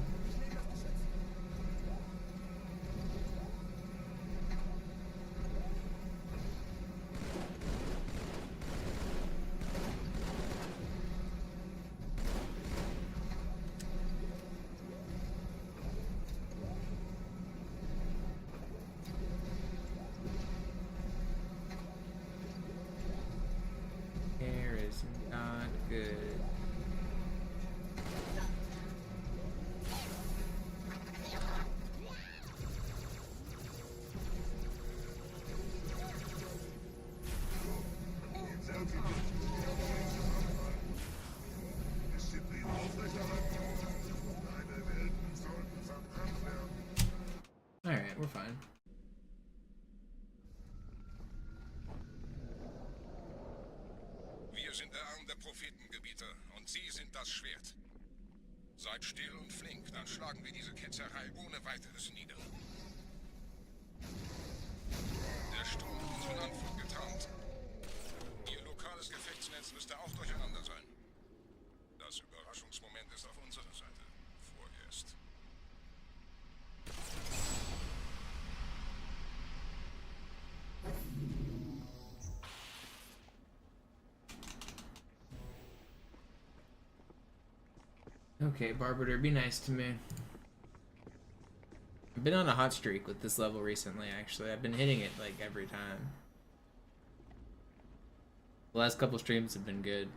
Air is not good. Disziplin aufrechterhalten. Deine Welten sollten verbrannt werden. Alright, we're fine. Wir sind der Arm der Prophetengebieter und Sie sind das Schwert. Seid still und flink, dann schlagen wir diese Ketzerei ohne weiteres nieder. Der Sturm hat unseren Anflug getarnt. Ihr lokales Gefechtsnetz müsste auch durcheinander sein. Das Überraschungsmoment ist auf unserer Seite. Vorerst. Okay, Barbator, be nice to me. I've been on a hot streak with this level recently, actually. I've been hitting it, like, every time. The last couple streams have been good.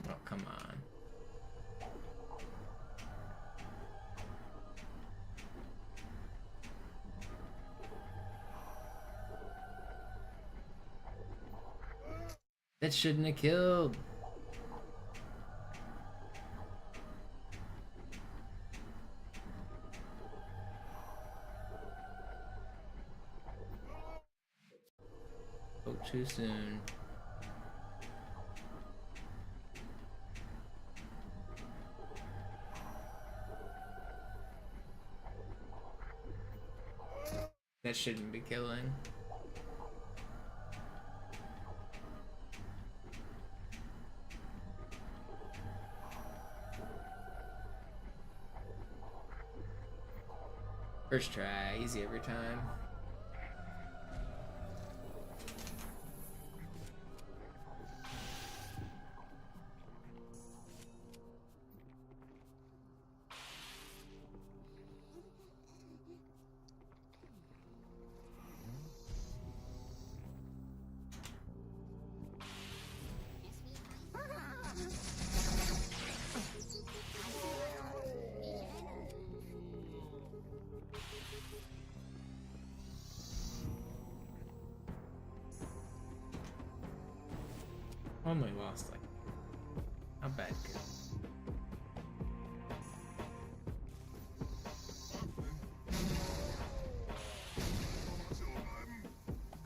Oh, come on. That shouldn't have killed. Spoke too soon. That shouldn't be killing. First try, easy every time. only lost like not bad. Good.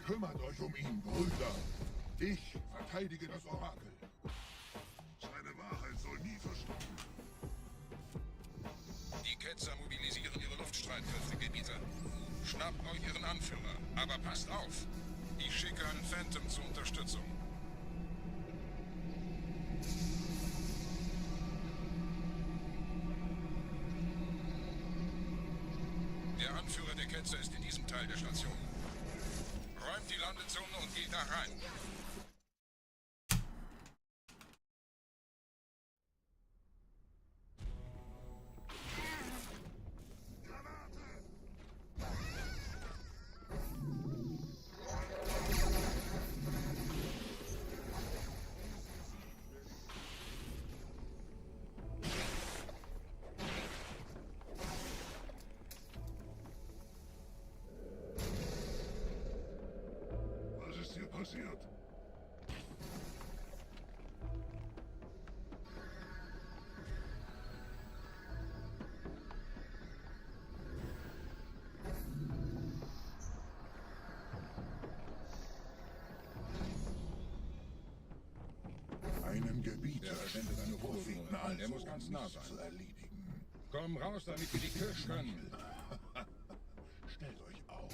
Kümmert euch ihn, Brüder. Ich verteidige das Orakel. Seine Wahrheit soll nie verstummen. Die Ketzer mobilisieren ihre Luftstreitkräfte, Gebieter. Schnappt euch ihren Anführer, aber passt auf. Ich schicke einen Phantom zur Unterstützung. Der Anführer der Ketzer ist in diesem Teil der Station. Räumt die Landezone und geht da rein. Was ist hier passiert? Einen Gebieter sendet eine Vorfliegen an. Der muss ganz nah sein. Zu erledigen. Komm raus, damit wir die Kirsch können. Stellt euch auf.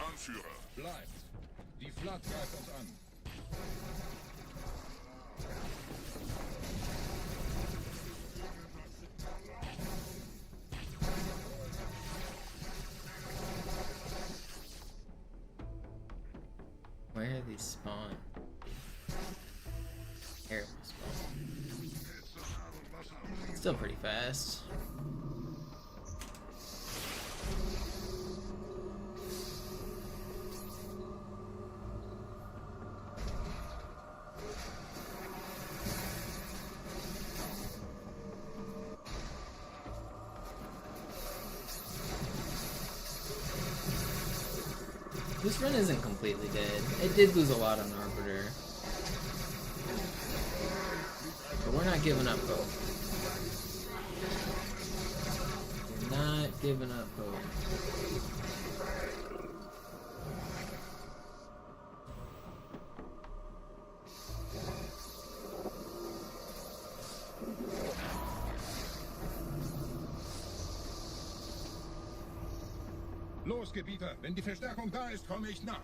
Anführer. Bleibt. Die Flat greift uns an. Where are these spawn? Terrible spawn. Still pretty fast. This run isn't completely dead. It did lose a lot on Arbiter. But we're not giving up hope. We're not giving up hope. Los, Gebieter. Wenn die Verstärkung da ist, komme ich nach.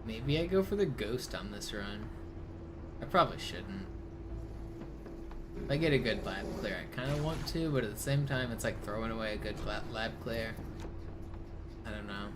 Maybe I go for the ghost on this run. I probably shouldn't. If I get a good lab clear, I kind of want to, but at the same time, it's like throwing away a good lab clear. I don't know.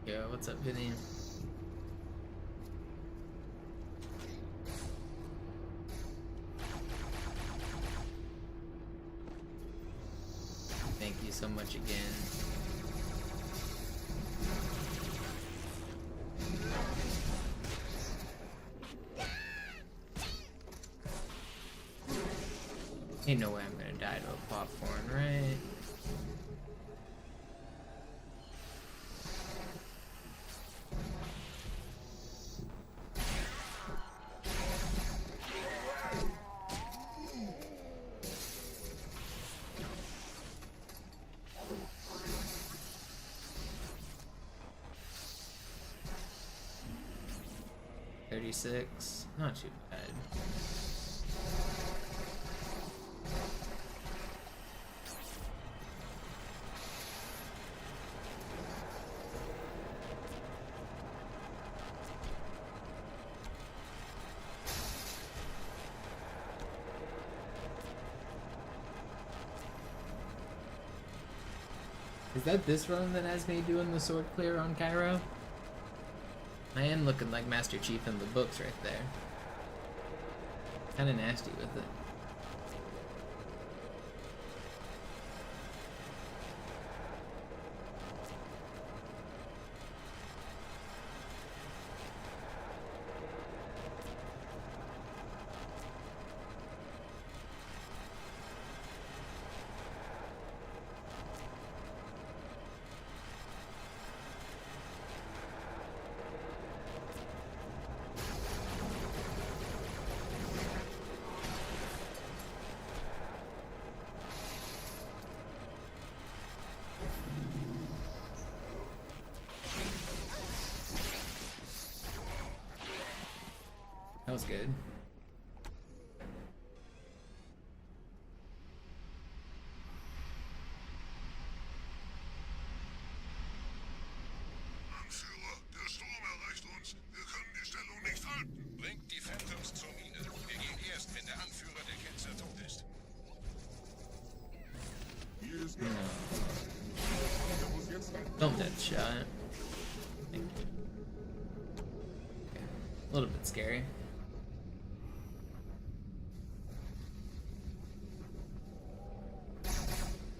Yo, what's up, Vinny? Thank you so much again. Ain't no way I'm gonna die to a popcorn, right? $36, not too bad. Is that this run that has me doing the sword clear on Cairo? I am looking like Master Chief in the books right there. Kinda nasty with it. That was good. Anführer, der Sturm erreicht uns. Wir können die Stellung nicht halten. Bringt die Phantoms zur Mine. Wir gehen erst, wenn der Anführer der Ketzer tot ist. Hier ist der. Der muss jetzt rein. Don't dead shot. Thank you. Okay. A little bit scary.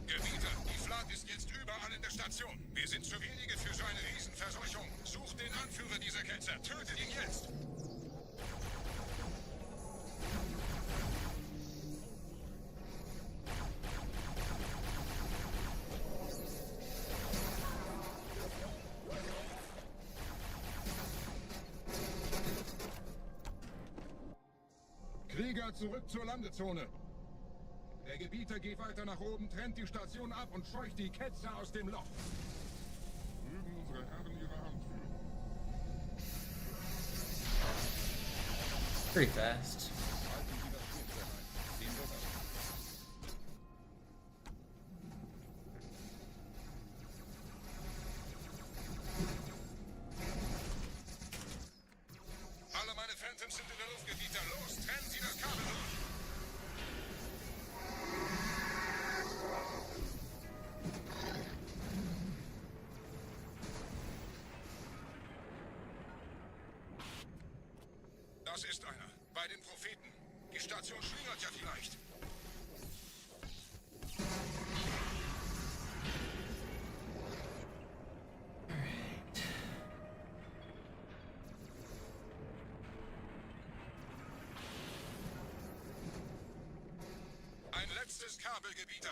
Gebieter, die Flat ist jetzt überall in der Station. Wir sind zu wenige für so eine Riesenverseuchung. Sucht den Anführer dieser Ketzer. Tötet ihn jetzt. Krieger, zurück zur Landezone. Der Gebieter geht weiter nach oben, trennt die Station ab und scheucht die Ketzer aus dem Loch. Mögen unsere Herren ihre Hand führen. Pretty fast. Halten Sie das Fenster ein. Ziehen wir das. Alle meine Phantoms sind in der Luft, Gebieter. Los, trennen Sie das Kabel durch. Das ist einer. Bei den Propheten. Die Station schlingert ja vielleicht. Ein letztes Kabel, Gebieter.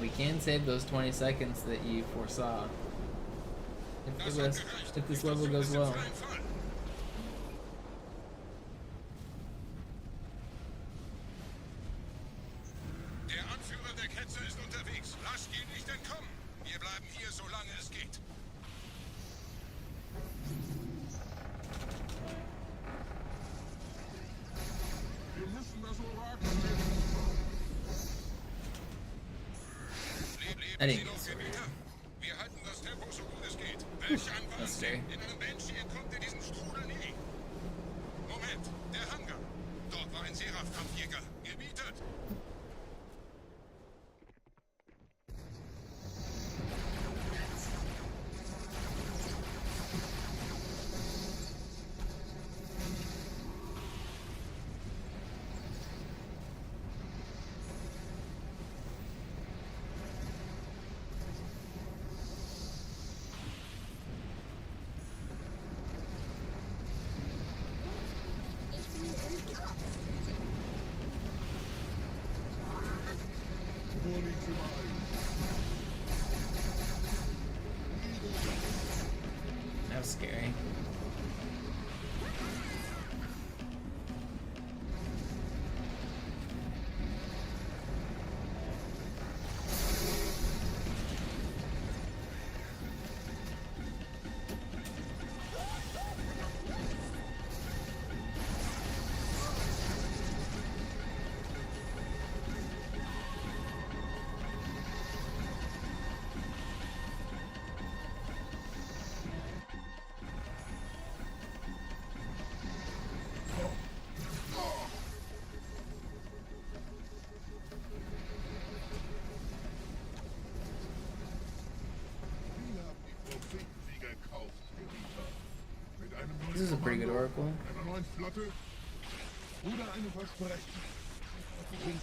We can save those 20 seconds that you foresaw. If this level goes well. Der Anführer der Ketzer ist unterwegs. Lasst ihn nicht entkommen. Wir bleiben hier, solange es geht. Wir müssen das Orakel finden. I didn't get sword. Wir halten das Tempo so gut es geht. Welch ein That's fair. Wahnsinn. In einem Banshee entkommt ihr diesen Strudel nie. Moment, der Hangar. Dort war ein Seraph-Kampfjäger. Gebietet. That was scary. This is a pretty good oracle. Einer neuen Flotte oder einem Versprechen. Sehen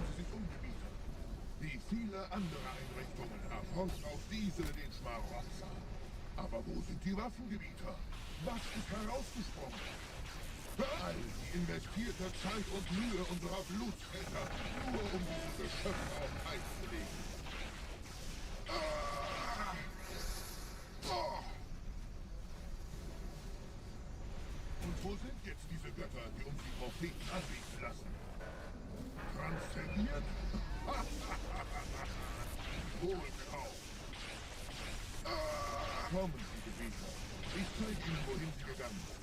Sie sich um, Gebieter. Wie viele andere Einrichtungen erforscht auch diese den Schmarotzer. Aber wo sind die Waffengebieter? Was ist herausgesprungen? All die investierte Zeit und Mühe unserer Blutsväter, nur um diese Geschöpfe auf Eis zu legen. Und wo sind jetzt diese Götter, die uns die Propheten anbieten lassen? Transzendiert? Wohl kaum. Kommen Sie, Gebieter. Ich zeige Ihnen, wohin Sie gegangen sind.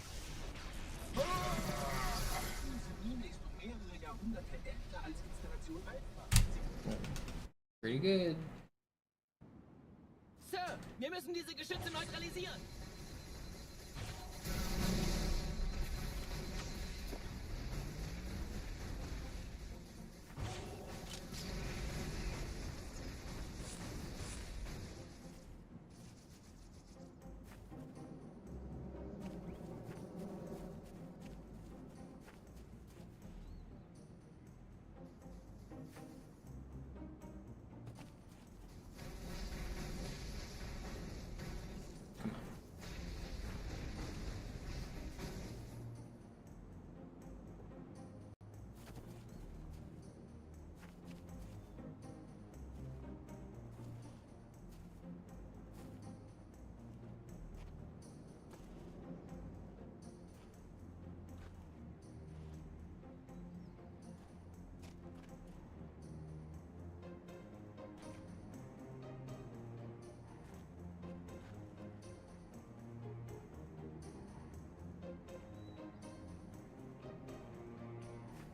Diese Mine ist um mehrere Jahrhunderte älter als Installation Alpha. Pretty good. Sir, wir müssen diese Geschütze neutralisieren.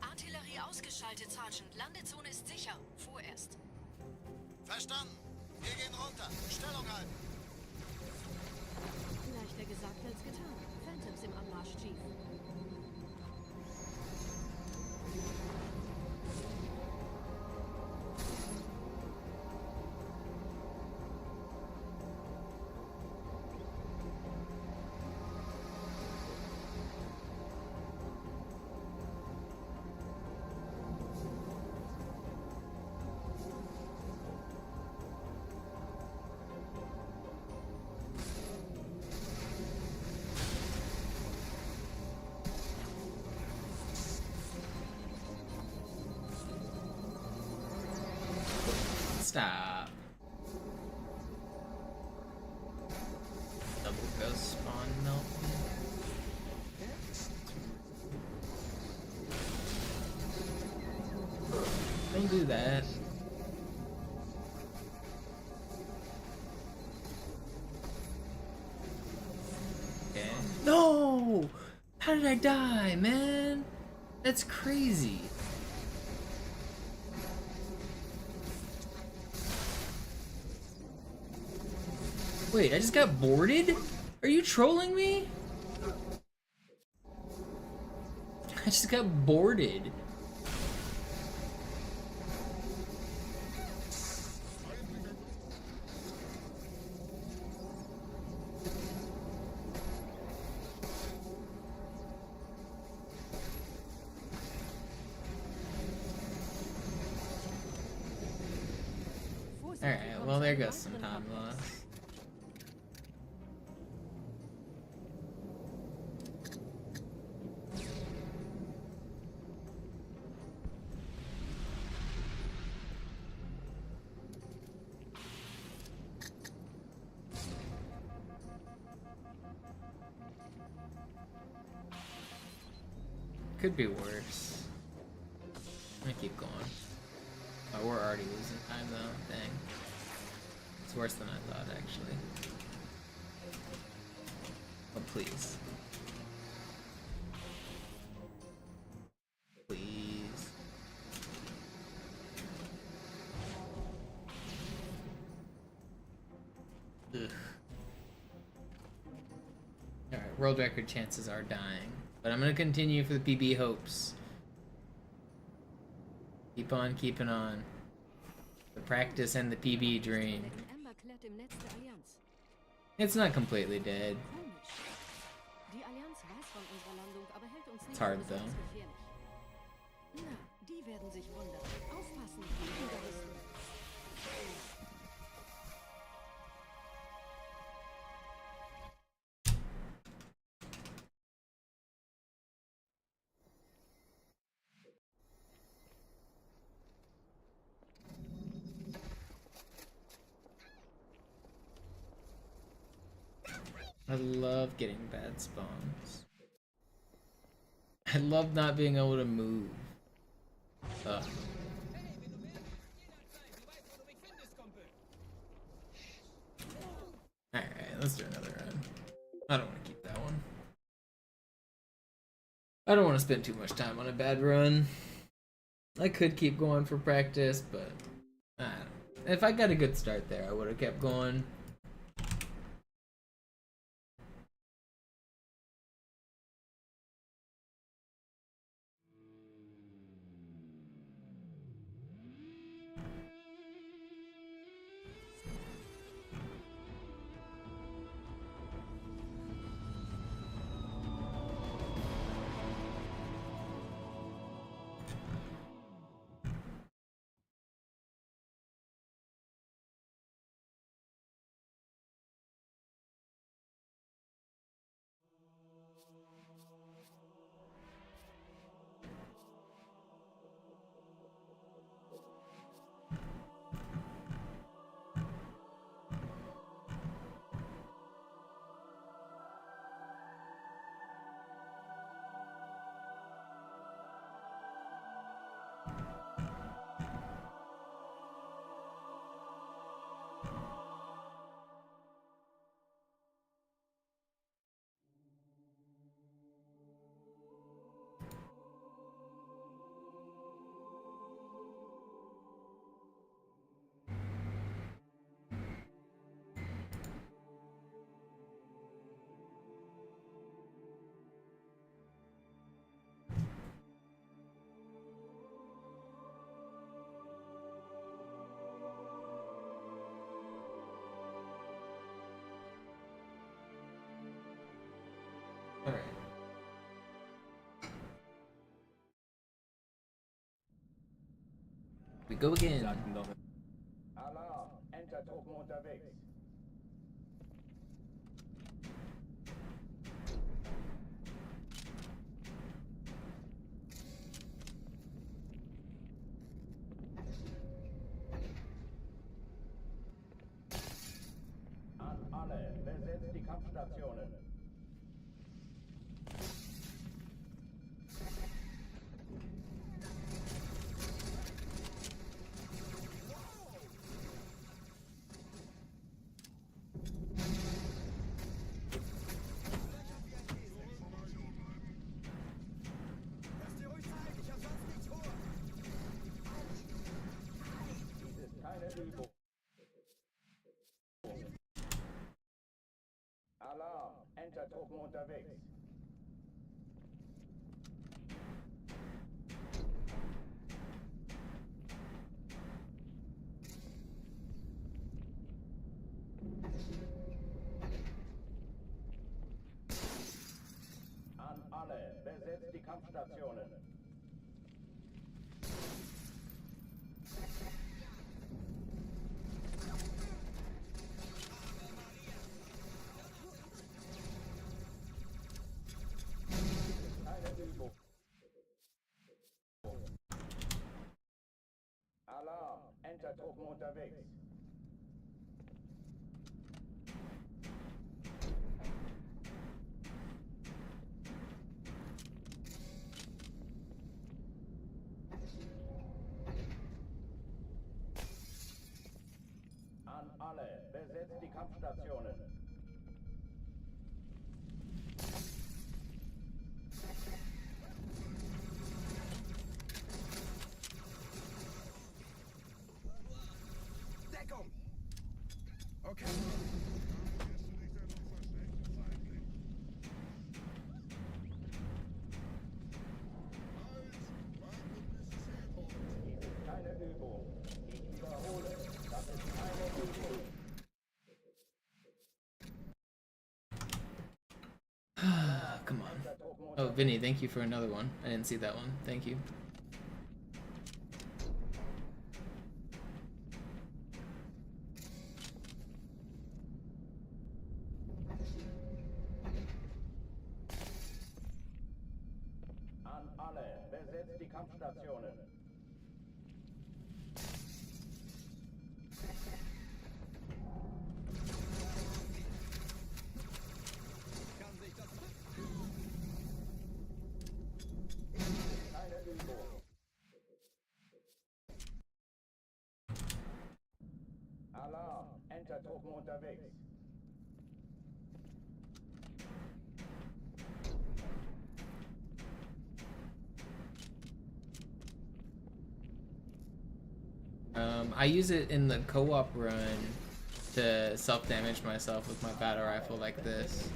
Artillerie ausgeschaltet, Sergeant. Landezone ist sicher. Vorerst. Verstanden. Wir gehen runter. Stellung halten. Leichter gesagt als getan. Phantoms im Anmarsch, Chief. Stop. Double ghost spawn melt. Don't do that. Okay. No! How did I die, man? That's crazy. Wait, I just got boarded? Are you trolling me? I just got boarded. Alright, well there goes some time loss. Could be worse. I'm gonna keep going. Oh, we're already losing time though. Dang. It's worse than I thought, actually. Oh, please. Please. Ugh. Alright, world record chances are dying. But I'm gonna continue for the PB hopes. Keep on keeping on. The practice and the PB dream. It's not completely dead. It's hard though. I love getting bad spawns. I love not being able to move. Ugh. Alright, let's do another run. I don't want to keep that one. I don't want to spend too much time on a bad run. I could keep going for practice, but I don't know. If I got a good start there, I would have kept going. Alright. We go again. Alarm, Entertruppen unterwegs. An alle, besetzt die Kampfstationen. Übung. Alarm, Enter-Truppen unterwegs. An alle, besetzt die Kampfstationen. Keine Übung. Alarm, Enter-Truppen unterwegs. An alle, besetzt die Kampfstationen. Deckung! Okay. Keine Übung. Ich wiederhole, das ist keine Übung. Come on. Oh, Vinny, thank you for another one. I didn't see that one. Thank you. An alle, besetzt die Kampfstationen. Keine Übung. Alarm, Enter-Truppen unterwegs. I use it in the co-op run to self-damage myself with my battle rifle like this,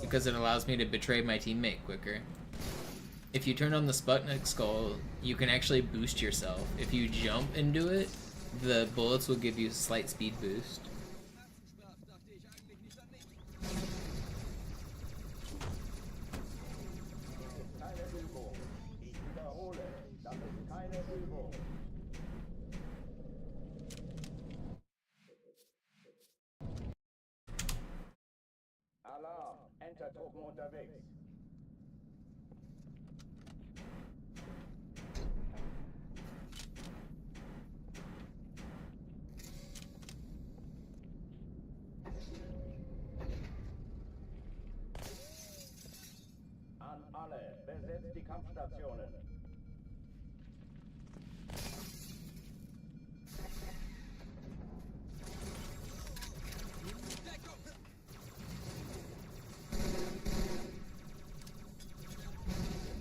because it allows me to betray my teammate quicker. If you turn on the Sputnik skull, you can actually boost yourself. If you jump into it, the bullets will give you a slight speed boost. Keine Übung. Ich wiederhole, das ist keine Übung. Alarm, Enter-Truppen unterwegs. An alle, besetzt die Kampfstationen.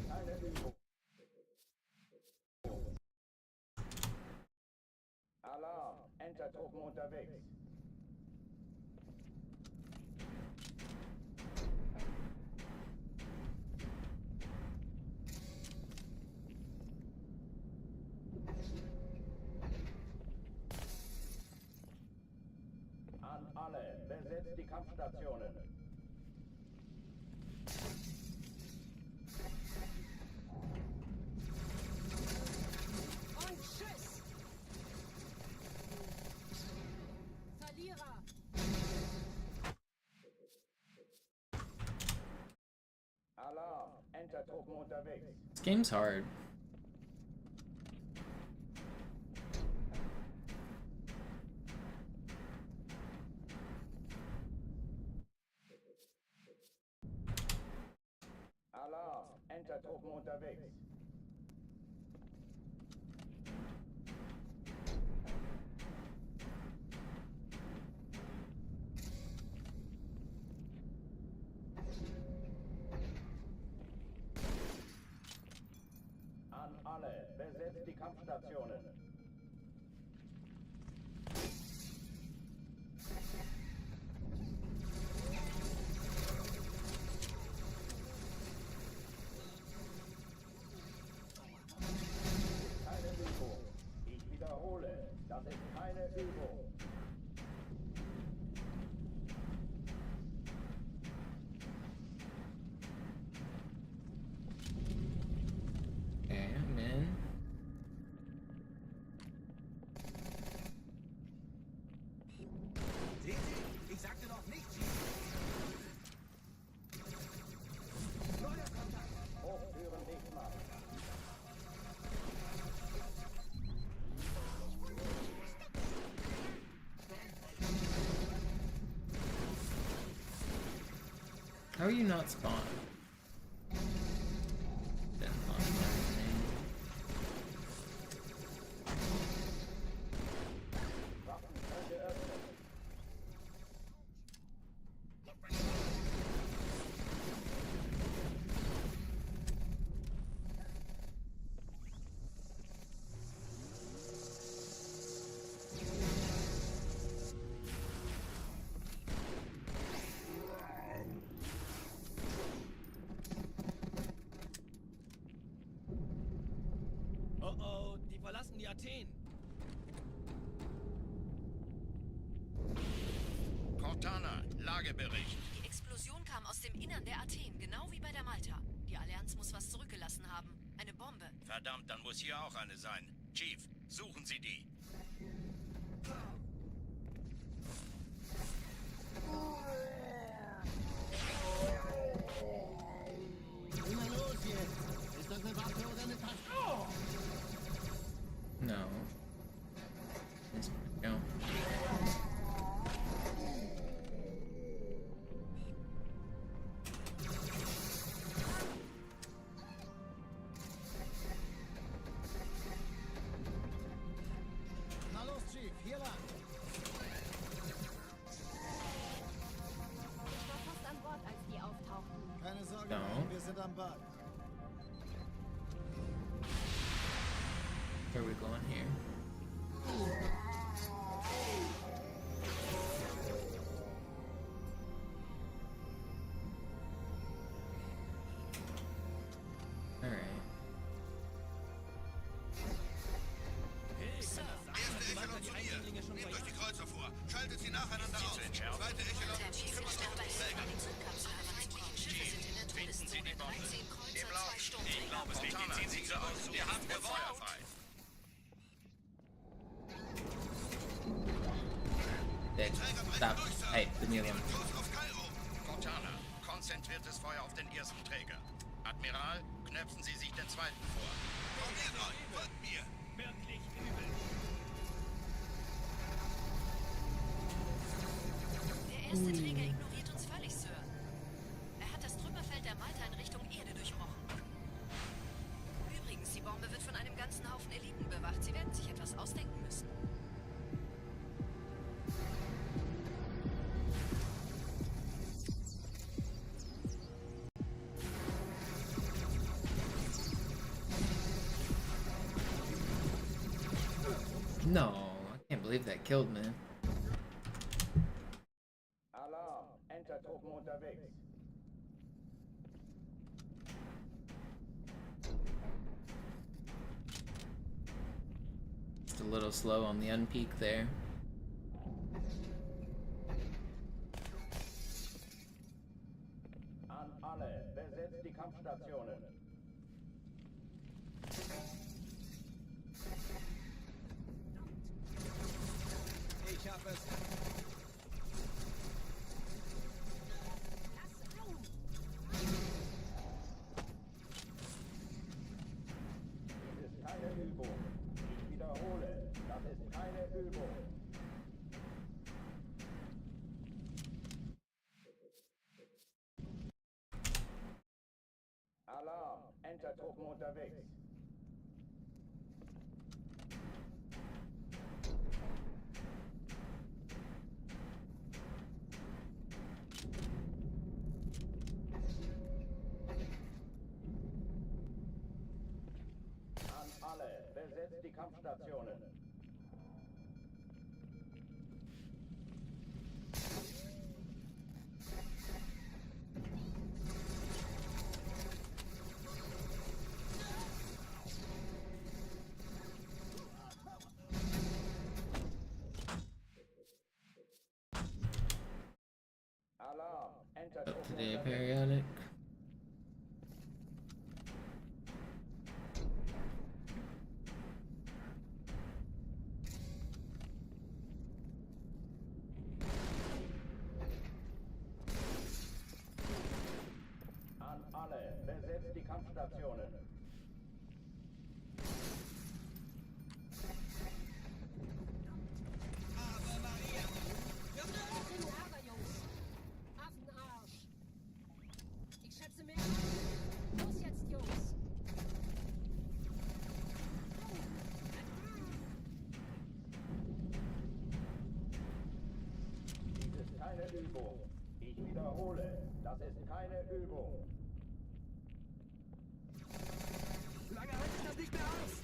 Keine Übung. Alarm, Enter-Truppen unterwegs. An alle, besetzt die Kampfstationen. Und tschüss! Verlierer! Alarm, Enter-Truppen unterwegs. This game's hard. Alarm, Enter-Truppen unterwegs. An alle, besetzt die Kampfstationen. How are you not spawned? Oh oh, die verlassen die Athen. Cortana, Lagebericht. Die Explosion kam aus dem Innern der Athen, genau wie bei der Malta. Die Allianz muss was zurückgelassen haben. Eine Bombe. Verdammt, dann muss hier auch eine sein. Chief, suchen Sie die. Immer los jetzt! Ist das eine Waffe oder eine Tasche? Oh! No. No. Na los, Chief, hier lang. Ich war fast an Bord, als die auftauchten. Keine Sorge, No. Mann, wir sind am Bug. Where are we going here? Alright. Erste Echelon zu ihr. Nehmt euch die Kreuzer vor. Schaltet sie nacheinander aus. Zweite Echelon kümmert euch um die Träger. Finden Sie die Bombe. Im Lauf. Ich glaube, es liegt die 10 Siege aus. Wir haben Feuer frei. Stop. Hey, leave me alone. Cortana, konzentriertes Feuer auf den ersten Träger. Admiral, knöpfen Sie sich den zweiten vor. Formiert euch. Folgt mir. Wirklich übel. Der erste Träger ignoriert uns völlig, Sir. Er hat das Trümmerfeld der Malta in Richtung Erde durchbrochen. Übrigens, die Bombe wird von einem ganzen Haufen Eliten bewacht. Sie werden sich etwas ausdenken müssen. No, I can't believe that killed me. Alarm! Entertruppen unterwegs. Just a little slow on the unpeak there. An alle, besetzt die Kampfstationen. Ich hab es. Das ist keine Übung. Ich wiederhole, das ist keine Übung. Alarm! Entertruppen unterwegs. An alle, besetzt die Kampfstationen. Alarm! Up Entertruppen to the unterwegs. periodic. An alle, besetzt die Kampfstationen. Aber, Jungs! Affenarsch! Übung. Ich wiederhole, das ist keine Übung. Lange halte ich das nicht mehr aus!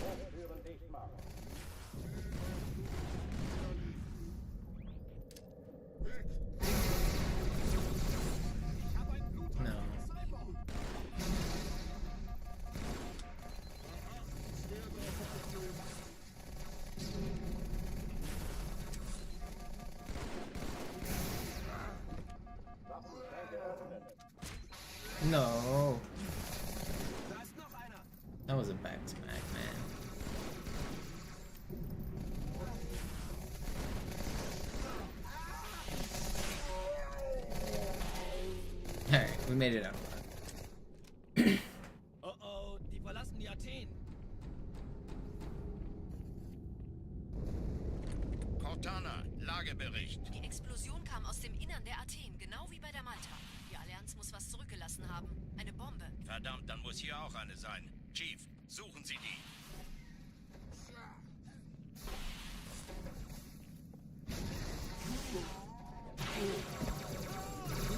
Hochtüren dicht machen. No. No. Da ist noch einer! That was a back smack, man. Alright, we made it out. Oh oh, die verlassen die Athen. Cortana, Lagebericht. Die Explosion kam aus dem Innern der Athen, genau wie bei der Malta. Die Allianz muss was zurückgelassen haben. Eine Bombe. Verdammt, dann muss hier auch eine sein. Chief, suchen Sie die.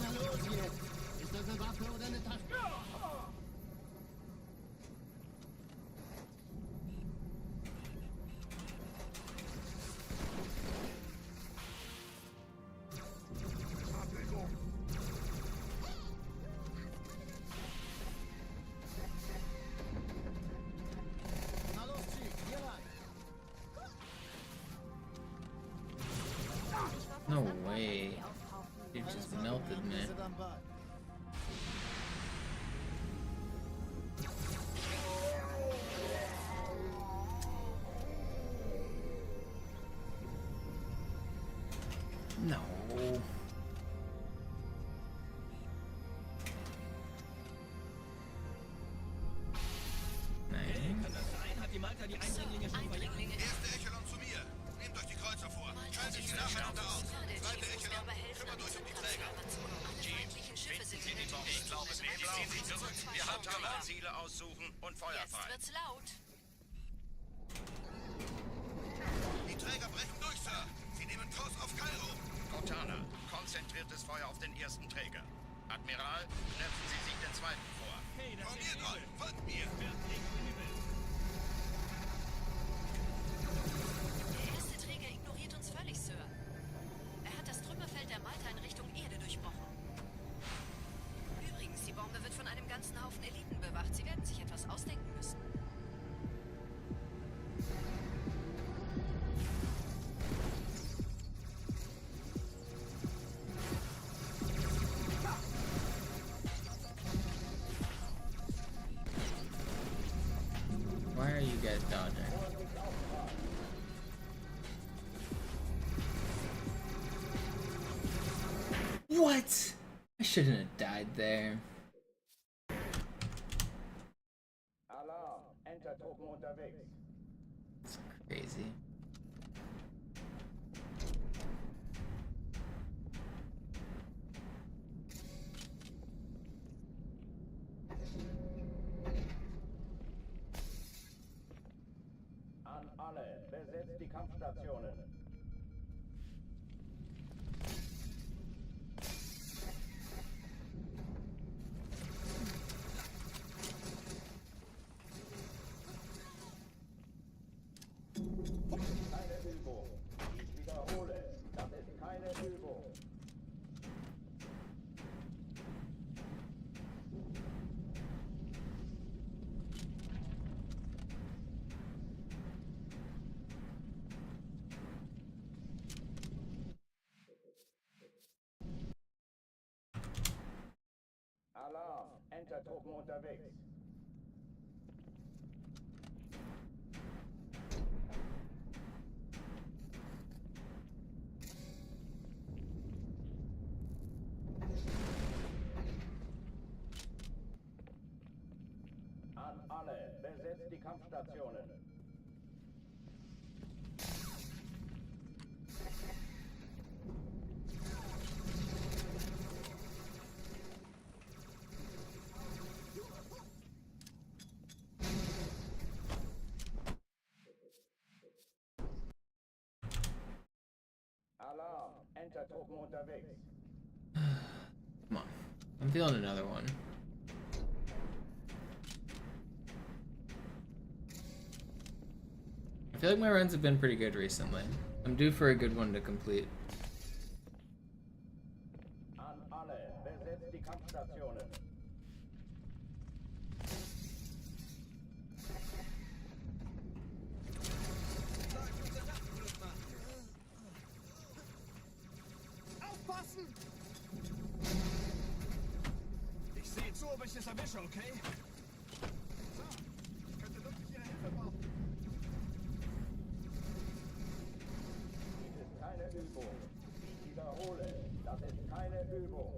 Na los jetzt! Ist das eine Waffe oder eine Tasche? Na los, Chief, hier lang. No way. It just melted, man. Sind am Ball. No. Nein. Kann das sein? Hat die Malta die Eindringlinge schon verjagt? Erste Echelon zu mir. Nehmt euch die Kreuzer vor. Teilt sich die nacheinander auf. Zweite Echelon, kümmert euch um die Träger. Finden Sie die Bombe. Ich glaube, ziehen Sie zurück. Wir haben Ziele aussuchen und Feuer Jetzt frei. wird's laut. Die Träger brechen durch, Sir. Sie nehmen Kurs auf Kairo. Cortana, konzentriertes Feuer auf den ersten Träger. Admiral, knöpfen Sie sich den zweiten vor. Hey, das Formiert wird euch, übel. folgt mir. Wird nicht übel. Der erste Träger ignoriert uns völlig, Sir. Er hat das Trümmerfeld der Malta in Richtung Erde durchbrochen. Übrigens, die Bombe wird von einem ganzen Haufen Eliten bewacht. Sie werden sich etwas ausdenken müssen. Why are you guys dodging? What? I shouldn't have died there. Alarm, Entertruppen unterwegs. It's crazy. An alle, besetzt die Kampfstationen. Keine Übung. Ich wiederhole, das ist keine Übung. Alarm, Entertruppen unterwegs. An alle, besetzt die Kampfstationen. Entertruppen unterwegs. Come on. I'm feeling another one. I feel like my runs have been pretty good recently. I'm due for a good one to complete. An alle, besetzt die Kampfstationen. Aufpassen! Ich sehe zu, ob ich es erwische, okay? So, ich könnte wirklich Ihre Hilfe brauchen. Dies ist keine Übung. Ich wiederhole, das ist keine Übung.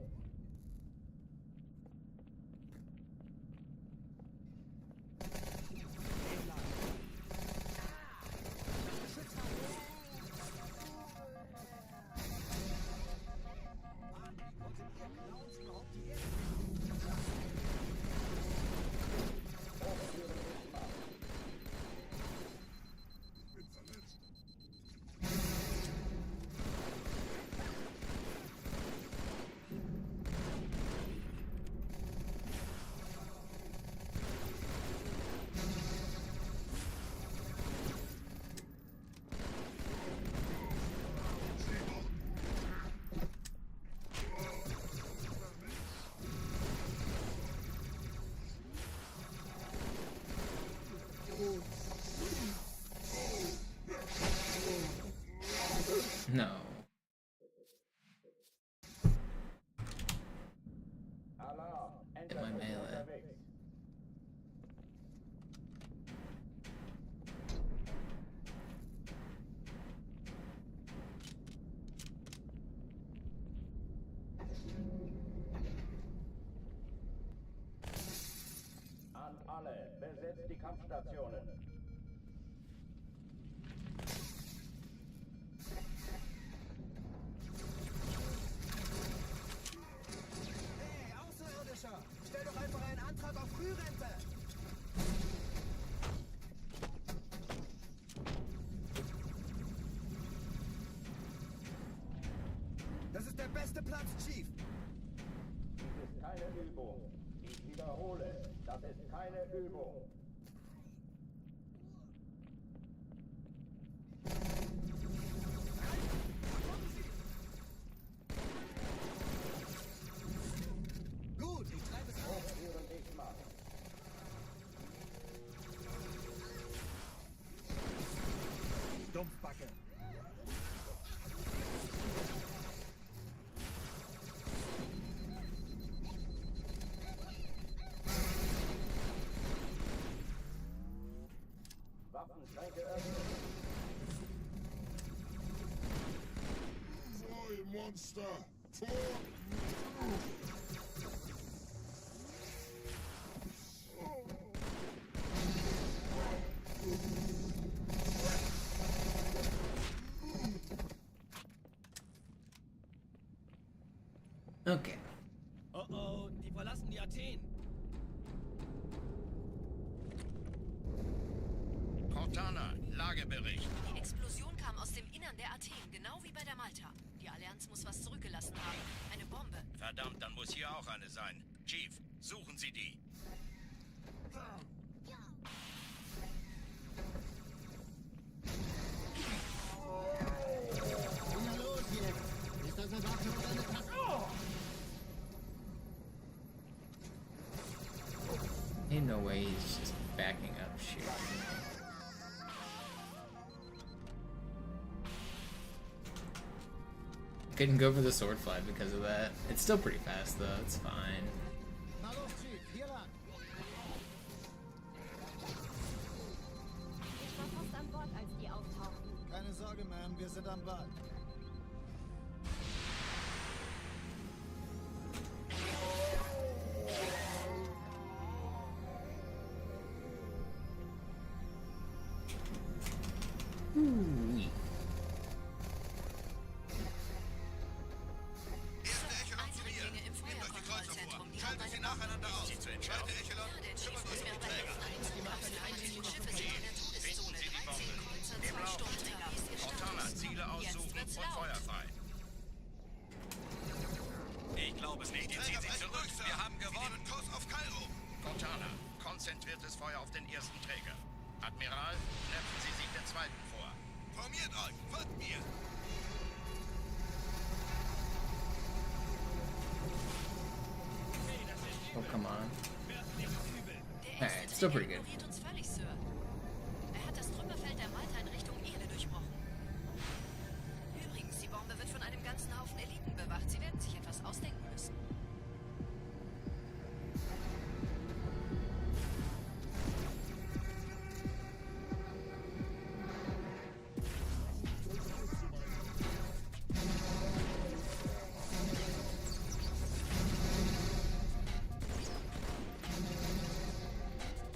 No. Hit my melee. An alle, besetzt die Kampfstationen. Hey, Außerirdischer! Stell doch einfach einen Antrag auf Frührente! Das ist der beste Platz, Chief! Dies ist keine Übung. Ich wiederhole, das ist keine Übung. Gut, ich treibe es auf. Hochführen dich mal. Dumpfbacke. Waffenschränke öffnen. Fly, Monster! For... Okay. Oh oh, die verlassen die Athen. Cortana, Lagebericht. Die Explosion kam aus dem Innern der Athen, genau wie bei der Malta. Die Allianz muss was zurückgelassen haben. Eine Bombe. Verdammt, dann muss hier auch eine sein. Chief, suchen Sie die. Na los jetzt! Ist das eine Waffe oder eine Tasse? Ain't no way he's just backing up shit. Couldn't go for the sword fly because of that. It's still pretty fast though, it's fine. Na los, Chief, hier lang! Ich war fast an Bord, als die auftauchten. Keine Sorge, Ma'am, wir sind am Ball. Erste Echelon zu mir. Nehmt euch die Kreuzer vor. Schaltet sie nacheinander aus. Zweite Echelon, kümmert euch um die Träger. Finden Sie die Bombe. Im Lauf. Cortana, Ziele aussuchen und Feuer frei. Cortana, konzentriertes Feuer auf den ersten Träger. Admiral, knöpfen Sie sich den zweiten vor. Formiert euch! Folgt mir! Oh, come on. Alright, still pretty good. Ignoriert uns völlig, Sir. Er hat das Trümmerfeld der Malta in Richtung Erde durchbrochen. Übrigens, die Bombe wird von einem ganzen Haufen Eliten bewacht. Sie werden sich etwas ausdenken müssen.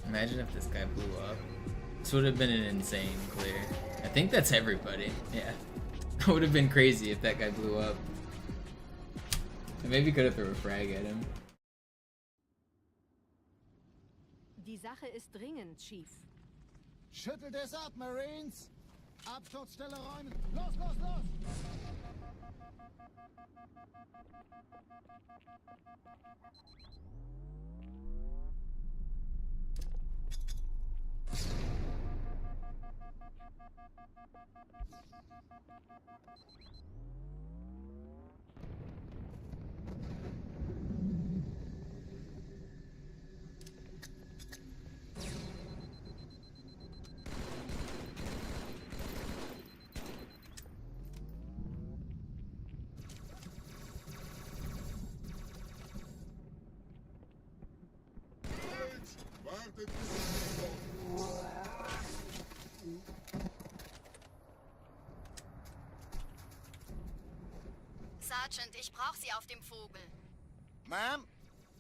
Imagine if this guy blew up. This would have been an insane clear. I think that's everybody. Yeah. That would have been crazy if that guy blew up. I maybe could have thrown a frag at him. Die Sache ist dringend, Chief. Schüttelt es ab, Marines! Absturzstelle räumen! Los, los, los! Wartet Sergeant, ich brauche Sie auf dem Vogel. Ma'am?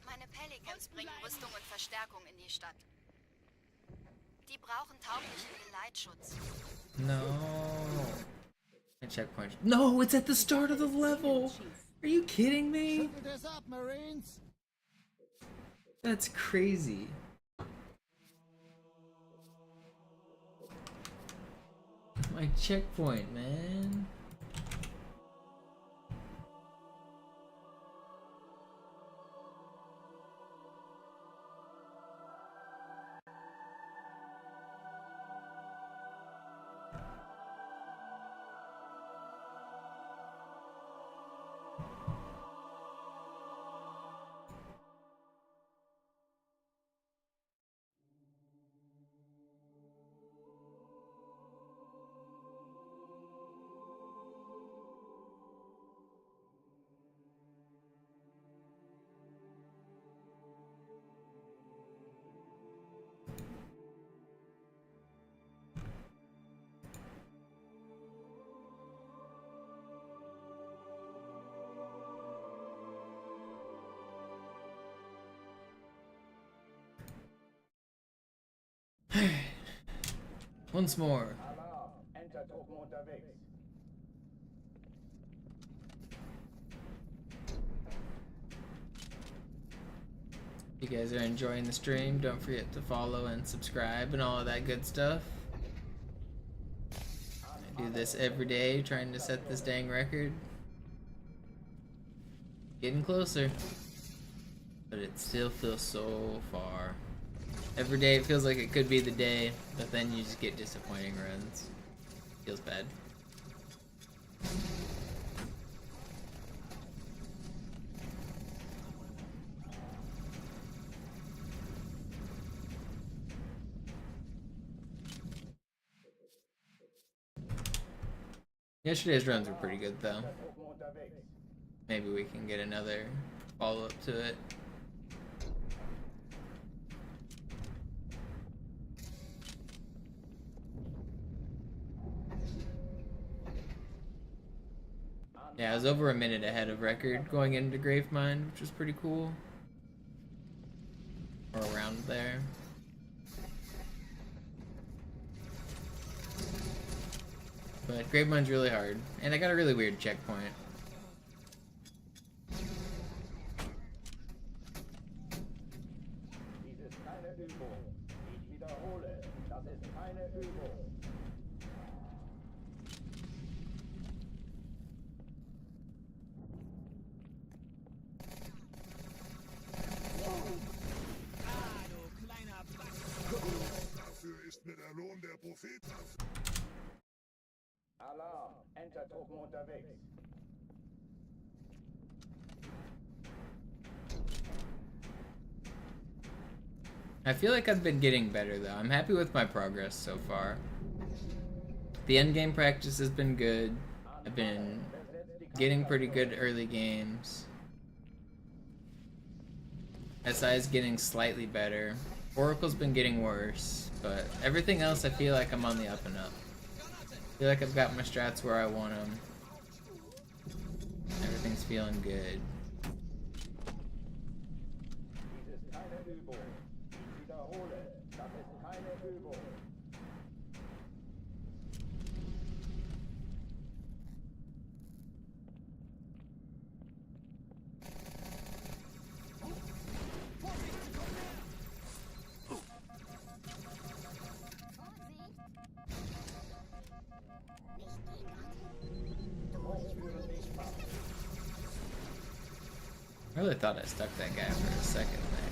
Meine Pelicans bringen Rüstung und Verstärkung in die Stadt. Die brauchen tauglichen Geleitschutz. No. A checkpoint. No, it's at the start of the level. Are you kidding me? Schüttelt es ab, Marines! That's crazy. My checkpoint, man. Once more. Enter-Truppen unterwegs. If you guys are enjoying the stream, don't forget to follow and subscribe and all of that good stuff. I do this every day, trying to set this dang record. Getting closer. But it still feels so far. Every day it feels like it could be the day, but then you just get disappointing runs. Feels bad. Yesterday's runs were pretty good though. Maybe we can get another follow-up to it. Yeah, I was over a minute ahead of record going into Gravemind, which was pretty cool. Or around there. But Gravemind's really hard, and I got a really weird checkpoint. Dies ist keine Übung. Ich wiederhole, das ist keine Übung. Alarm, Enter-Truppen unterwegs. I feel like I've been getting better though. I'm happy with my progress so far. The endgame practice has been good. I've been getting pretty good early games. SI is getting slightly better. Oracle's been getting worse, but everything else I feel like I'm on the up and up. I feel like I've got my strats where I want them. Everything's feeling good. I really thought I stuck that guy for a second there.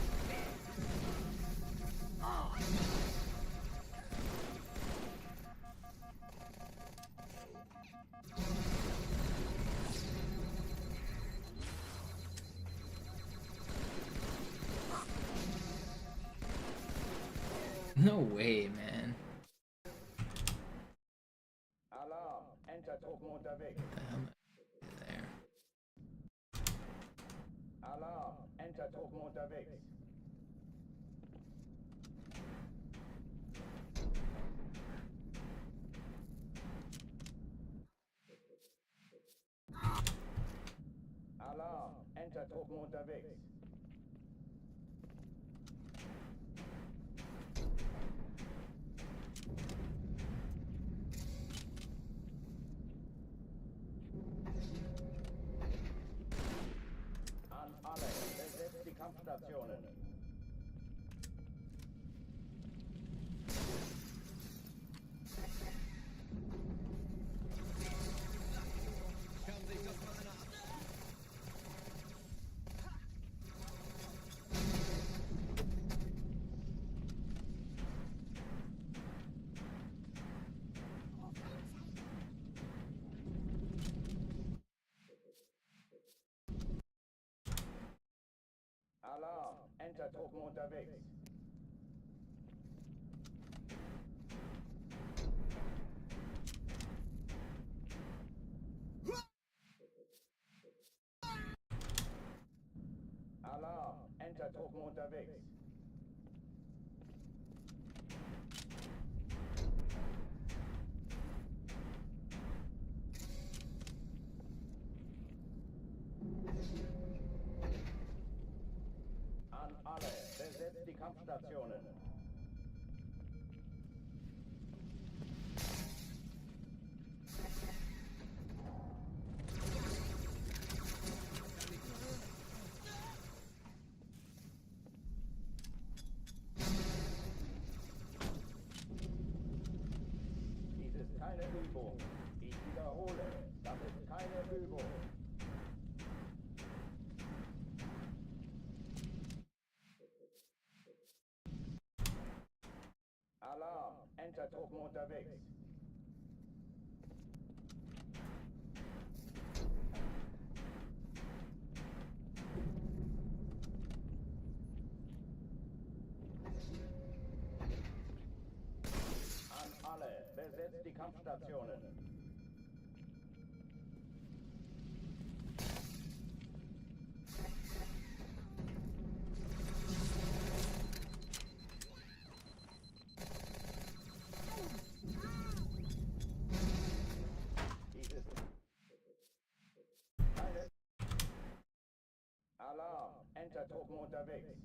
No way, man. Alarm, Enter-Truppen unterwegs. What the hell? There. Alarm, Enter-Truppen unterwegs. Alarm, Enter-Truppen unterwegs. An alle, besetzt die Kampfstationen. Alarm, Enter-Truppen unterwegs. Alarm, Enter-Truppen unterwegs. An alle, besetzt die Kampfstationen. Dies ist keine Übung. Ich wiederhole, das ist keine Übung. Alarm, Enter-Truppen unterwegs. An alle, besetzt die Kampfstationen. Alarm, Enter-Truppen unterwegs.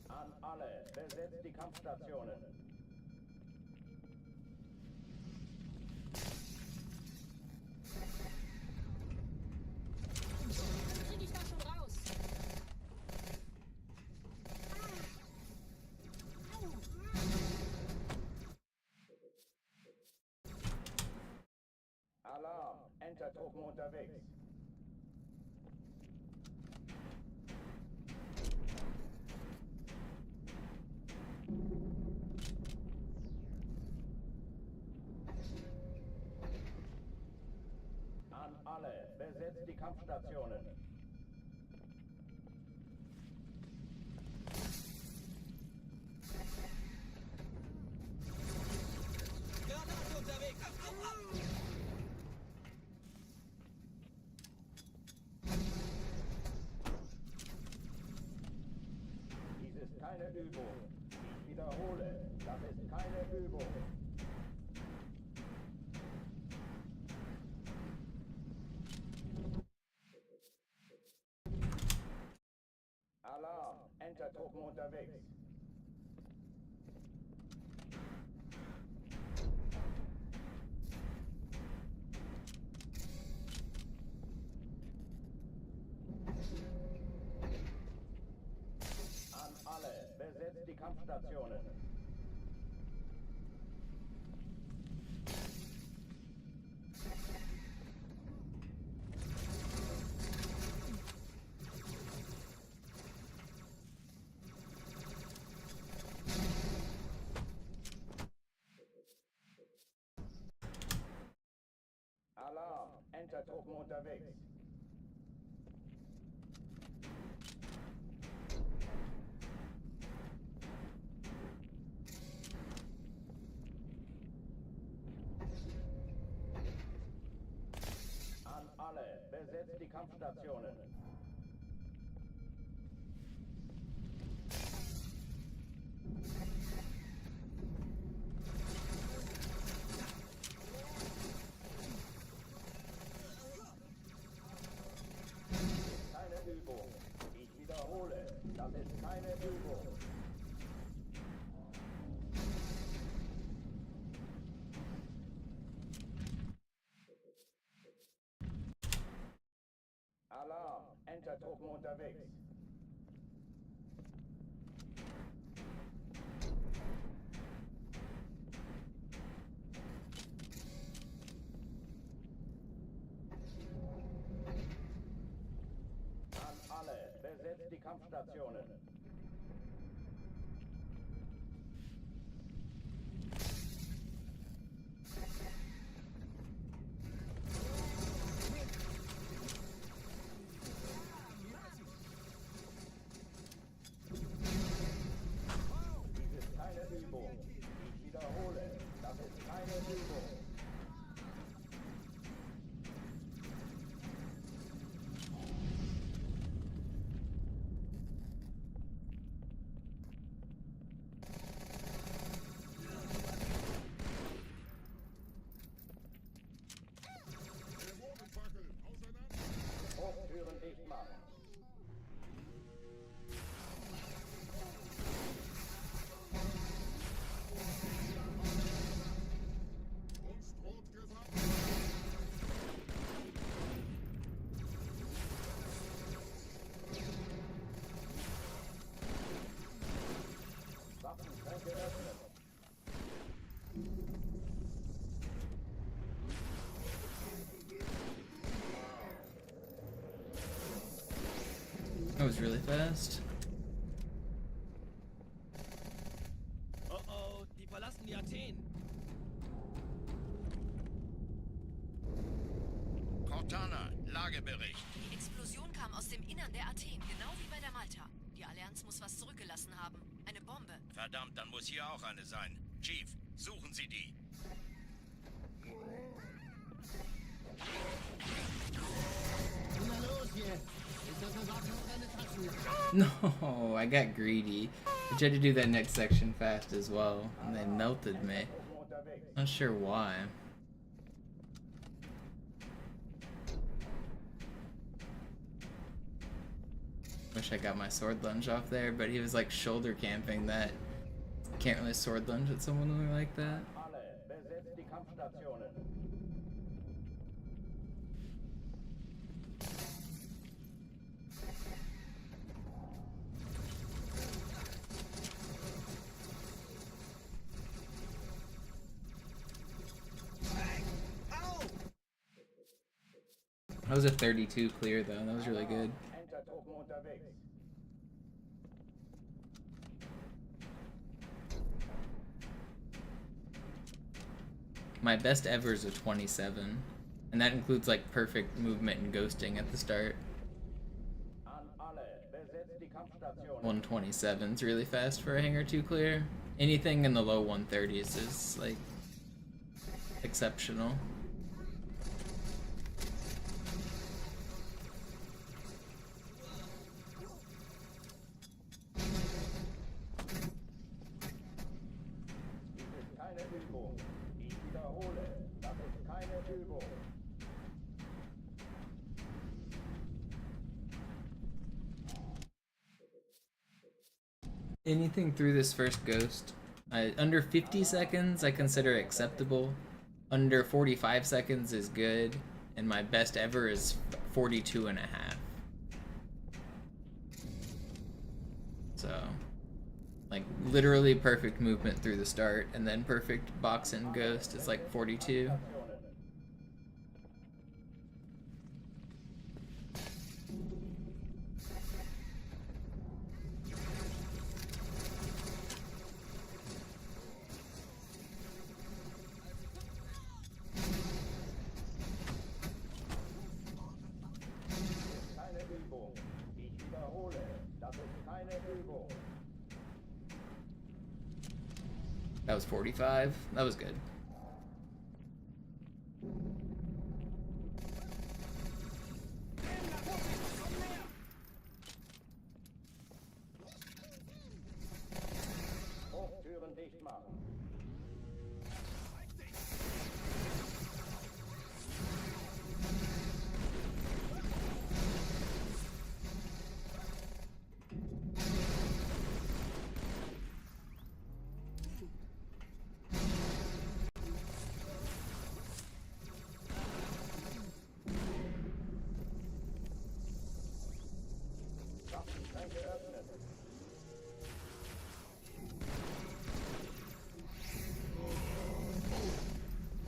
An alle, besetzt die Kampfstationen. Krieg ich da schon raus? unterwegs. An alle, besetzt die Kampfstationen. Granate unterwegs! Au, au! Dies ist keine Übung. Ich wiederhole, das ist keine Übung. Alarm! Entertruppen unterwegs. An alle, besetzt die Kampfstationen. Alarm! Entertruppen unterwegs. An alle, besetzt die Kampfstationen. Keine Übung. Ich wiederhole, das ist keine Übung. Alarm! Entertruppen unterwegs. An alle, besetzt die Kampfstationen. Dies ist keine Übung. Ich wiederhole, das ist keine Übung. Hochtüren dicht machen. Uns droht Gefahr. Waffenschränke öffnen. That was really fast. Oh oh, die verlassen die Athen. Cortana, Lagebericht. Die Explosion kam aus dem Innern der Athen, genau wie bei der Malta. Die Allianz muss was zurückgelassen haben. Eine Bombe. Verdammt, dann muss hier auch eine sein. Chief, suchen Sie die. Na los hier! Ist das eine Waffe oder eine Taschenlampe? No, I got greedy. I tried to do that next section fast as well, and they melted me. Not sure why. Wish I got my sword lunge off there, but he was like shoulder camping that. Can't really sword lunge at someone like that. Alle, besetzt die Kampfstationen. That was a 32 clear though. That was really good. My best ever is a 27, and that includes like perfect movement and ghosting at the start. 127 is really fast for a Hangar 2 clear. Anything in the low 130s is like exceptional. Anything through this first ghost, under 50 seconds I consider acceptable. Under 45 seconds is good, and my best ever is 42 and a half. So, like literally perfect movement through the start, and then perfect box and ghost is like 42. That was 45. That was good.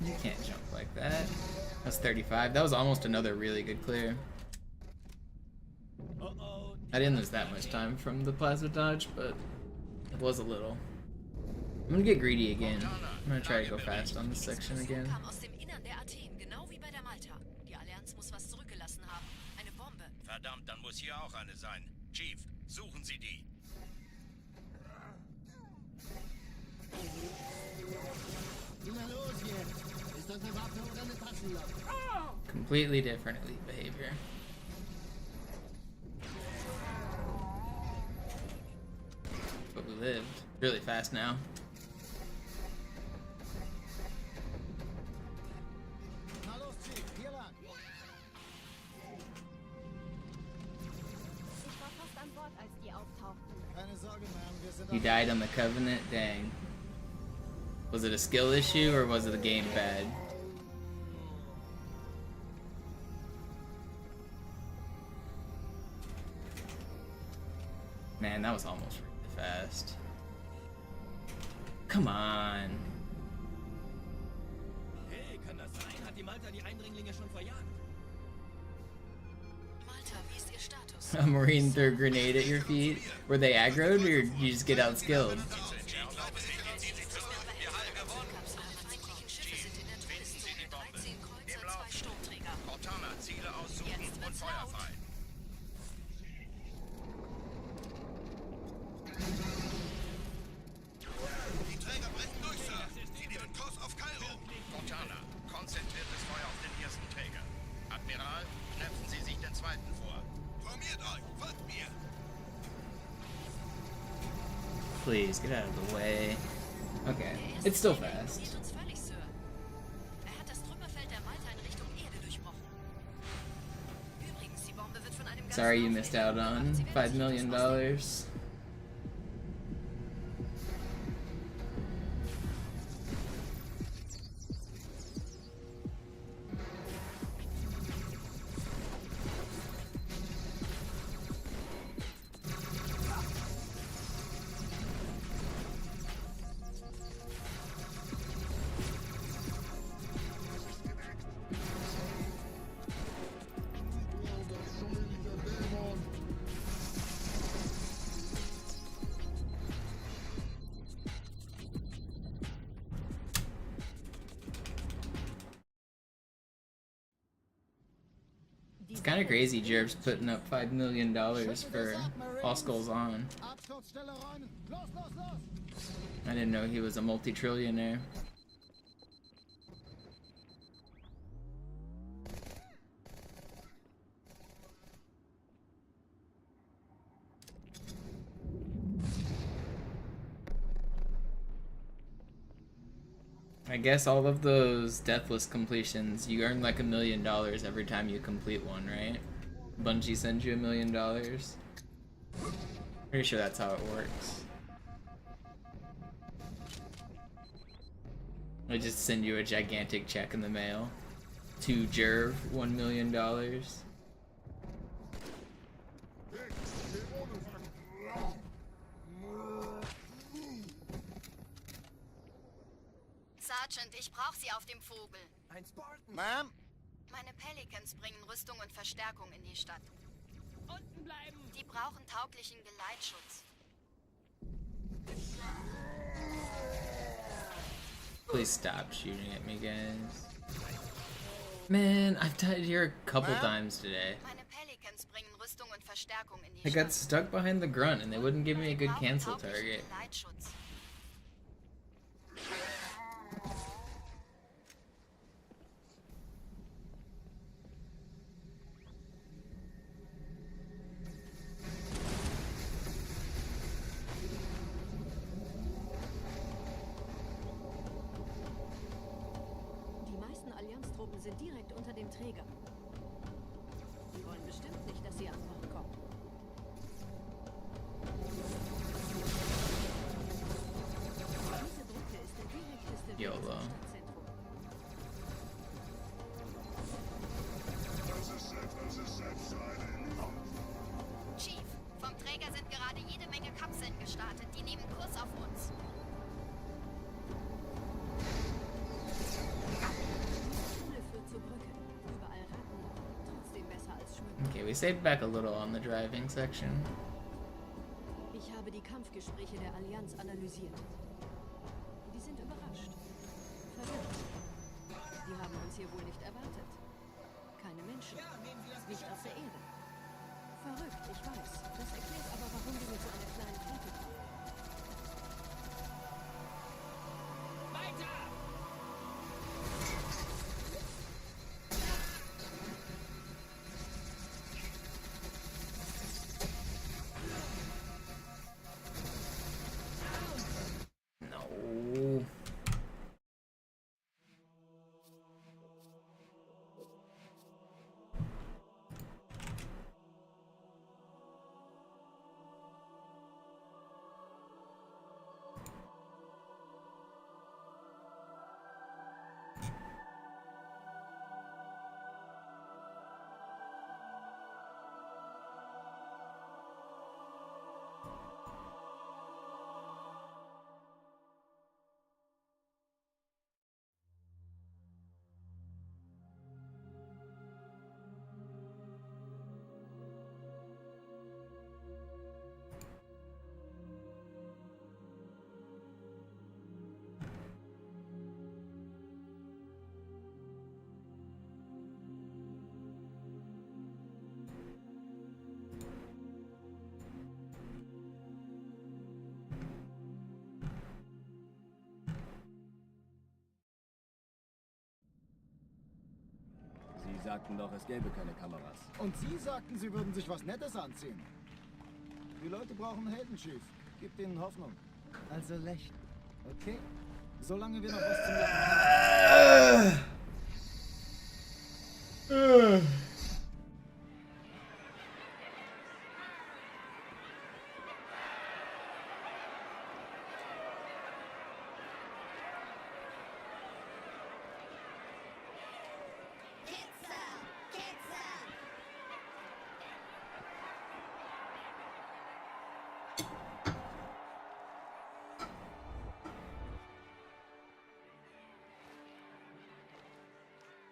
You can't jump like that. That's 35. That was almost another really good clear. I didn't lose that much time from the plasma dodge, but it was a little. I'm gonna get greedy again. I'm gonna try to go fast on this section again. Verdammt, dann muss hier auch eine sein. Chief, suchen Sie die. Na los jetzt! Ist das eine Waffe oder eine Taschenlampe? Completely different elite behavior. But we lived really fast now. You died on the Covenant? Dang. Was it a skill issue or was it a game bad? Man, that was almost really fast. Come on. Hey, kann das sein? Hat die Malta die Eindringlinge schon verjagt? Malta, wie ist Ihr Status? A Marine threw a grenade at your feet? Were they aggroed or did you just get outskilled? Die Träger brechen durch, Sir. Sie nehmen Kurs auf Kairo. Cortana, konzentriertes Feuer auf den ersten Träger. Admiral, knöpfen Sie sich den zweiten vor. Formiert euch, folgt mir. Please, get out of the way. Okay, it's still fast. Sorry you missed out on $5 million. It's kind of crazy Jerv's putting up $5 million for All Skulls On. I didn't know he was a multi-trillionaire. I guess all of those deathless completions, you earn like $1 million every time you complete one, right? Bungie sends you $1 million. Pretty sure that's how it works. They just send you a gigantic check in the mail. To Jerv, $1 million. Sergeant, ich brauche Sie auf dem Vogel. Ein Spartan. Ma'am? Meine Pelicans bringen Rüstung und Verstärkung in die Stadt. Unten bleiben! Die brauchen tauglichen Geleitschutz. Please stop shooting at me, guys. Man, I've died here a couple times today. Meine Pelicans bringen Rüstung und Verstärkung in die I Stadt. got stuck behind the grunt and they wouldn't give me a good cancel Tauglichen target. Geleitschutz. Die meisten Allianztruppen sind direkt unter dem Träger. Die wollen bestimmt nicht, dass sie an Bord kommen. Diese Brücke ist der direkteste Weg zum YOLO. Stadtzentrum. Chief, vom Träger sind gerade jede Menge Kapseln gestartet. Die nehmen Kurs auf uns. Tunnel führt zur Brücke. Überall Ratten. Trotzdem besser als Schwimmen. Okay, we stayed back a little on the driving section. Ich habe die Kampfgespräche der Allianz analysiert. Die sind überrascht. Verwirrt. Die haben uns hier wohl nicht erwartet. Keine Menschen. Nicht auf der Erde. Verrückt, ich weiß. Das erklärt aber, warum wir mit so einer kleinen Flotte kommen. Weiter! No. Sie sagten doch, es gäbe keine Kameras. Und Sie sagten, Sie würden sich was Nettes anziehen. Die Leute brauchen Helden, Chief. Gibt ihnen Hoffnung. Also lächeln, okay? Solange wir noch was zum Lachen haben.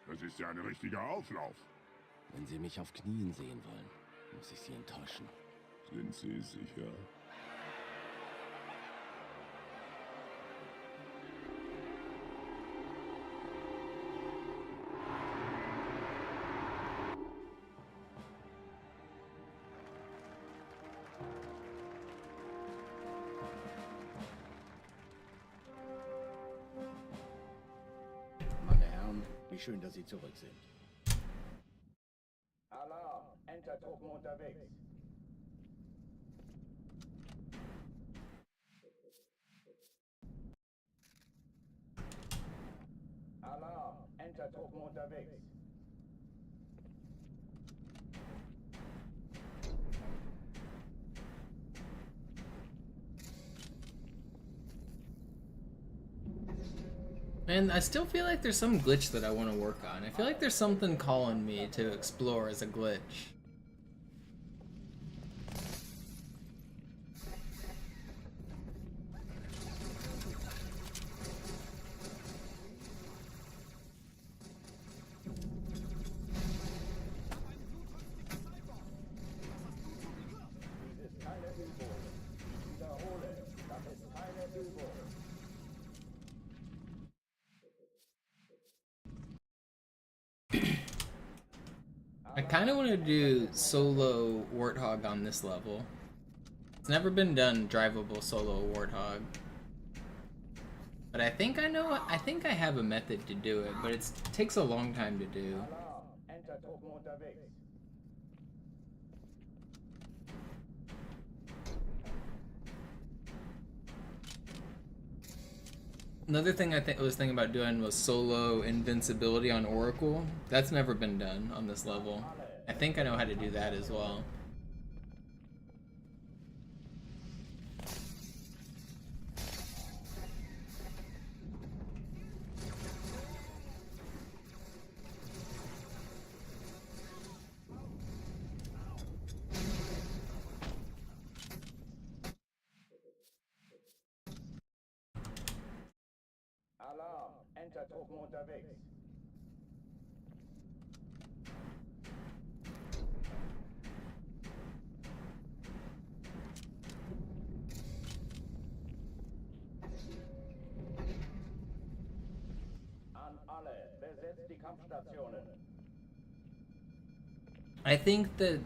Das ist ja ein richtiger Auflauf. Wenn Sie mich auf Knien sehen wollen, muss ich Sie enttäuschen. Sind Sie sicher? Wie schön, dass Sie zurück sind. Alarm! Enter-Truppen unterwegs. Alarm! Enter-Truppen unterwegs. And I still feel like there's some glitch that I want to work on. I feel like there's something calling me to explore as a glitch. I kind of want to do solo Warthog on this level. It's never been done drivable solo Warthog. But I think I know, I think I have a method to do it, but it takes a long time to do. Another thing I was thinking about doing was solo invincibility on Oracle. That's never been done on this level. I think I know how to do that as well. Alarm! Enter-Truppen unterwegs. An alle, besetzt die Kampfstationen. I think that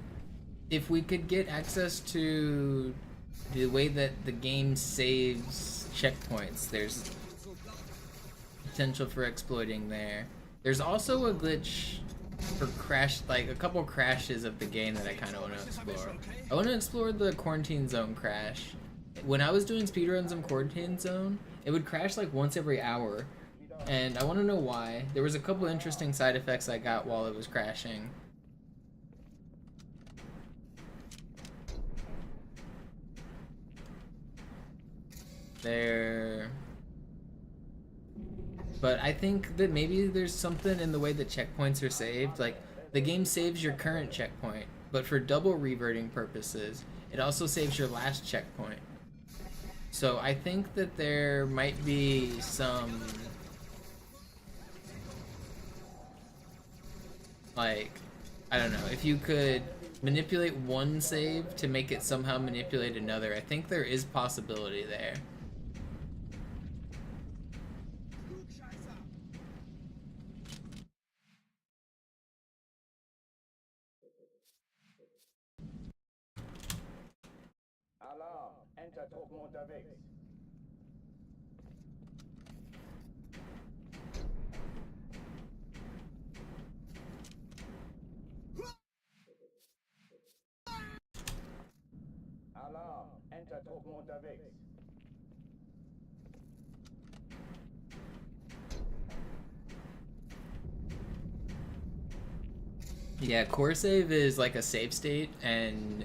if we could get access to the way that the game saves checkpoints, there's potential for exploiting there. There's also a glitch for crash, like a couple crashes of the game that I kind of want to explore. I want to explore the quarantine zone crash. When I was doing speedruns in quarantine zone, it would crash like once every hour, and I want to know why. There was a couple interesting side effects I got while it was crashing. But I think that maybe there's something in the way that checkpoints are saved. Like, the game saves your current checkpoint, but for double reverting purposes, it also saves your last checkpoint. So I think that there might be some, like, I don't know, if you could manipulate one save to make it somehow manipulate another, I think there is possibility there. Alarm! Enter-Truppen unterwegs. Alarm! Enter-Truppen unterwegs. Yeah, core save is like a save state, and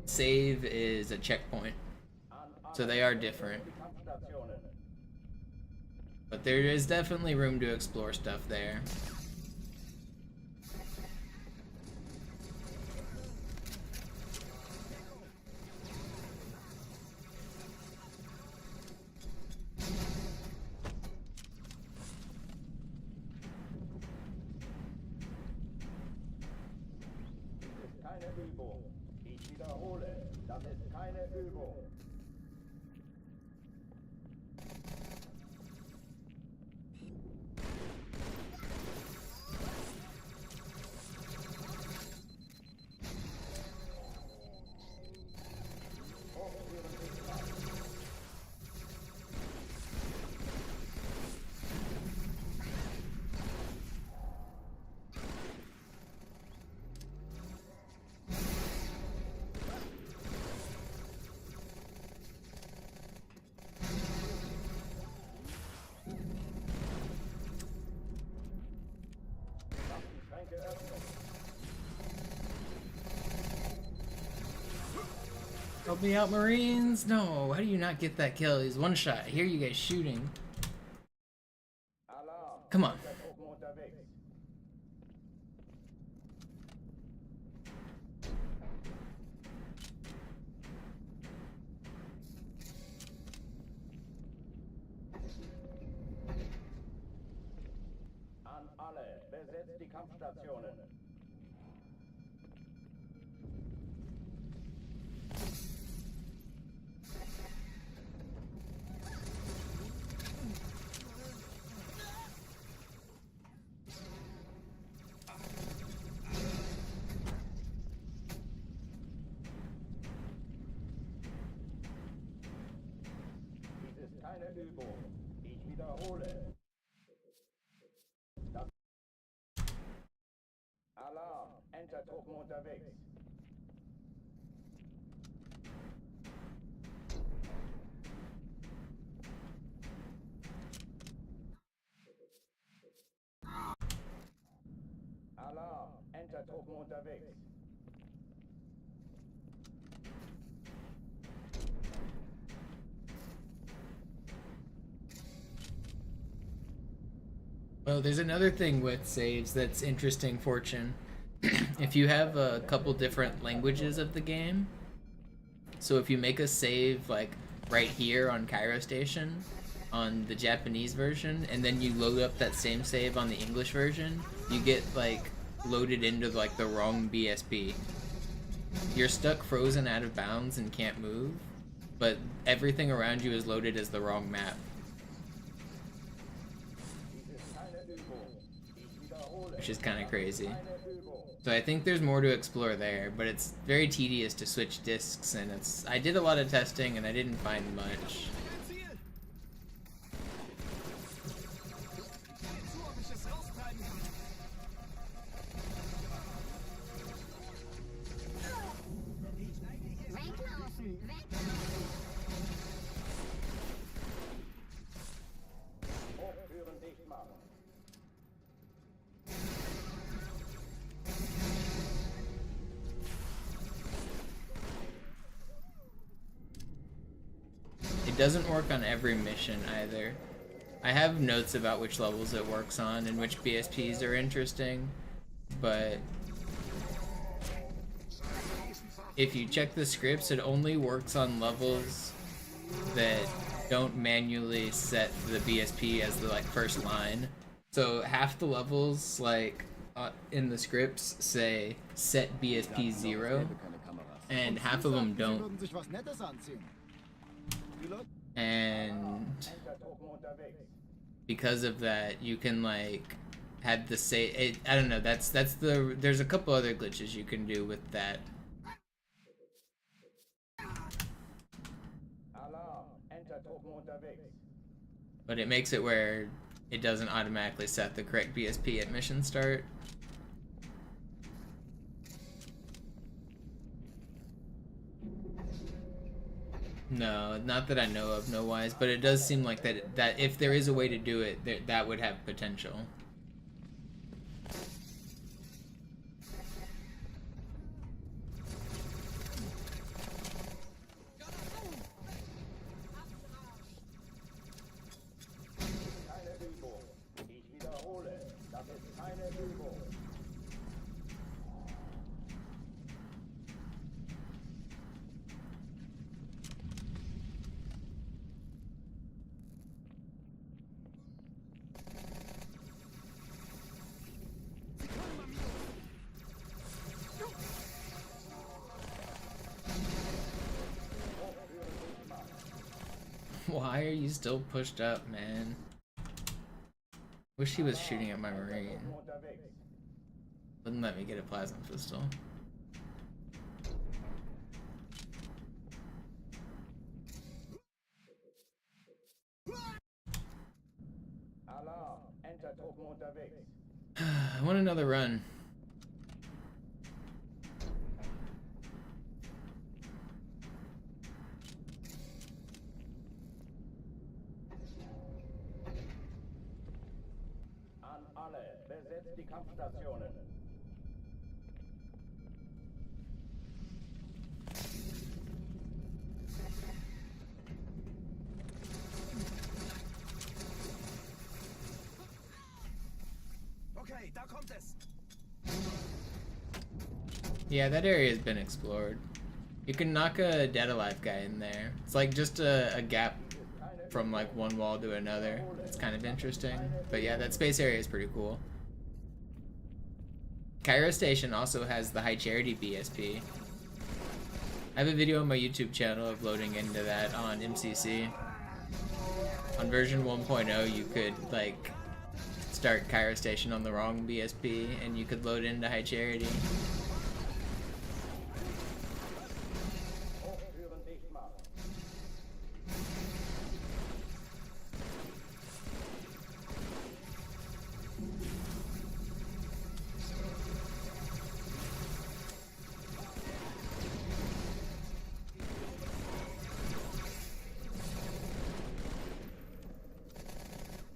save is a checkpoint. So they are different. But there is definitely room to explore stuff there. Keine Übung. Ich wiederhole, das ist keine Übung. Help me out, Marines! No, how do you not get that kill? He's one shot. I hear you guys shooting. Come on. An alle, besetzt die Kampfstationen. Dies ist keine Übung. Ich wiederhole. Das Alarm! Entertruppen unterwegs. Alarm! Entertruppen unterwegs. Well, there's another thing with saves that's interesting, Fortune. If you have a couple different languages of the game, so if you make a save like right here on Cairo Station on the Japanese version, and then you load up that same save on the English version, you get like loaded into like the wrong BSP. You're stuck frozen out of bounds and can't move, but everything around you is loaded as the wrong map. Which is kind of crazy. So I think there's more to explore there, but it's very tedious to switch discs, and I did a lot of testing and I didn't find much. It doesn't work on every mission either. I have notes about which levels it works on and which BSPs are interesting, but if you check the scripts, it only works on levels that don't manually set the BSP as the like first line. So half the levels like in the scripts say set BSP 0, and half of them don't. And because of that, you can like have the save. I don't know. That's the. There's a couple other glitches you can do with that. But it makes it where it doesn't automatically set the correct BSP at mission start. No, not that I know of, no wise, but it does seem like that if there is a way to do it, that would have potential. Why are you still pushed up, man? Wish he was shooting at my Marine. Wouldn't let me get a plasma pistol. I want another run. An alle, besetzt die Kampfstationen. Da kommt es. Yeah, that area has been explored. You can knock a dead alive guy in there. It's like just a gap from like one wall to another. It's kind of interesting. But yeah, that space area is pretty cool. Cairo Station also has the High Charity BSP. I have a video on my YouTube channel of loading into that on MCC. On version 1.0 you could like start Cairo Station on the wrong BSP and you could load into High Charity.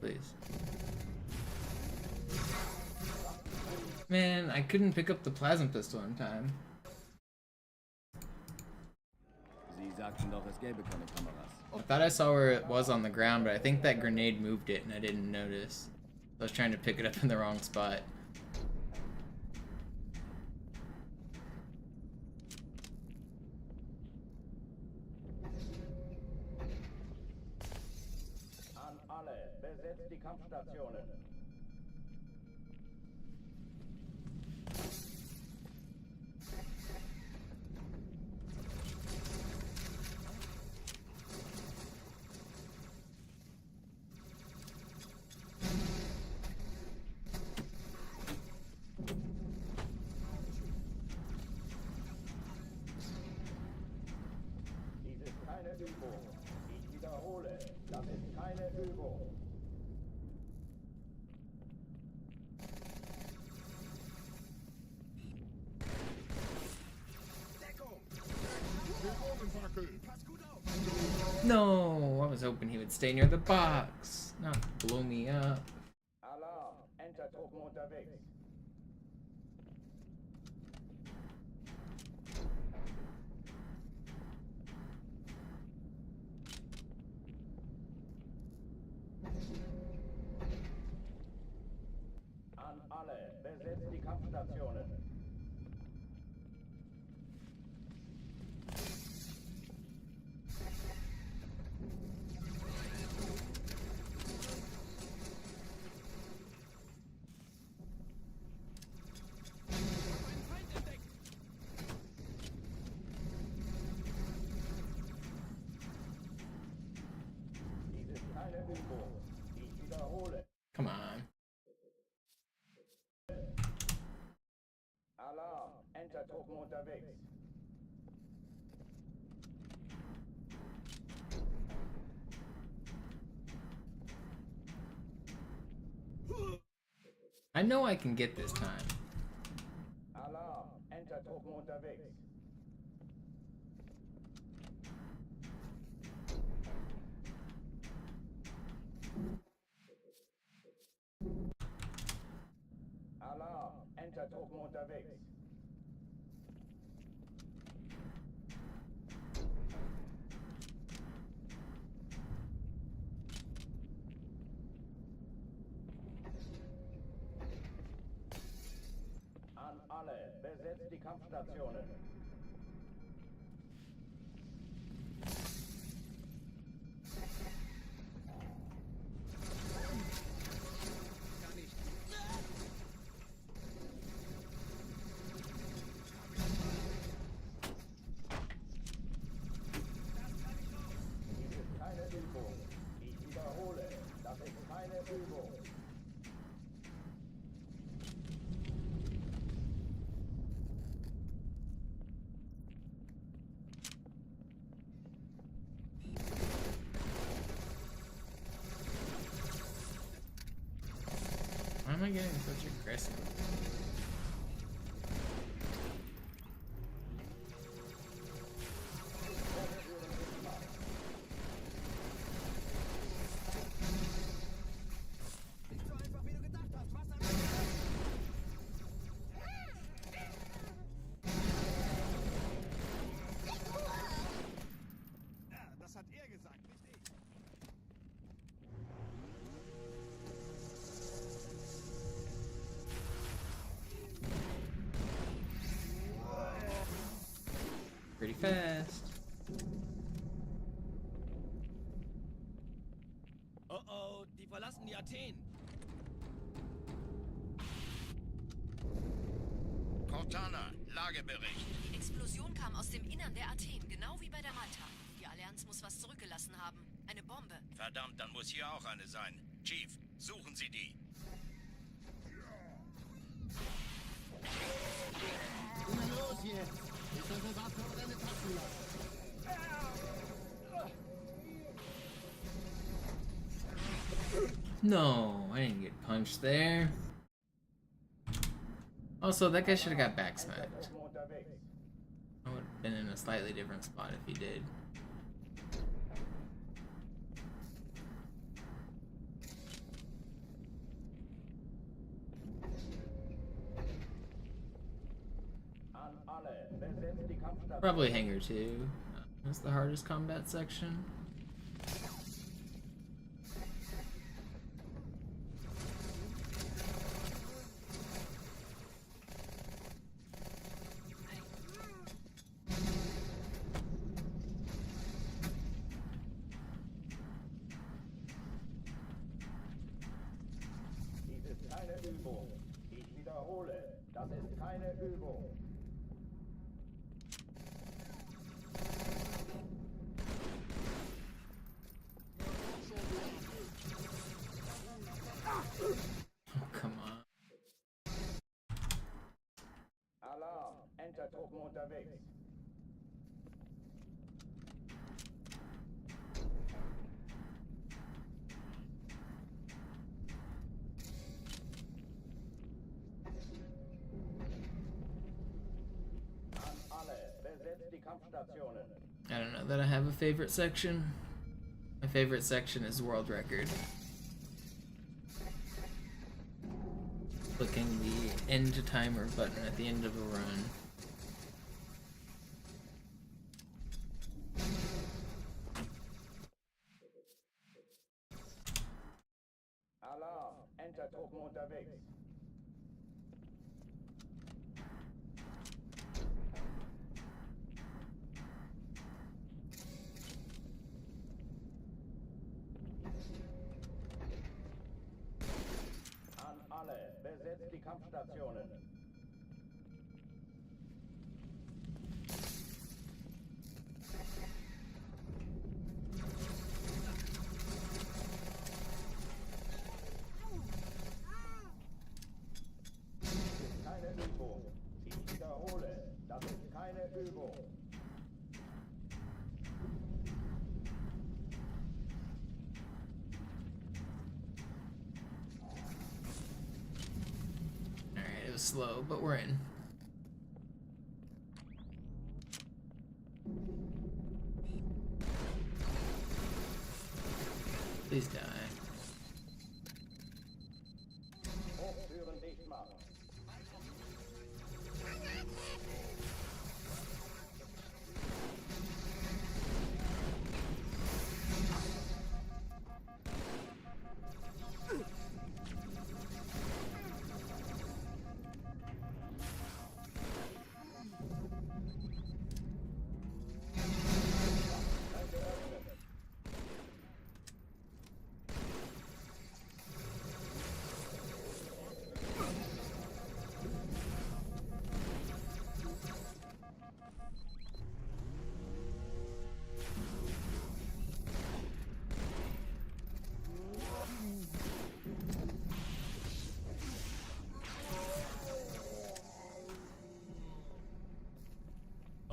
Please. Man, I couldn't pick up the plasma pistol in time. Sie sagten doch, es gäbe keine Kameras. I thought I saw where it was on the ground, but I think that grenade moved it and I didn't notice. I was trying to pick it up in the wrong spot. An alle, besetzt die Kampfstationen. Dies ist keine Übung. Ich wiederhole, das ist keine Übung. No, I was hoping he would stay near the box, not blow me up. Alarm, Entertruppen unterwegs. An alle, besetzt die Kampfstationen. Dies ist keine Übung. Ich wiederhole. Come on. Alarm, Entertruppen unterwegs. I know I can get this time. Alarm, Entertruppen unterwegs. Alarm, Entertruppen unterwegs. An alle, besetzt die Kampfstationen. Dies ist keine Übung. Ich wiederhole, das ist keine Übung. Why am I getting such aggressive? Nicht so einfach, wie du gedacht hast. Was am Ja, das hat er gesagt, nicht ich. fast. Oh oh, die verlassen die Athen. Cortana, Lagebericht. Die Explosion kam aus dem Innern der Athen, genau wie bei der Malta. Die Allianz muss was zurückgelassen haben. Eine Bombe. Verdammt, dann muss hier auch eine sein. Chief, suchen Sie die. Na los jetzt! Ist das eine Waffe oder eine Taschenlampe? No, I didn't get punched there. Also, that guy should have got backsmacked. I would have been in a slightly different spot if he did. Probably Hangar 2. That's the hardest combat section. Dies ist keine Übung. Ich wiederhole, das ist keine Übung. Oh, come on. Alarm, Entertruppen unterwegs. An alle, besetzt die Kampfstationen. I don't know that I have a favorite section. My favorite section is World Record. Clicking the end timer button at the end of a run. Alarm, Entertruppen unterwegs. An alle, besetzt die Kampfstationen. Das ist keine Übung. Ich wiederhole, das ist keine Übung. Alright, it was slow, but we're in. Please die. Hochführen dicht machen.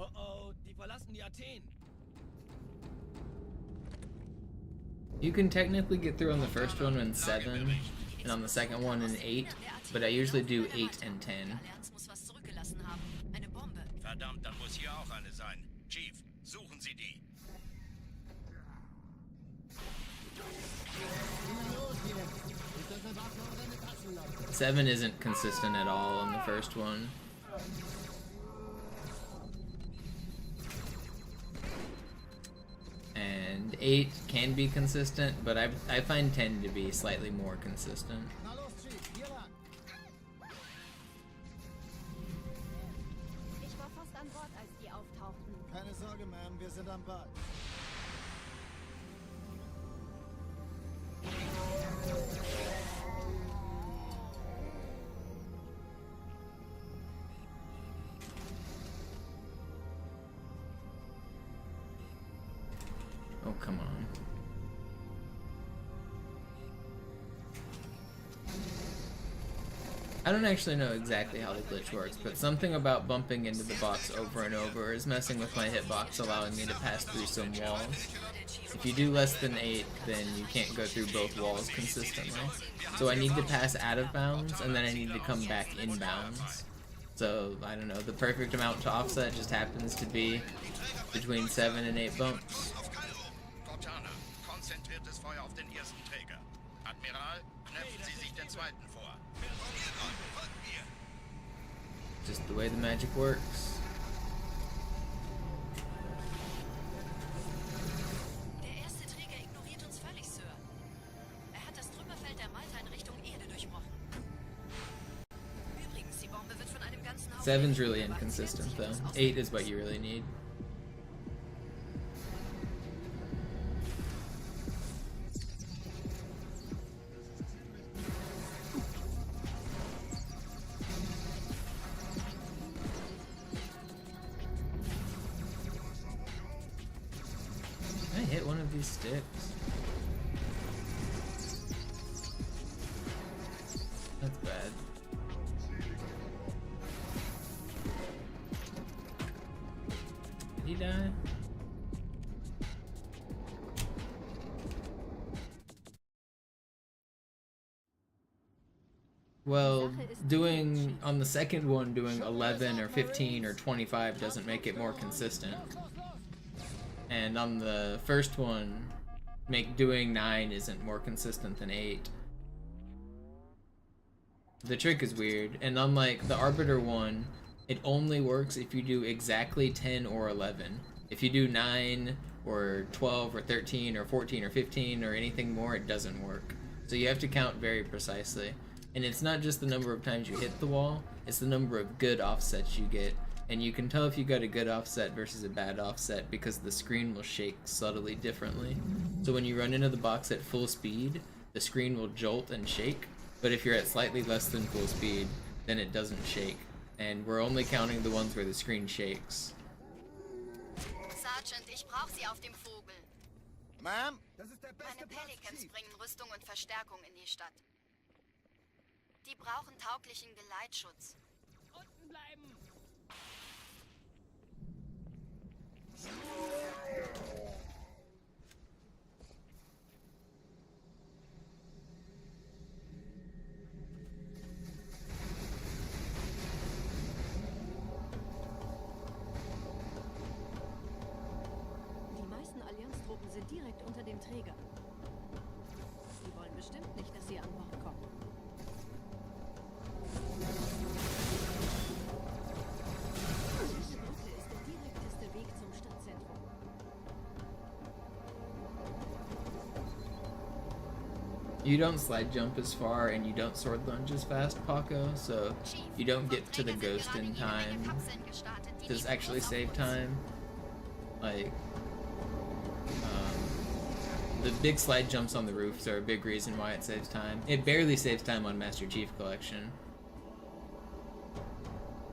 Oh oh, die verlassen die Athen. You can technically get through on the first one in 7, and on the second one in 8, but I usually do 8 and 10. Die Allianz muss was zurückgelassen haben. Eine Bombe. Verdammt, dann muss hier auch eine sein. Chief, suchen Sie die. Na los jetzt! Ist das eine Waffe oder eine Taschenlampe? 7 isn't consistent at all in the first one. And 8 can be consistent, but I find 10 to be slightly more consistent. Na los, Chief, hier lang! Ich war fast an Bord, als die auftauchten. brauchten. Keine Sorge, Ma'am, wir sind am Ball. Oh, come on. I don't actually know exactly how the glitch works, but something about bumping into the box over and over is messing with my hitbox, allowing me to pass through some walls. If you do less than 8, then you can't go through both walls consistently. So I need to pass out of bounds, and then I need to come back in bounds. So, I don't know, the perfect amount to offset just happens to be between 7 and 8 bumps. Cortana, konzentriertes Feuer auf den ersten Träger. Admiral, knöpfen Sie sich den zweiten vor. Just the way the magic works. Der erste Träger ignoriert uns völlig, Sir. Er hat das Trümmerfeld der Malta in Richtung Erde durchbrochen. Übrigens, die Bombe wird von einem ganzen Haufen... 7's really inconsistent though. 8 is what you really need. I hit one of these sticks. That's bad. Did he die? Well, doing on the second one, doing 11 or 15 or 25 doesn't make it more consistent. And on the first one, doing 9 isn't more consistent than 8. The trick is weird, and unlike the Arbiter one, it only works if you do exactly 10 or 11. If you do 9 or 12 or 13 or 14 or 15 or anything more, it doesn't work. So you have to count very precisely. And it's not just the number of times you hit the wall, it's the number of good offsets you get. And you can tell if you got a good offset versus a bad offset because the screen will shake subtly differently. So when you run into the box at full speed, the screen will jolt and shake, but if you're at slightly less than full speed, then it doesn't shake. And we're only counting the ones where the screen shakes. Sergeant, ich brauche Sie auf dem Vogel. Ma'am, das ist der beste Meine Pelicans Platz. bringen Rüstung und Verstärkung in die Stadt. Die brauchen tauglichen Geleitschutz. Unten bleiben! Die meisten Allianztruppen sind direkt unter dem Träger. Die wollen bestimmt nicht, dass sie an Bord kommen. Diese Brücke ist der direkteste Weg zum Stadtzentrum. You don't slide jump as far and you don't sword lunge as fast, Paco, so you don't get to the ghost in time. Does actually save time. Like, the big slide jumps on the roofs are a big reason why it saves time. It barely saves time on Master Chief Collection.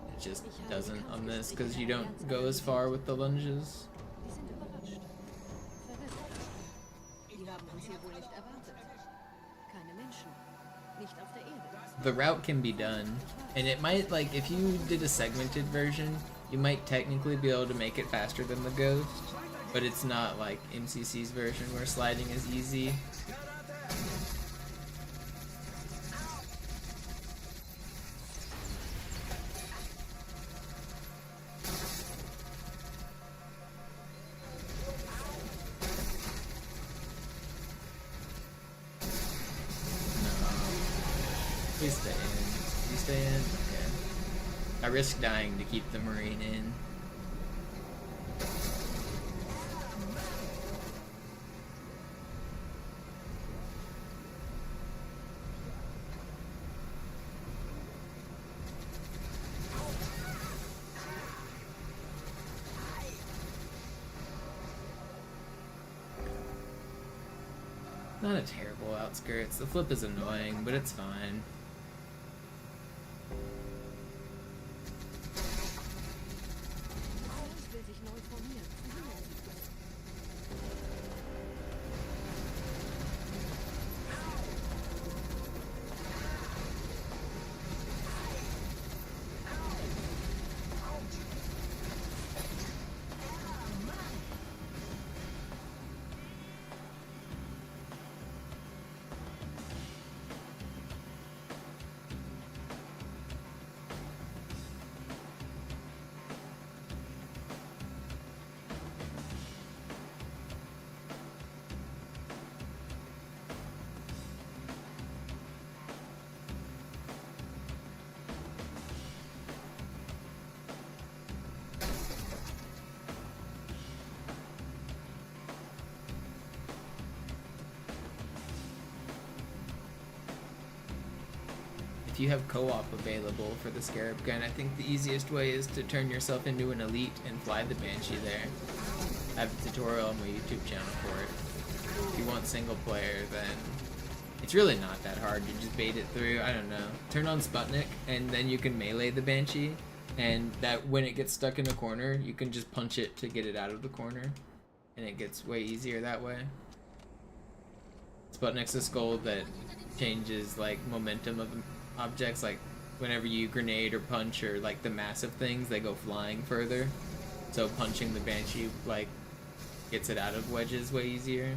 It just doesn't on this because you don't go as far with the lunges. Die sind überrascht. Verwirrt. Die haben uns hier wohl nicht erwartet. Keine Menschen. Nicht auf der Erde. The route can be done, and it might, like, if you did a segmented version, you might technically be able to make it faster than the Ghost, but it's not like MCC's version where sliding is easy. Please stay in. You stay in? Okay. I risk dying to keep the Marine in. Not a terrible outskirts. The flip is annoying, but it's fine. If you have co-op available for the Scarab gun, I think the easiest way is to turn yourself into an elite and fly the Banshee there. I have a tutorial on my YouTube channel for it. If you want single player, then it's really not that hard. You just bait it through, I don't know. Turn on Sputnik, and then you can melee the Banshee, and that when it gets stuck in a corner, you can just punch it to get it out of the corner, and it gets way easier that way. Sputnik's a skull that changes like momentum of objects, like whenever you grenade or punch or like the massive things, they go flying further. So punching the Banshee like gets it out of wedges way easier.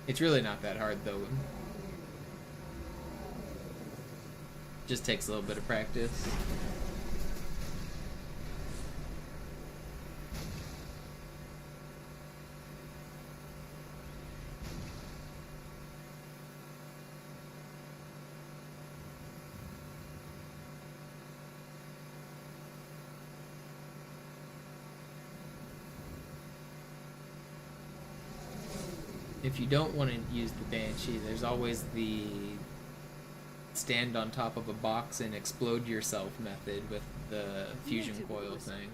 It's really not that hard though. Just takes a little bit of practice. If you don't want to use the Banshee, there's always the stand on top of a box and explode yourself method with the fusion coil thing.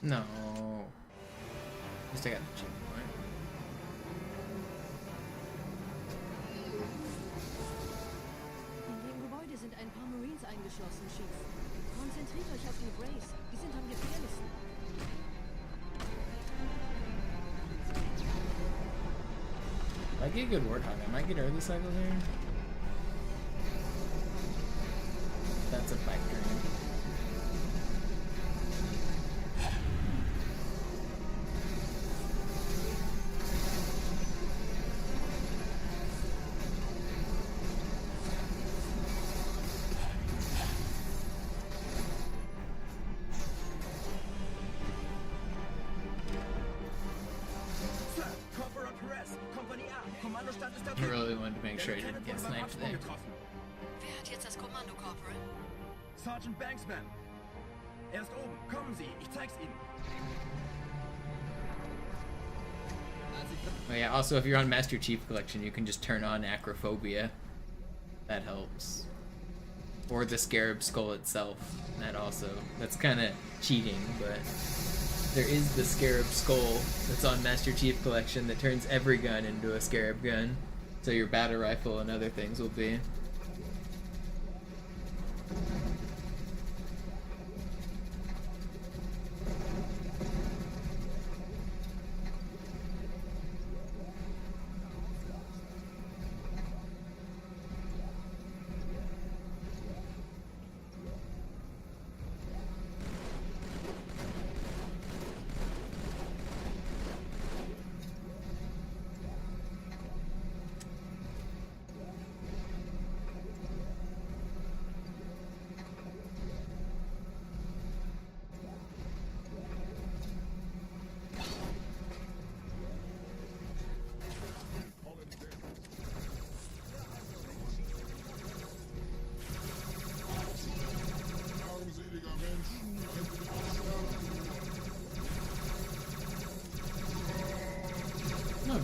No. At least I got the checkpoint. In dem Gebäude sind ein paar Marines eingeschlossen, Chief. Konzentriert euch auf die Brace. Die sind am gefährlichsten. If I get a good Warthog, I might get early cycle here. That's a pipe dream. I really wanted to make sure I didn't get sniped there. Wer hat jetzt das Kommando, Corporal? Sergeant Banksman. Er ist oben. Kommen Sie, ich zeig's Ihnen. Oh yeah, also if you're on Master Chief Collection, you can just turn on Acrophobia. That helps. Or the Scarab Skull itself. That also. That's kind of cheating, but there is the Scarab Skull that's on Master Chief Collection that turns every gun into a Scarab gun. So your battle rifle and other things will be.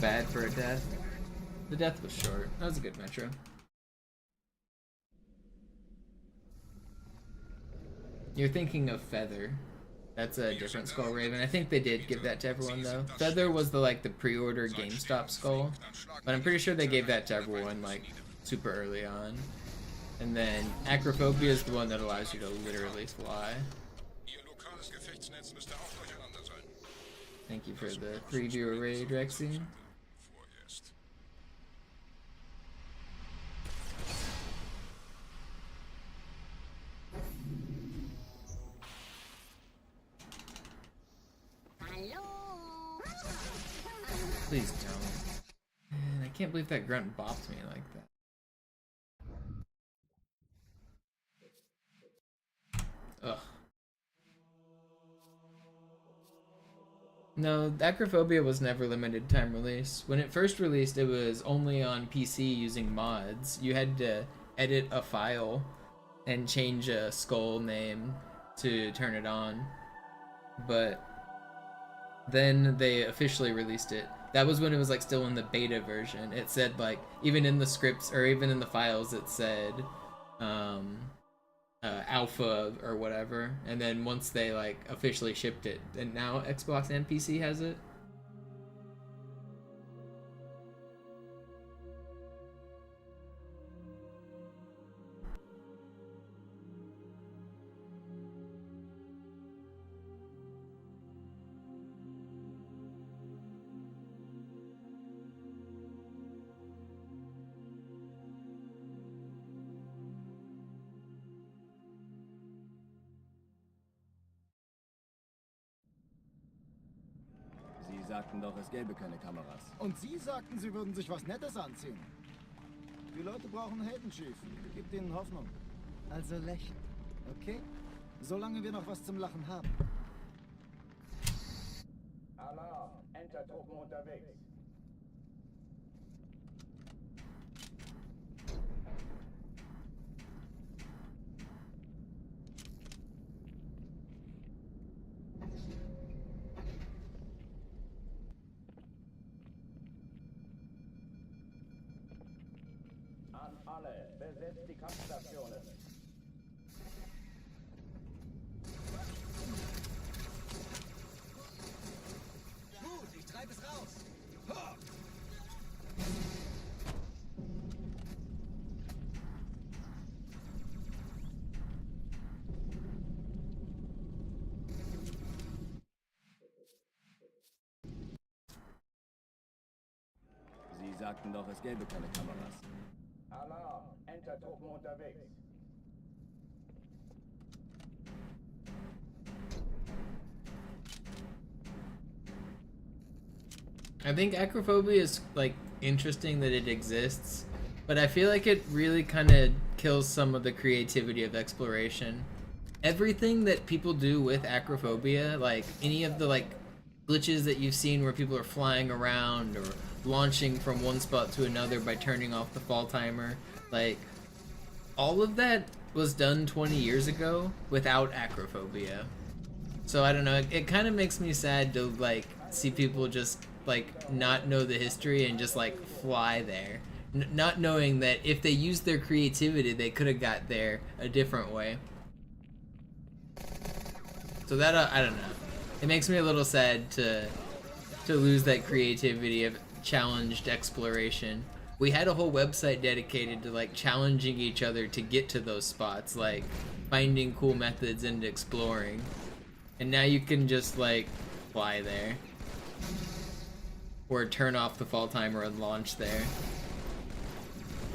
bad for a death. The death was short. That was a good metro. You're thinking of Feather. That's a different Skull Raven. I think they did give that to everyone though. Feather was the pre-order GameStop skull, but I'm pretty sure they gave that to everyone super early on. And then Acrophobia is the one that allows you to literally fly. Thank you for the 3-viewer raid, Rexy. Please don't. Man, I can't believe that grunt bopped me like that. Ugh. No, Acrophobia was never limited time release. When it first released, it was only on PC using mods. You had to edit a file and change a skull name to turn it on. But then they officially released it. That was when it was still in the beta version. It said even in the scripts or even in the files it said alpha or whatever, and then once they officially shipped it, and now Xbox and PC has it. Sie sagten doch, es gäbe keine Kameras. Und Sie sagten, Sie würden sich was Nettes anziehen. Die Leute brauchen Heldenschief. Gebt ihnen Hoffnung. Also lächeln, okay? Solange wir noch was zum Lachen haben. Alarm! Enter-Truppen unterwegs. An alle, besetzt die Kampfstationen. Gut, ich treibe es raus. Ha! Sie sagten doch, es gäbe keine Kameras. Alarm! Enter-Truppen unterwegs. I think Acrophobia is interesting that it exists, but I feel like it really kind of kills some of the creativity of exploration. Everything that people do with Acrophobia, any of the glitches that you've seen where people are flying around or launching from one spot to another by turning off the fall timer, all of that was done 20 years ago without Acrophobia. So I don't know, it kind of makes me sad to see people just not know the history and just fly there, not knowing that if they used their creativity they could have got there a different way. So that I don't know, it makes me a little sad to lose that creativity of challenged exploration. We had a whole website dedicated to challenging each other to get to those spots, finding cool methods and exploring, and now you can just fly there or turn off the fall timer and launch there,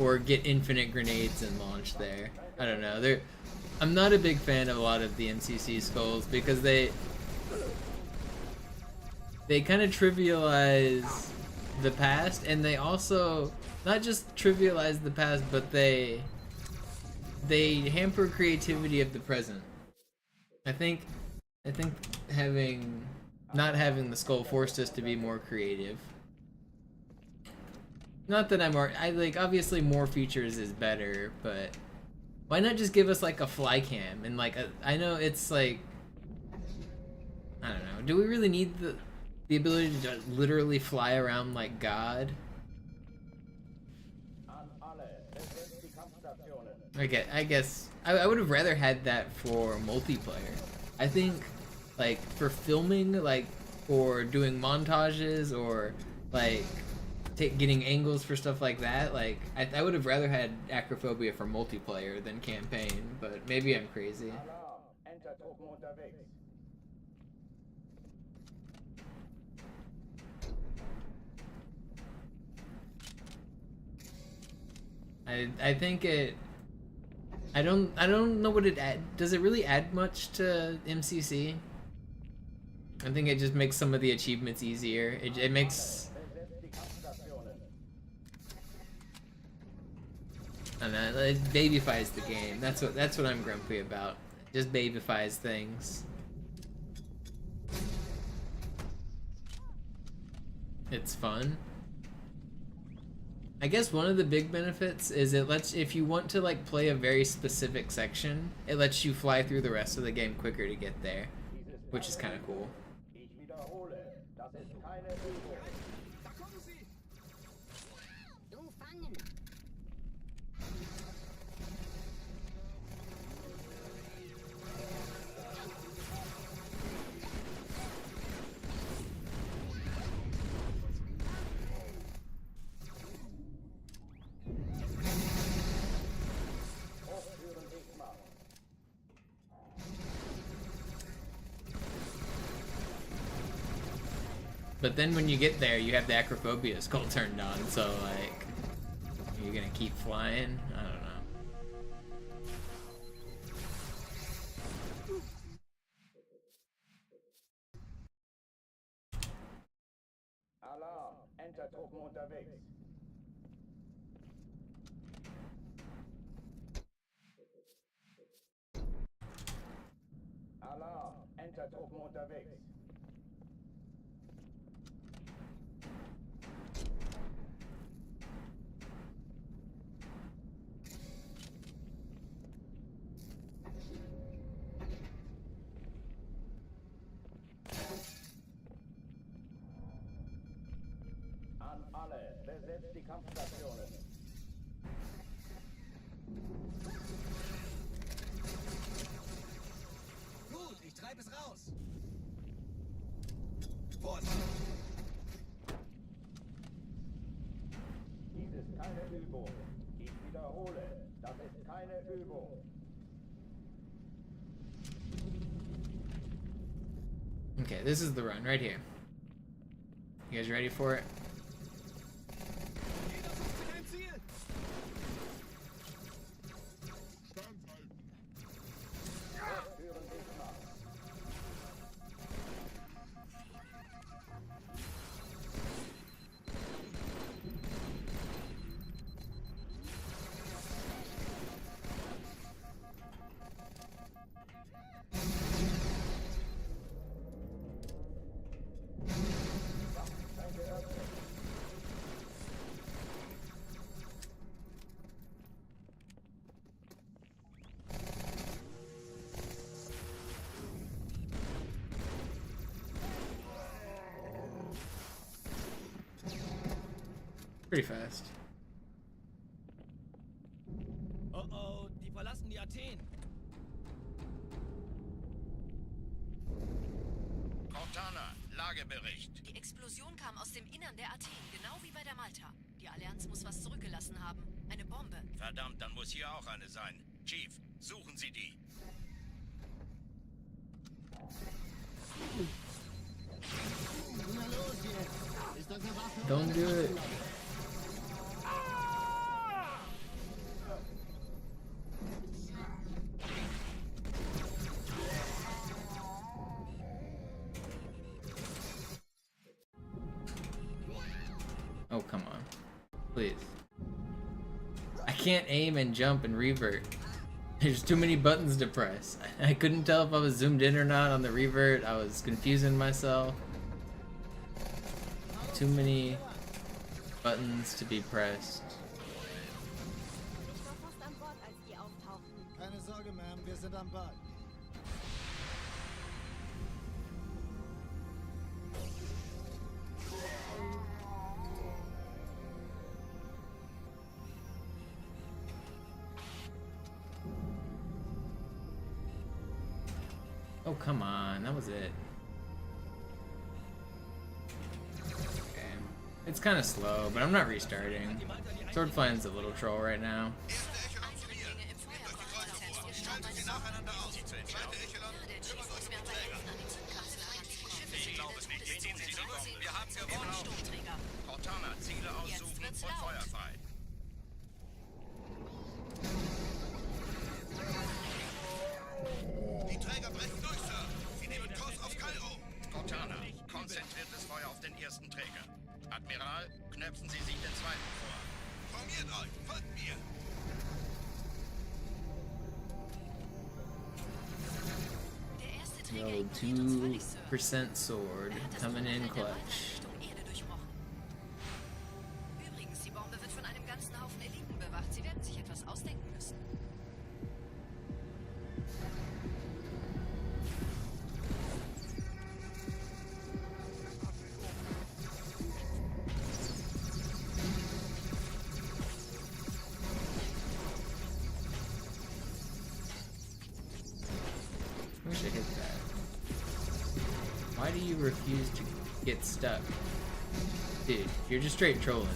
or get infinite grenades and launch there. I don't know, I'm not a big fan of a lot of the MCC skulls because they kind of trivialize the past, and they also not just trivialize the past, but they hamper creativity of the present. I think not having the skull forced us to be more creative. Not that obviously more features is better, but why not just give us a fly cam and I know it's I don't know, do we really need The ability to just literally fly around like God. I guess I would have rather had that for multiplayer. I think, like, for filming, like, or doing montages, or like getting angles for stuff like that, like I would have rather had acrophobia for multiplayer than campaign, but maybe I'm crazy. I think I don't know what it does it really add much to MCC? I think it just makes some of the achievements easier. It makes, I don't know, it babyfies the game. That's what I'm grumpy about. It just babyfies things. It's fun. I guess one of the big benefits is it lets, if you want to like play a very specific section, it lets you fly through the rest of the game quicker to get there, which is kind of cool. But then when you get there, you have the acrophobia skull turned on, so like, you're gonna keep flying? I don't know. Alarm! Entertruppen unterwegs. Alarm! Entertruppen unterwegs. An alle, besetzt die Kampfstationen. Gut, ich treibe es raus. Vorsicht! Dies ist keine Übung. Ich wiederhole, das ist keine Übung. Okay, this is the run right here. You guys ready for it? Pretty fast. Oh oh, die verlassen die Athen. Cortana, Lagebericht. Die Explosion kam aus dem Innern der Athen, genau wie bei der Malta. Die Allianz muss was zurückgelassen haben. Eine Bombe. Verdammt, dann muss hier auch eine sein. Chief, suchen Sie die. Na los jetzt! Ist das eine Waffe? Don't do it. Oh, come on. Please. I can't aim and jump and revert. There's too many buttons to press. I couldn't tell if I was zoomed in or not on the revert. I was confusing myself. Too many buttons to be pressed. Keine Sorge, Ma'am, wir sind am Ball. Oh, come on. That was it. Okay. It's kind of slow, but I'm not restarting. Swordflying's a little troll right now. Cortana, Ziele aussuchen und Feuer frei. Die Träger brechen durch, Sir. Sie nehmen Kurs auf Kairo. Cortana, konzentriertes Feuer auf den ersten Träger. Admiral, knöpfen Sie sich den zweiten vor. Formiert euch, folgt mir. Yo, 2% sword coming in clutch. Übrigens, die Bombe wird von einem ganzen Haufen Eliten bewacht. Sie werden sich etwas ausdenken müssen. I wish I hit that. Why do you refuse to get stuck? Dude, you're just straight trolling me.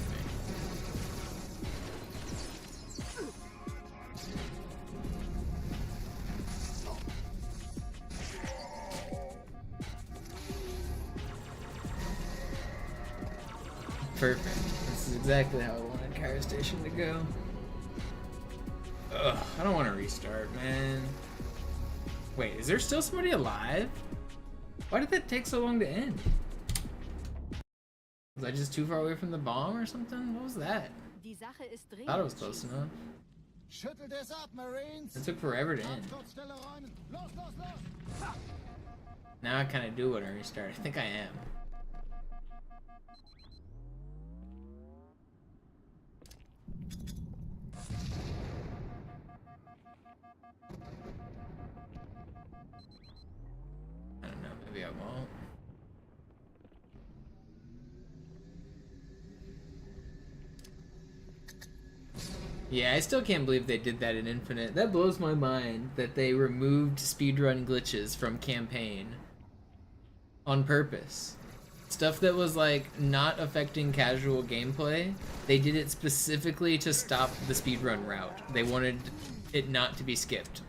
Perfect. This is exactly how I wanted Cairo Station to go. Ugh, I don't want to restart, man. Wait, is there still somebody alive? Why did that take so long to end? Was I just too far away from the bomb or something? What was that? I thought it was close enough. It took forever to end. Now I kind of do want to restart. I think I am. I don't know, maybe I won't. Yeah, I still can't believe they did that in Infinite. That blows my mind that they removed speedrun glitches from campaign on purpose. Stuff that was like not affecting casual gameplay, they did it specifically to stop the speedrun route. They wanted it not to be skipped.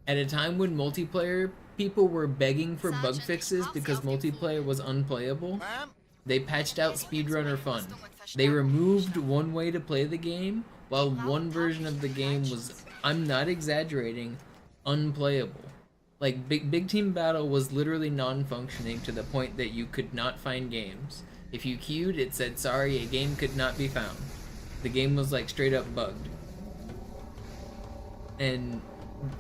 At a time when multiplayer people were begging for bug fixes because multiplayer was unplayable, they patched out speedrunner fun. They removed one way to play the game, while one version of the game was, I'm not exaggerating, unplayable. Like, Big Team Battle was literally non-functioning to the point that you could not find games. If you queued, it said, sorry, a game could not be found. The game was like straight up bugged. And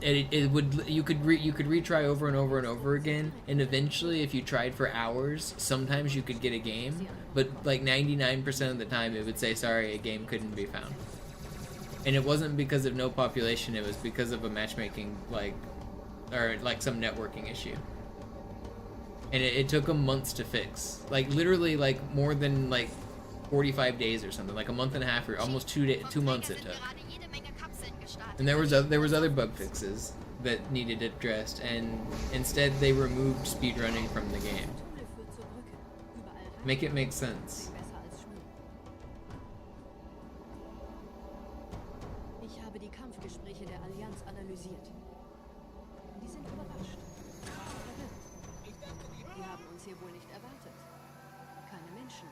you could retry over and over and over again, and eventually if you tried for hours, sometimes you could get a game, but like 99% of the time it would say, sorry, a game couldn't be found. And it wasn't because of no population, it was because of a matchmaking, or some networking issue. And it took them months to fix. Like literally like more than like 45 days or something, like a month and a half or almost 2 months it took. And there was other bug fixes that needed addressed, and instead they removed speedrunning from the game. Make it make sense. Ich habe die Kampfgespräche der Allianz analysiert. Die sind überrascht. Die haben uns hier wohl nicht erwartet. Keine Menschen.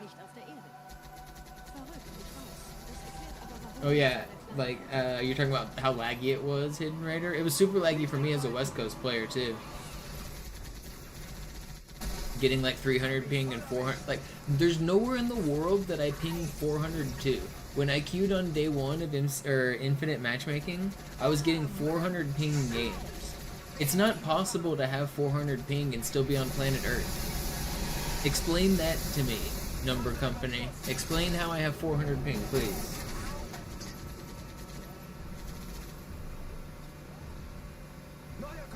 Nicht auf der Erde. Verrückt, ich weiß. Das erklärt aber warum. Oh yeah, like, you're talking about how laggy it was, Hidden Raider? It was super laggy for me as a West Coast player, too. Getting like 300 ping and 400, like, there's nowhere in the world that I ping 402. When I queued on day one of Infinite Matchmaking, I was getting 400 ping games. It's not possible to have 400 ping and still be on planet Earth. Explain that to me, number company. Explain how I have 400 ping, please.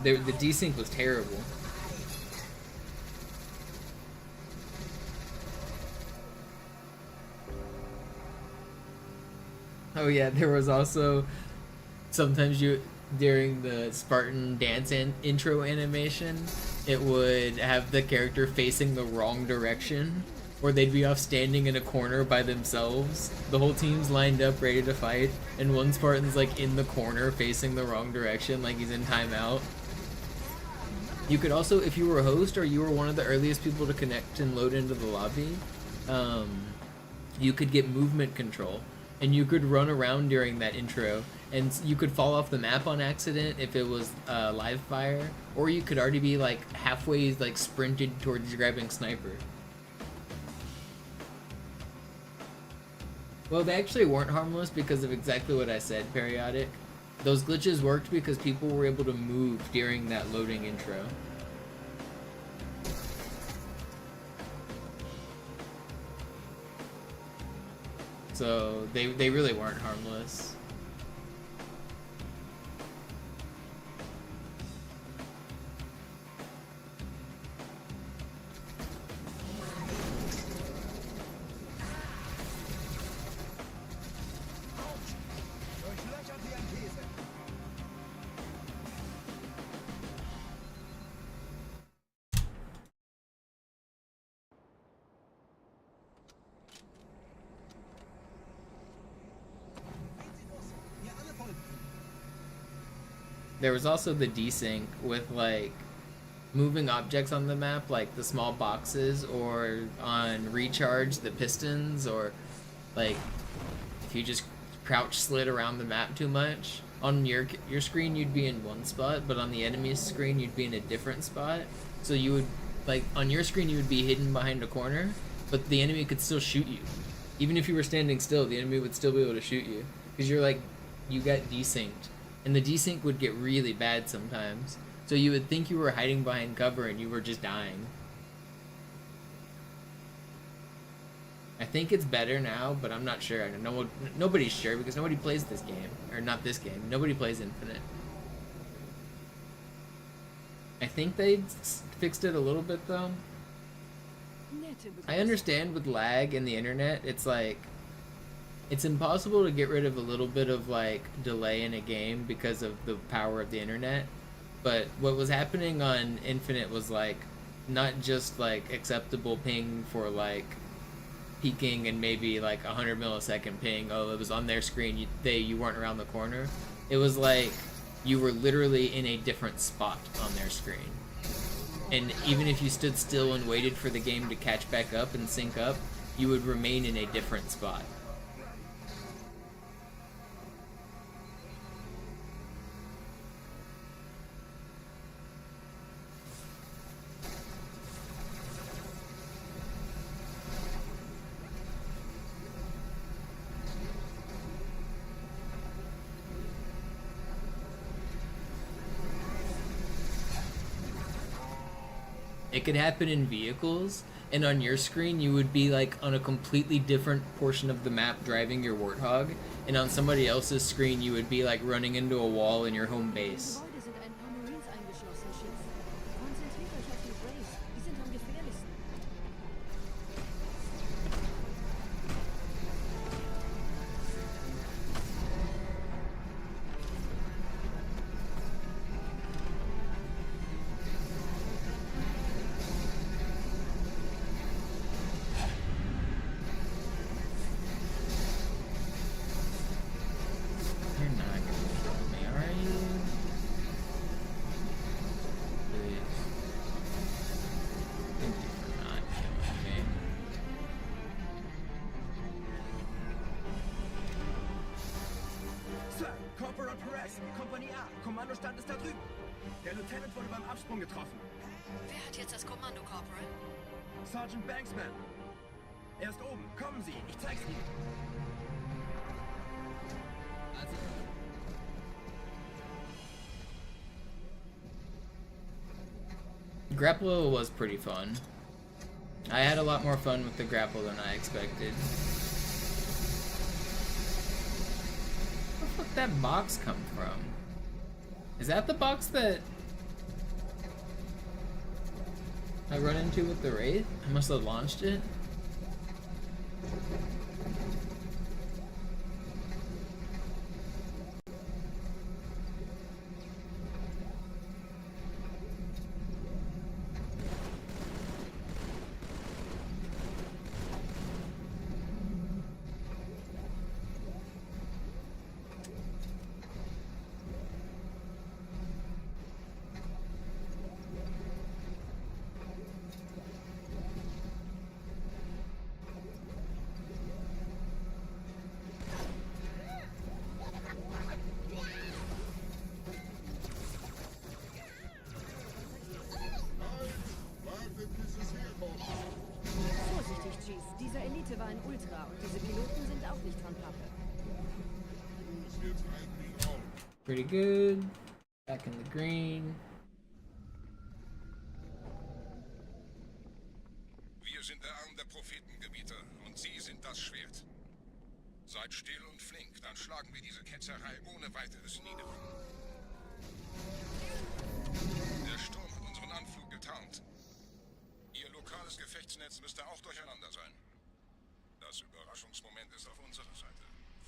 The desync was terrible. Oh yeah, there was also sometimes during the Spartan dance intro animation, it would have the character facing the wrong direction, or they'd be off standing in a corner by themselves. The whole team's lined up ready to fight, and one Spartan's like in the corner facing the wrong direction, like he's in timeout. You could also, if you were a host or you were one of the earliest people to connect and load into the lobby, you could get movement control, and you could run around during that intro, and you could fall off the map on accident if it was live fire, or you could already be like halfway like sprinted towards grabbing sniper. Well, they actually weren't harmless because of exactly what I said, periodic. Those glitches worked because people were able to move during that loading intro. So they really weren't harmless. There was also the desync with like moving objects on the map, like the small boxes, or on recharge the pistons, or like if you just crouch slid around the map too much. On your screen you'd be in one spot, but on the enemy's screen you'd be in a different spot. So you would, like, on your screen you would be hidden behind a corner, but the enemy could still shoot you. Even if you were standing still, the enemy would still be able to shoot you, because you're like, you got desynced. And the desync would get really bad sometimes. So you would think you were hiding behind cover and you were just dying. I think it's better now, but I'm not sure. Nobody's sure because nobody plays this game. Or not this game. Nobody plays Infinite. I think they fixed it a little bit though. I understand with lag and the internet, it's like, it's impossible to get rid of a little bit of like delay in a game because of the power of the internet. But what was happening on Infinite was like not just like acceptable ping for like peaking and maybe like 100 millisecond ping. Oh, it was on their screen. You weren't around the corner. It was like you were literally in a different spot on their screen. And even if you stood still and waited for the game to catch back up and sync up, you would remain in a different spot. It could happen in vehicles, and on your screen you would be like on a completely different portion of the map driving your Warthog, and on somebody else's screen you would be like running into a wall in your home base. Kompanie A, Kommandostand ist da drüben. Der Lieutenant wurde beim Absprung getroffen. Wer hat jetzt das Kommando, Corporal? Sergeant Banksman. Er ist oben. Kommen Sie, ich zeig's Ihnen. Grapple was pretty fun. I had a lot more fun with the grapple than I expected. Where the fuck that box come from? Is that the box that I run into with the Wraith? I must have launched it. Apologies. Dieser Elite war ein Ultra und diese Piloten sind auch nicht von Pappe. Pretty good. Back in the green. Wir sind der Arm der Prophetengebieter und Sie sind das Schwert. Seid still und flink, dann schlagen wir diese Ketzerei ohne weiteres nieder. Der Sturm hat unseren Anflug getarnt. Ihr lokales Gefechtsnetz müsste auch durcheinander sein. Das Überraschungsmoment ist auf unserer Seite.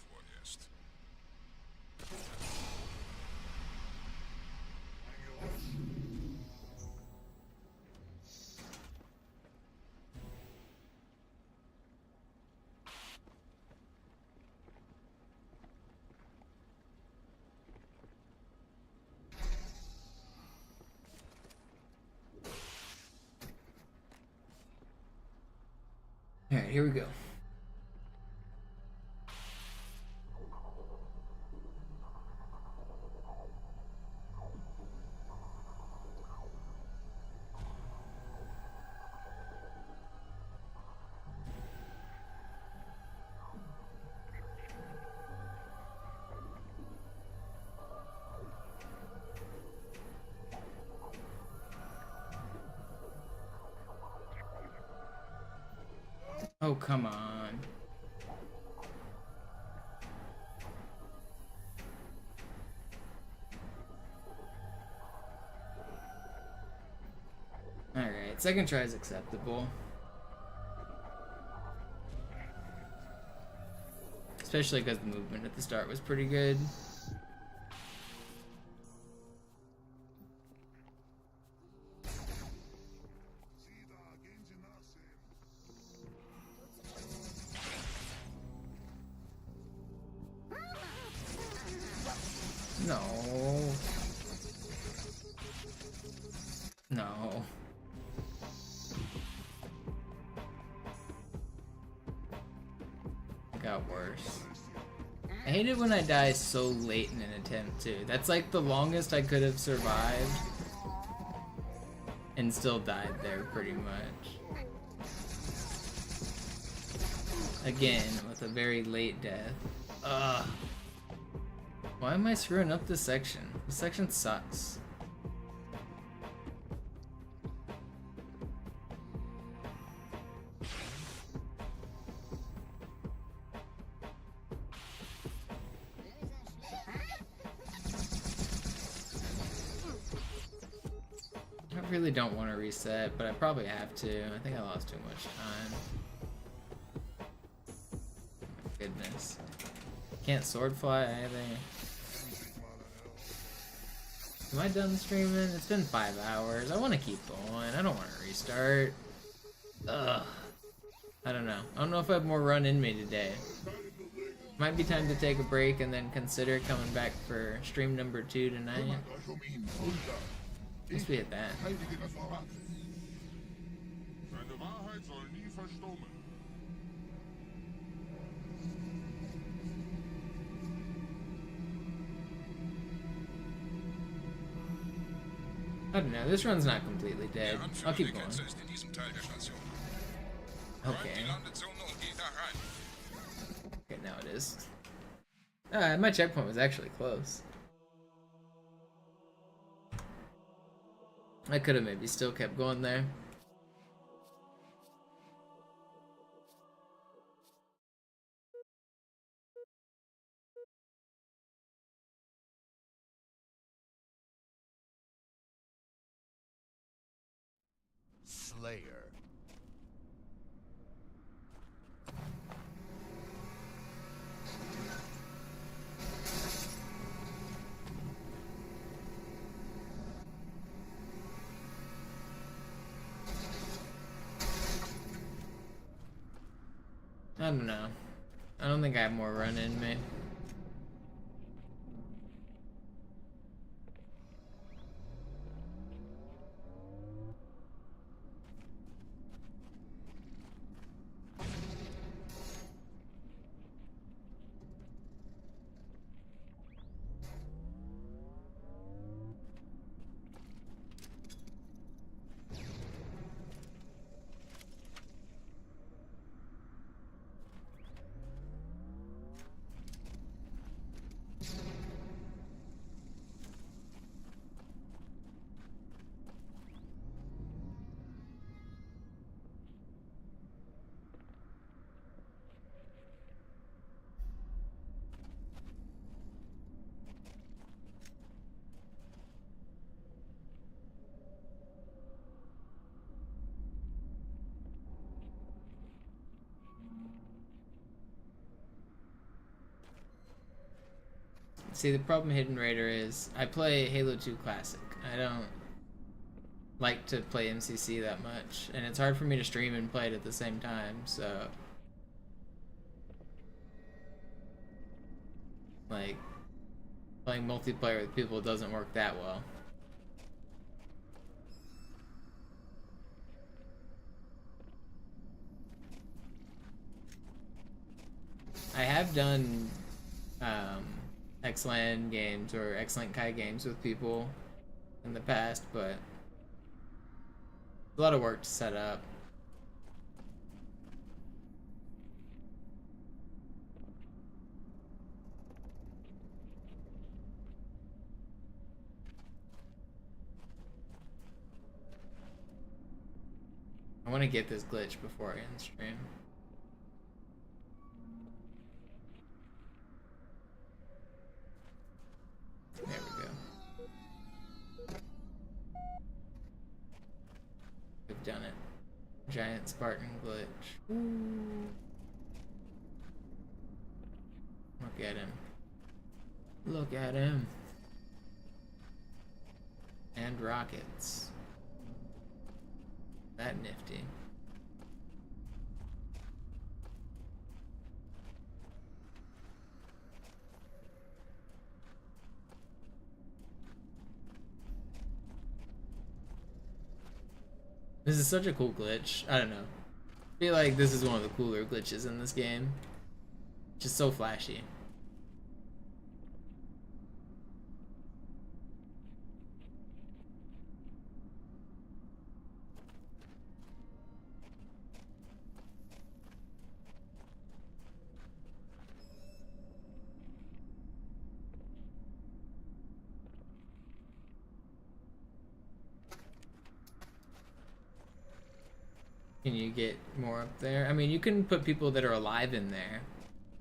Vorerst. Alright, here we go. Oh, come on. Alright, second try is acceptable. Especially because the movement at the start was pretty good. No. No. It got worse. I hate it when I die so late in an attempt too. That's like the longest I could have survived and still died there pretty much. Again, with a very late death. Ugh. Why am I screwing up this section? This section sucks. I really don't want to reset, but I probably have to. I think I lost too much time. Oh my goodness. Can't sword fly either. Am I done streaming? It's been 5 hours. I want to keep going. I don't want to restart. Ugh. I don't know. I don't know if I have more run in me today. Might be time to take a break and then consider coming back for stream number 2 tonight. Once we hit that. I don't know, this run's not completely dead. I'll keep going. Okay. Okay, now it is. My checkpoint was actually close. I could have maybe still kept going there. Slayer. I don't know. I don't think I have more run in me. See, the problem with Hidden Raider is I play Halo 2 Classic. I don't like to play MCC that much, and it's hard for me to stream and play it at the same time, so like playing multiplayer with people doesn't work that well. I have done Xland games or Xlink Kai games with people in the past, but it's a lot of work to set up. I want to get this glitch before I end stream. There we go. We've done it. Giant Spartan glitch. Ooh. Look at him. Look at him. And rockets. That nifty. This is such a cool glitch. I don't know. I feel like this is one of the cooler glitches in this game. Just so flashy. Can you get more up there? I mean, you can put people that are alive in there.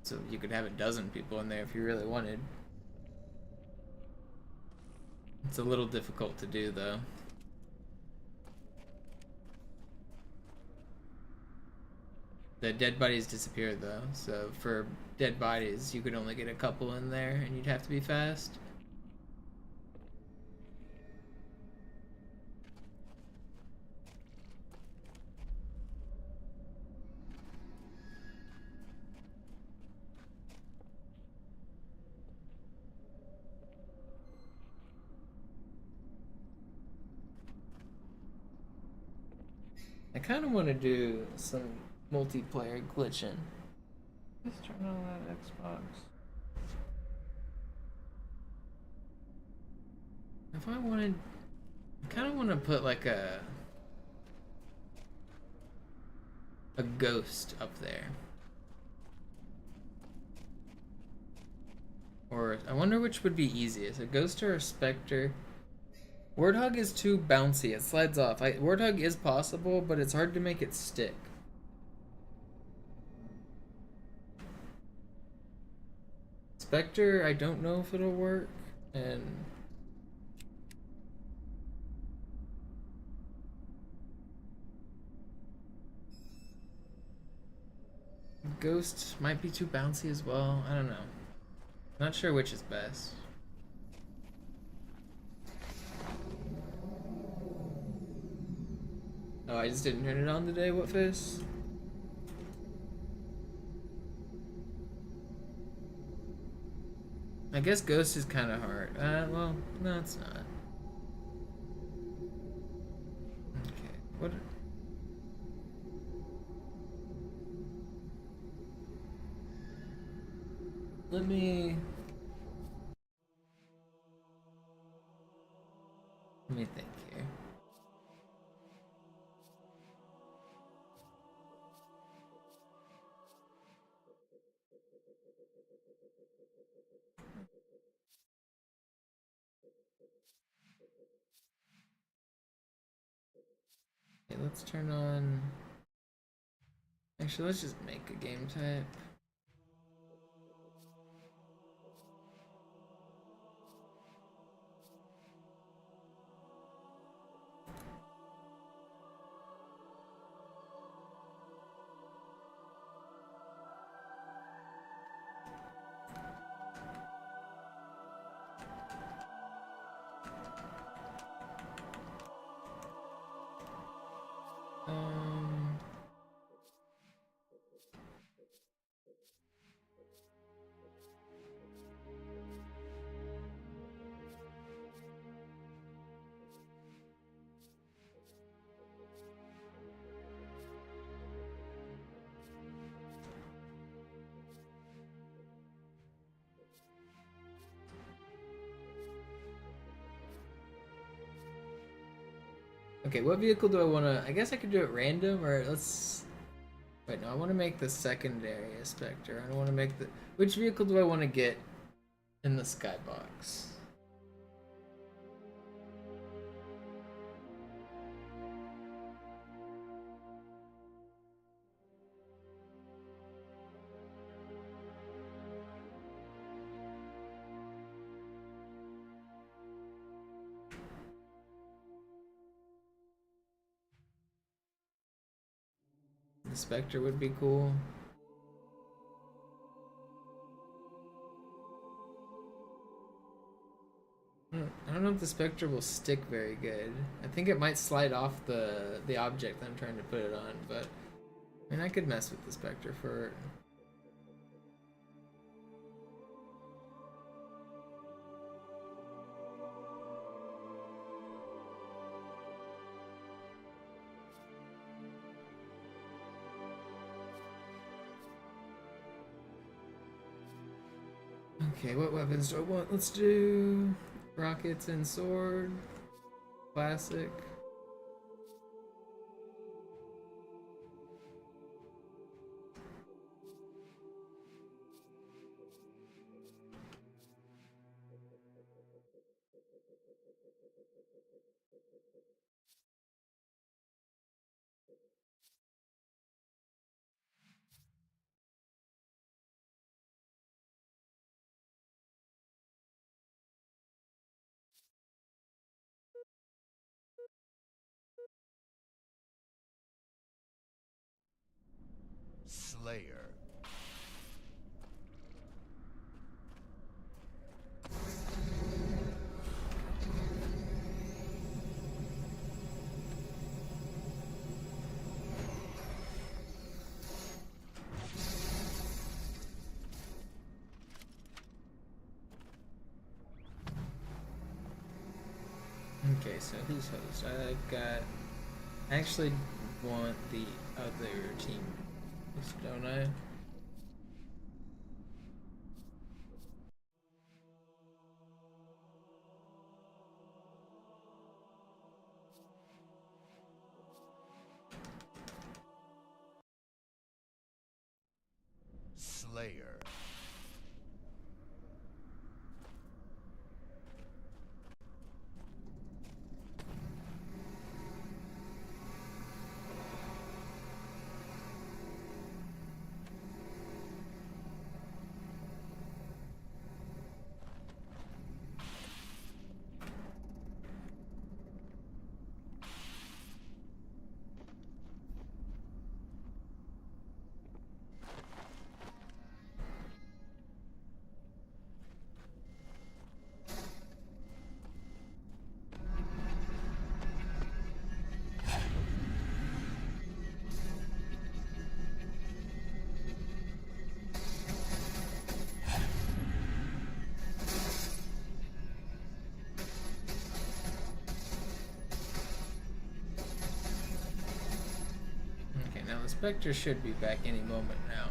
So you could have a dozen people in there if you really wanted. It's a little difficult to do, though. The dead bodies disappear, though. So for dead bodies, you could only get a couple in there, and you'd have to be fast. I kind of want to do some multiplayer glitching. Let's turn on that Xbox. If I wanted, I kind of want to put like a ghost up there. Or I wonder which would be easiest, a ghost or a specter. Warthog is too bouncy, it slides off. Warthog is possible, but it's hard to make it stick. Spectre, I don't know if it'll work, and Ghost might be too bouncy as well. I don't know. Not sure which is best. Oh, I just didn't turn it on today. What face? I guess Ghost is kind of hard. Well, no, it's not. Okay, what? Let me think here. Okay, let's turn on. Actually, let's just make a game type. Okay, what vehicle do I want to... I guess I could do it random, or let's... Wait, no, I want to make the secondary a Spectre. I don't want to make the... Which vehicle do I want to get in the skybox? The Spectre would be cool. I don't know if the Spectre will stick very good. I think it might slide off the object I'm trying to put it on, but I mean I could mess with the Spectre for... Okay, what weapons do I want? Let's do rockets and sword. Classic. Slayer. Okay, so who's host? I've got... I actually want the other team, don't I? Slayer. Okay, now the Spectre should be back any moment now.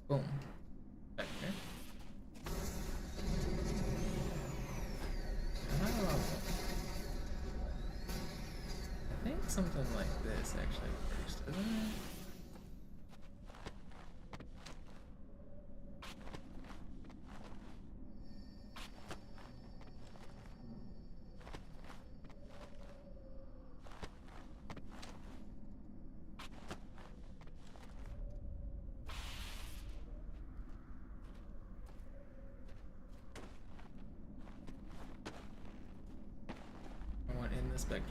Boom. Spectre. Oh. I think something like this actually first, isn't it? I want in the Spectre.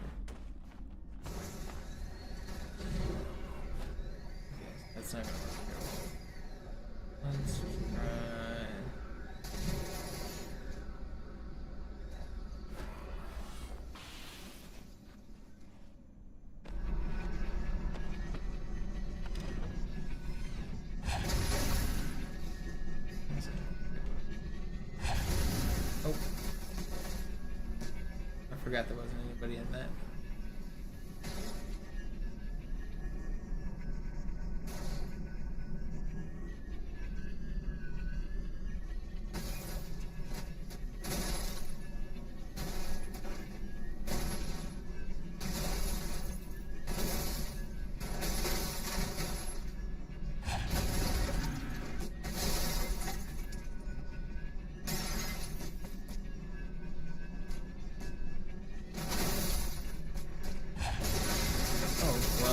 Okay, that's not gonna work. Let's try. Oh. I forgot there wasn't anybody in that.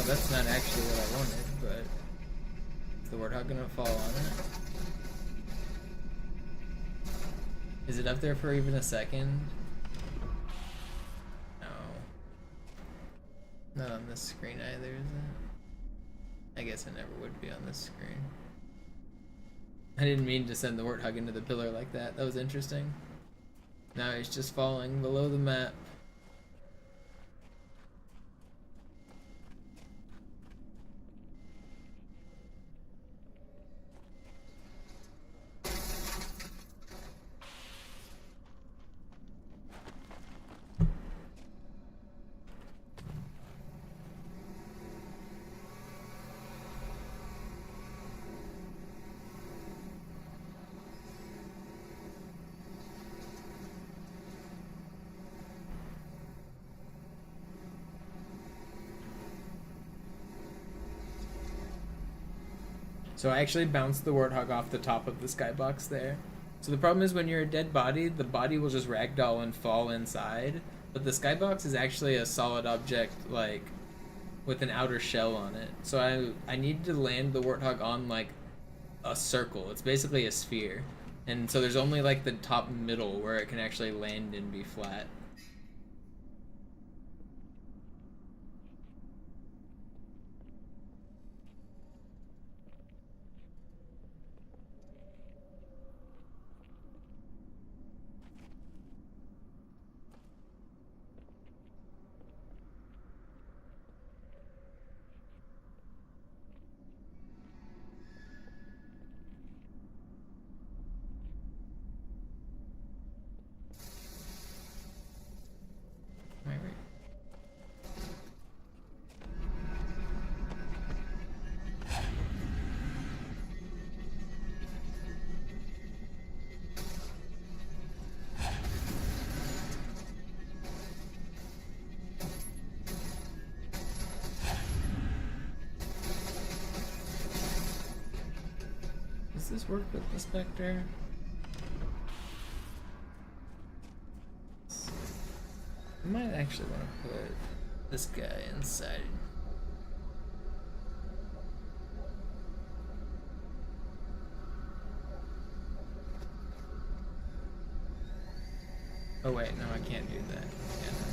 that's not actually what I wanted, but is the Warthog gonna fall on it? Is it up there for even a second? No. Not on this screen either, is it? I guess it never would be on this screen. I didn't mean to send the Warthog into the pillar like that. That was interesting. Now he's just falling below the map. So I actually bounced the Warthog off the top of the skybox there. So the problem is when you're a dead body, the body will just ragdoll and fall inside. But the skybox is actually a solid object, like, with an outer shell on it. So I need to land the Warthog on, like, a circle. It's basically a sphere. And so there's only, like, the top middle where it can actually land and be flat. Does this work with the Spectre? I might actually want to put this guy inside. Oh wait, no, I can't do that. Yeah, no.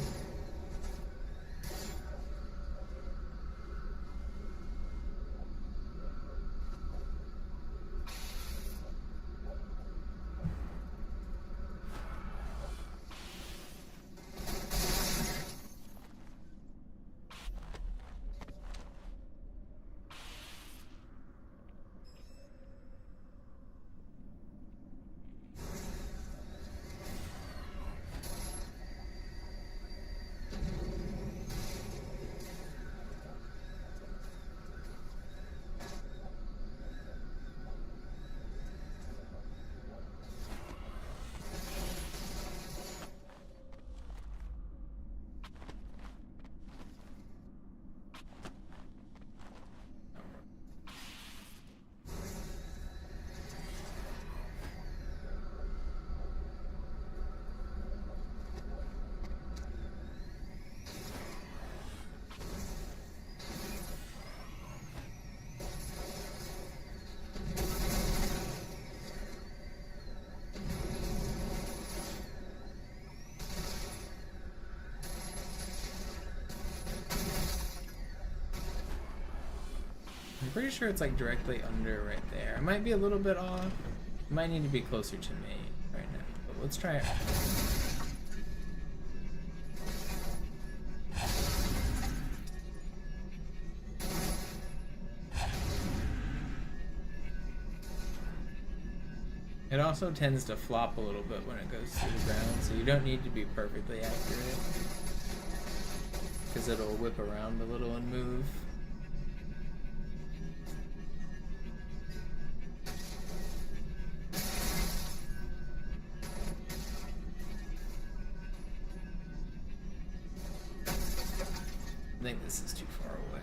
I'm pretty sure it's like directly under right there. I might be a little bit off. It might need to be closer to me right now. But let's try it. It also tends to flop a little bit when it goes through the ground, so you don't need to be perfectly accurate. Because it'll whip around a little and move. I think this is too far away.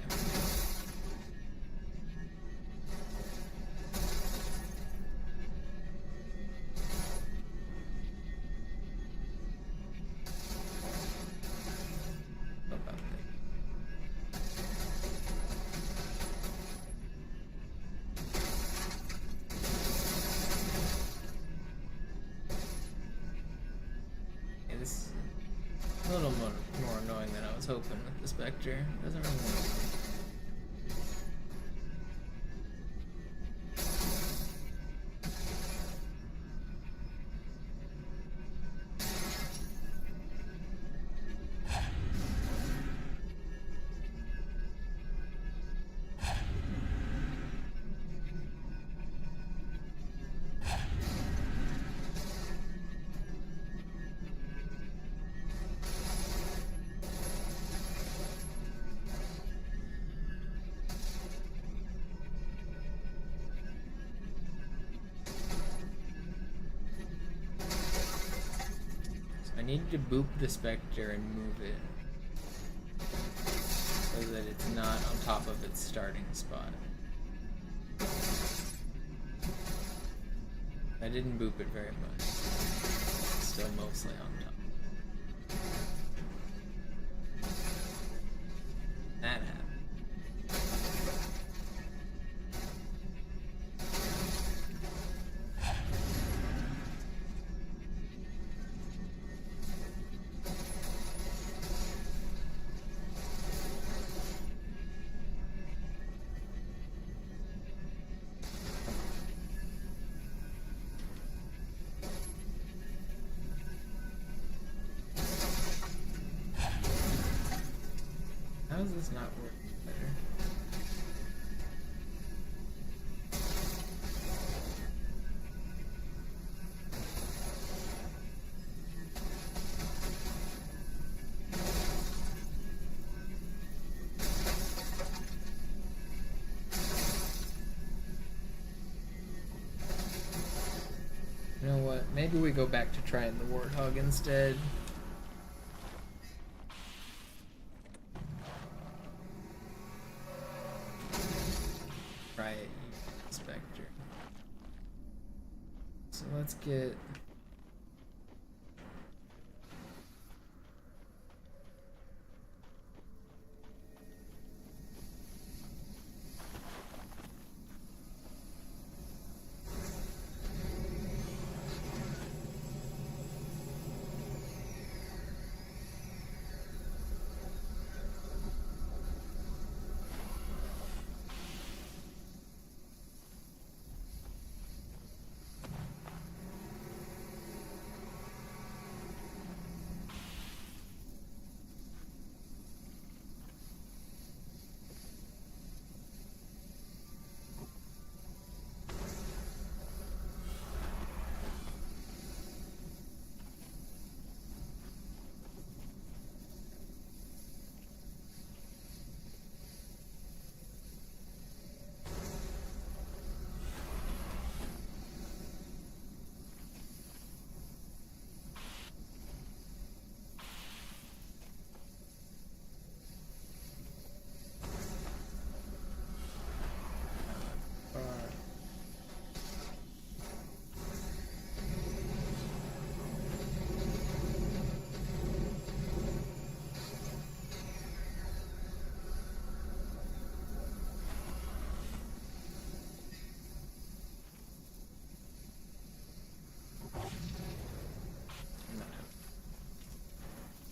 was hoping with the Spectre. Doesn't really want to. I need to boop the Spectre and move it so that it's not on top of its starting spot. I didn't boop it very much. It's still mostly on top. That happened. How does this not work better? You know what? Maybe we go back to trying the Warthog instead. Right, Spectre. So let's get...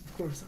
Of course.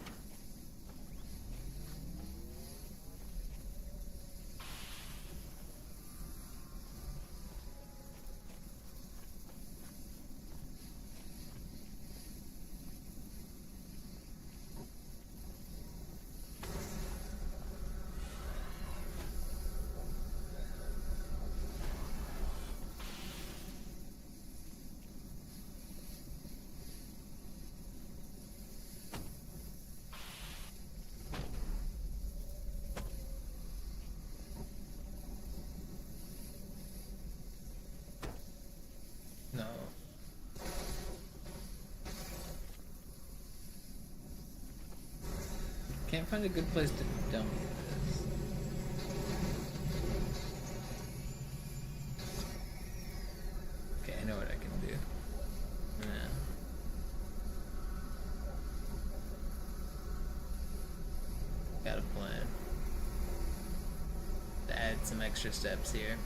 No. Can't find a good place to dump this. Okay, I know what I can do. Got a plan. To add some extra steps here.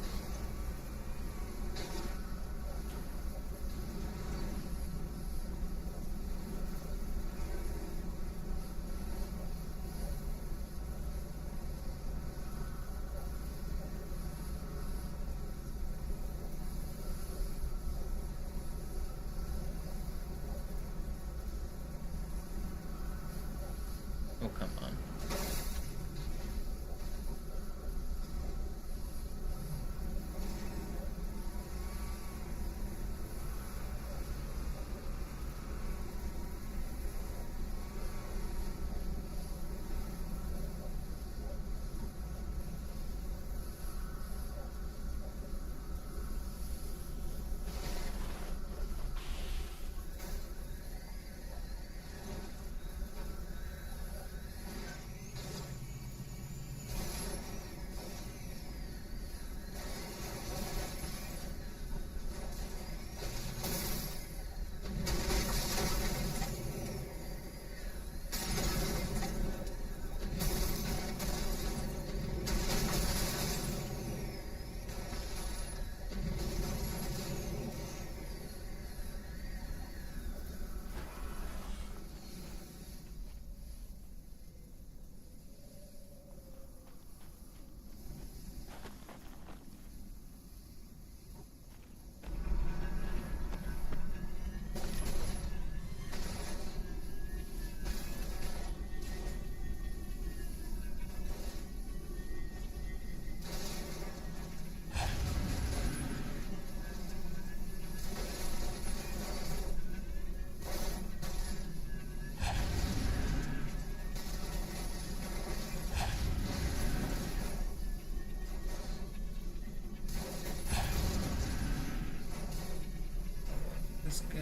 this guy.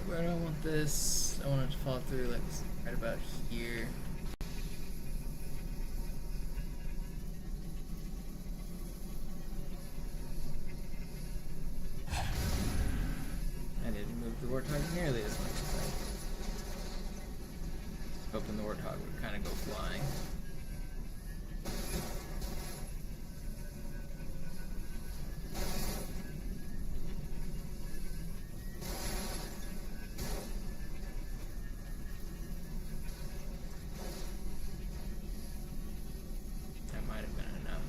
Where do I want this? I want it to fall through like right about here. I didn't move the warthog nearly as much as I hoping the warthog would kind of go flying. That might have been enough.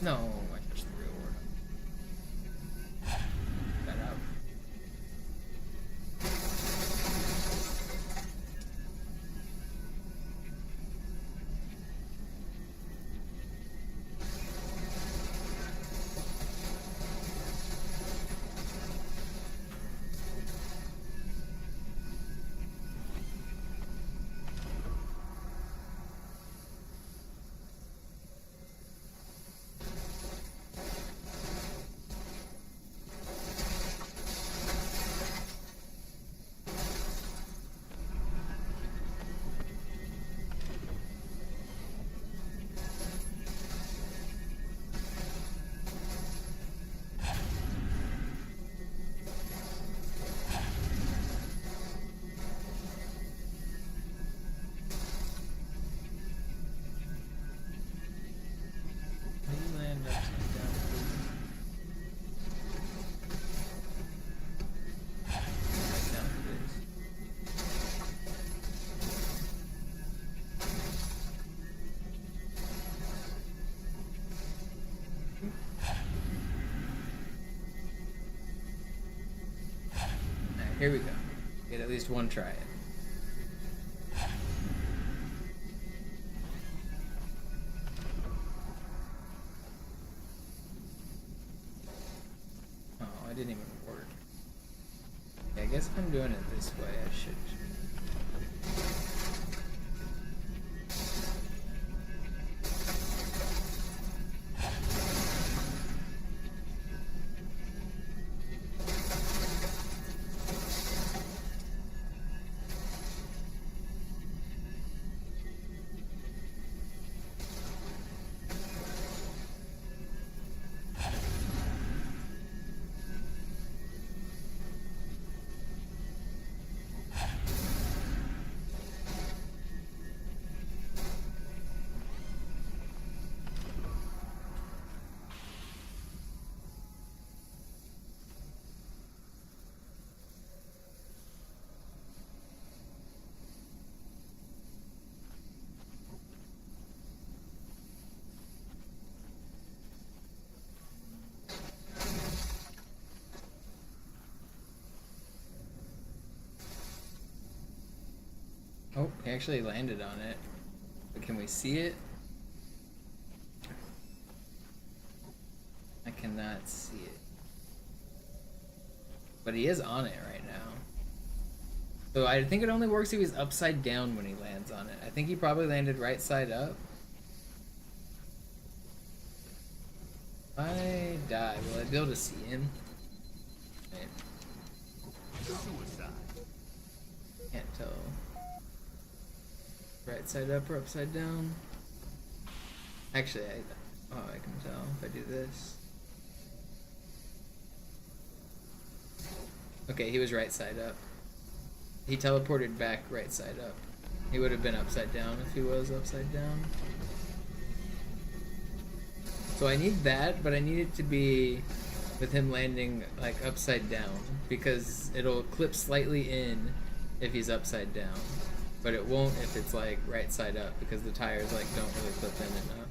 No, I touched the real warthog. Got out. Maybe land upside down, please. Down, please. Alright, here we go. Get at least one try it. Oh, I didn't even work. Yeah, I guess if I'm doing it this way, I should. Oh, he actually landed on it. But can we see it? I cannot see it. But he is on it right now. So I think it only works if he's upside down when he lands on it. I think he probably landed right side up. If I die, will I be able to see him? Man. Can't tell. Right side up or upside down? Actually, I can tell if I do this. Okay, he was right side up. He teleported back right side up. He would have been upside down if he was upside down. So I need that, but I need it to be with him landing like upside down because it'll clip slightly in if he's upside down. but it won't if it's like right side up because the tires like don't really clip in enough.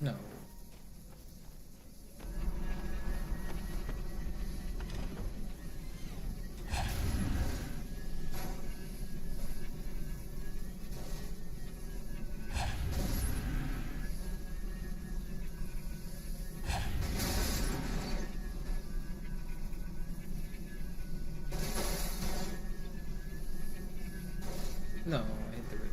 No. No, I hit the rim.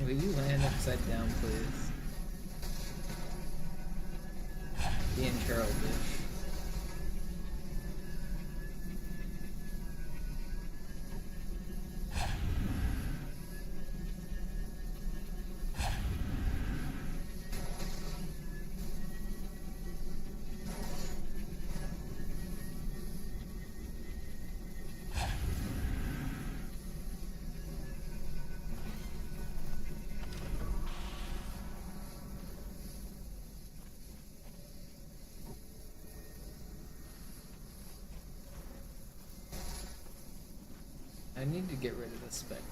Will you land upside down, please? Being childish. I need to get rid of the Spectre.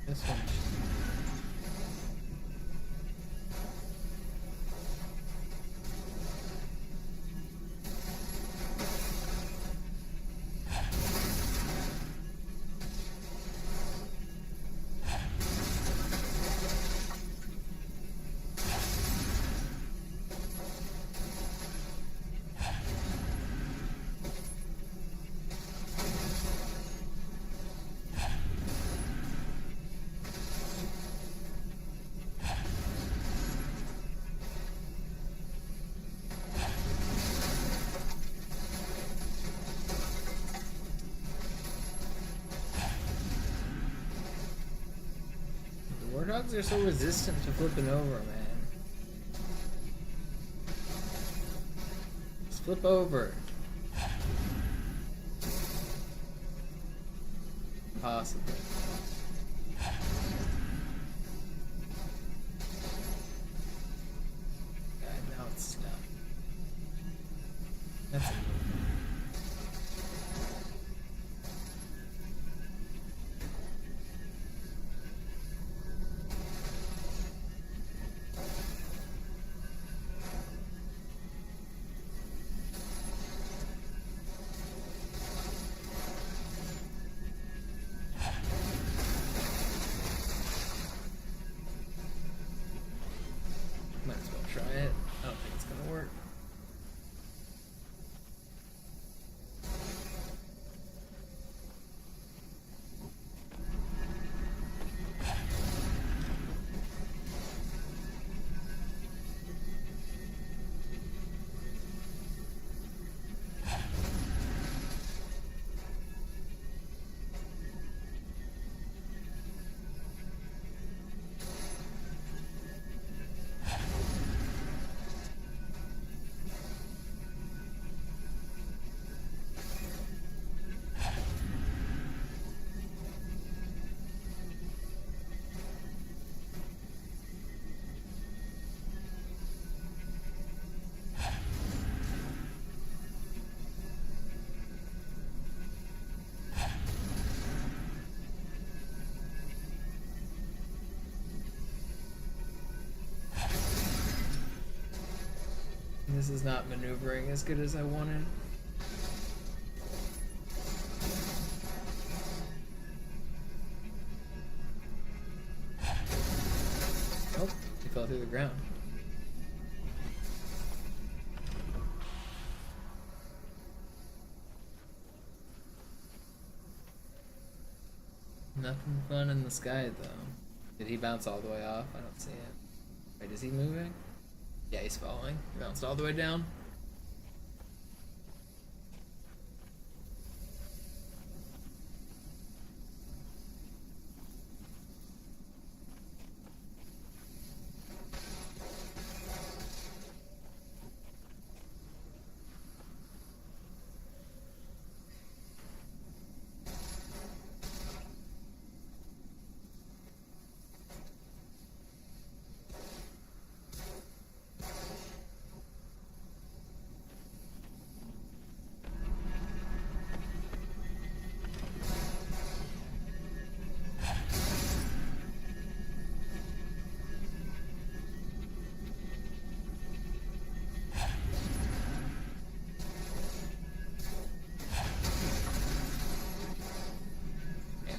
This one. Warthogs are so resistant to flipping over, man. Just flip over. Possible. God, now it's stuck. That's a move. Might as well try it. I don't think it's gonna work. This is not maneuvering as good as I wanted. Oh, he fell through the ground. Nothing fun in the sky, though. Did he bounce all the way off? I don't see it. Wait, is he moving? Yeah, he's falling. He bounced all the way down.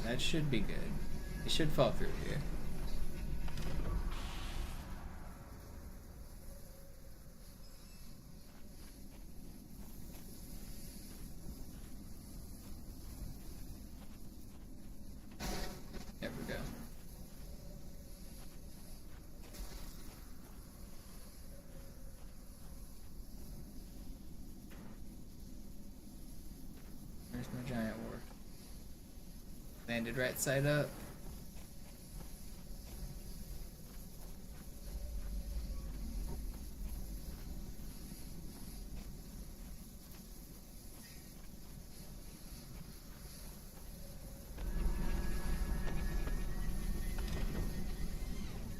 That should be good. It should fall through here. There we go. Where's my giant war? Landed right side up.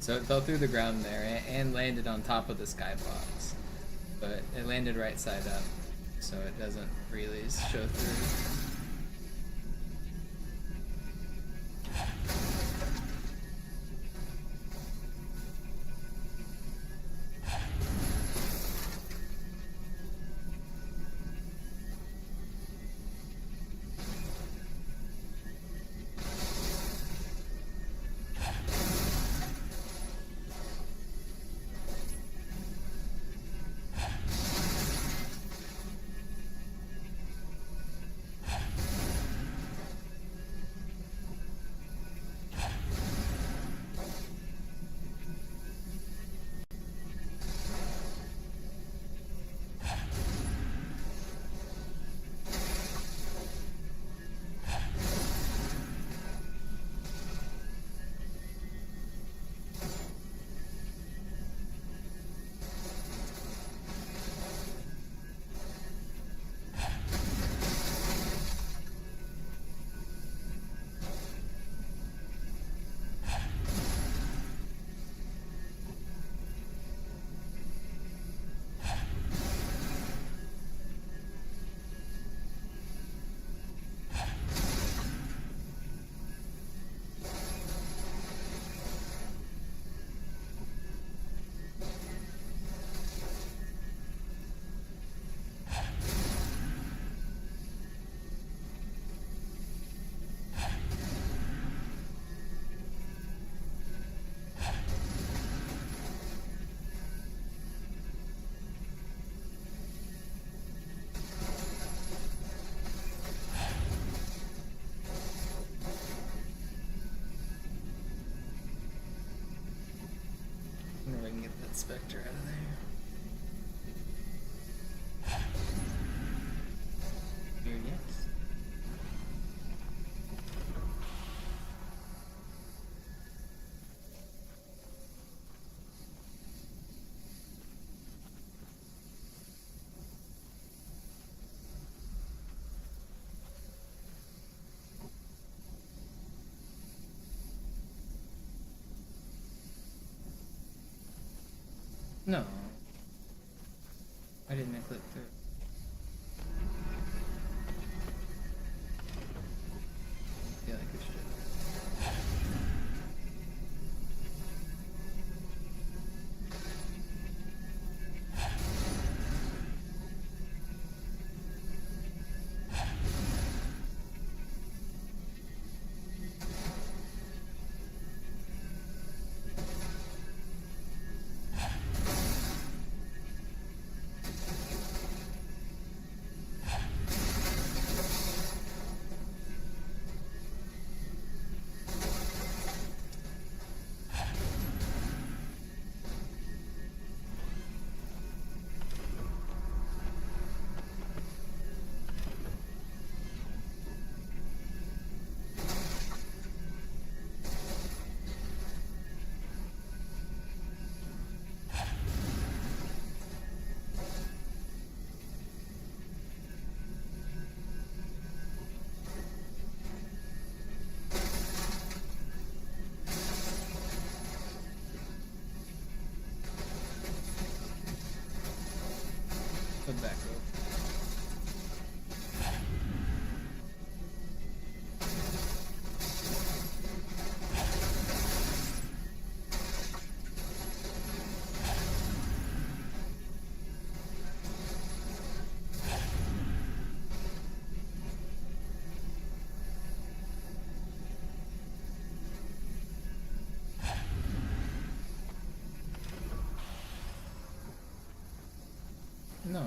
So it fell through the ground there and landed on top of the skybox. But it landed right side up, so it doesn't really show through. I wonder if I can get that Spectre out of there. Here, yes. No. Why didn't I click through? I feel like it should. Put back up. No.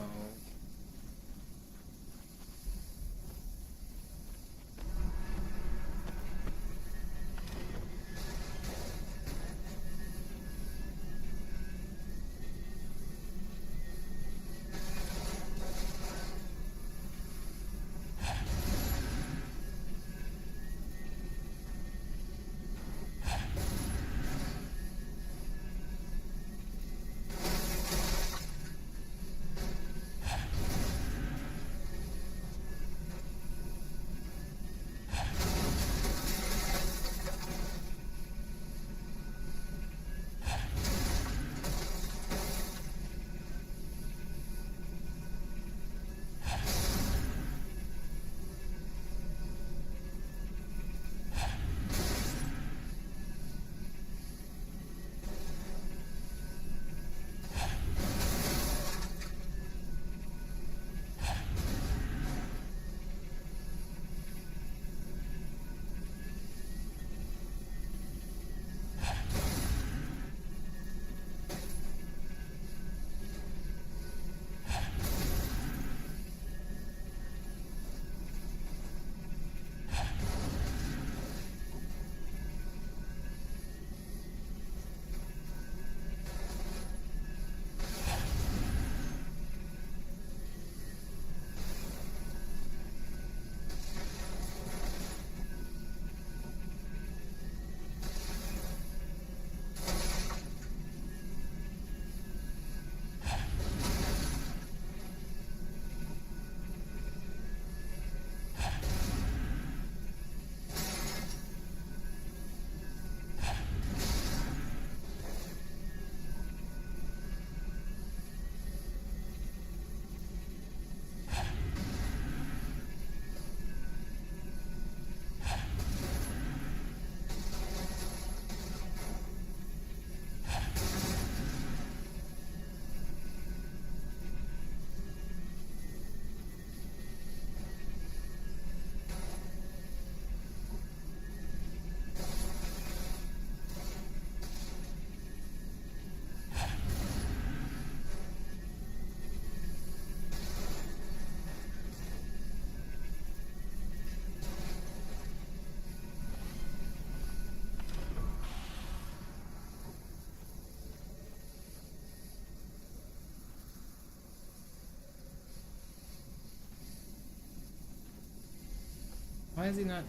Why is he not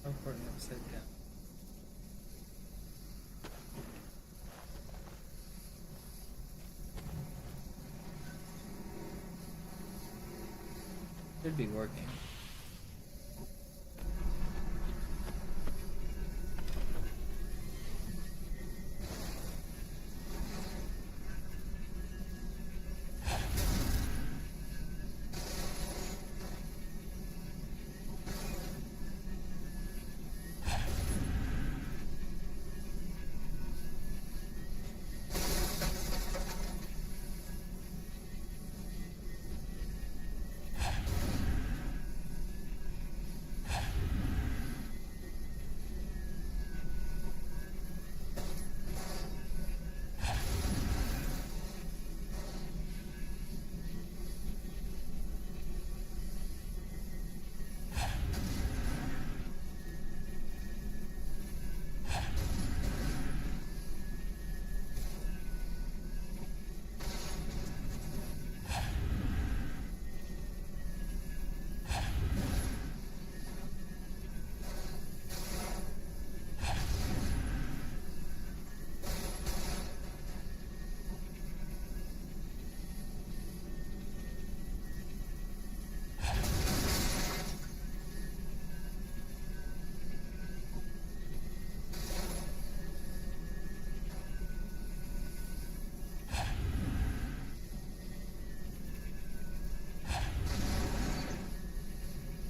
teleporting upside down? Should be working.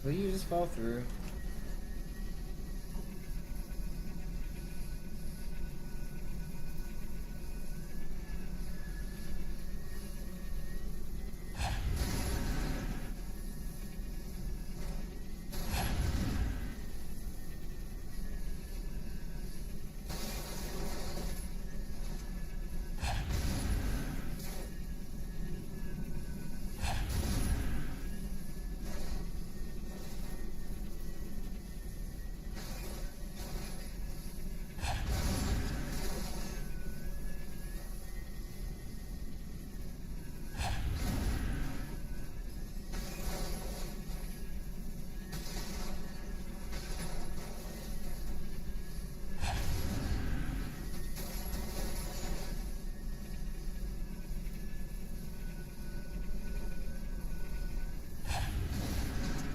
Will you just fall through?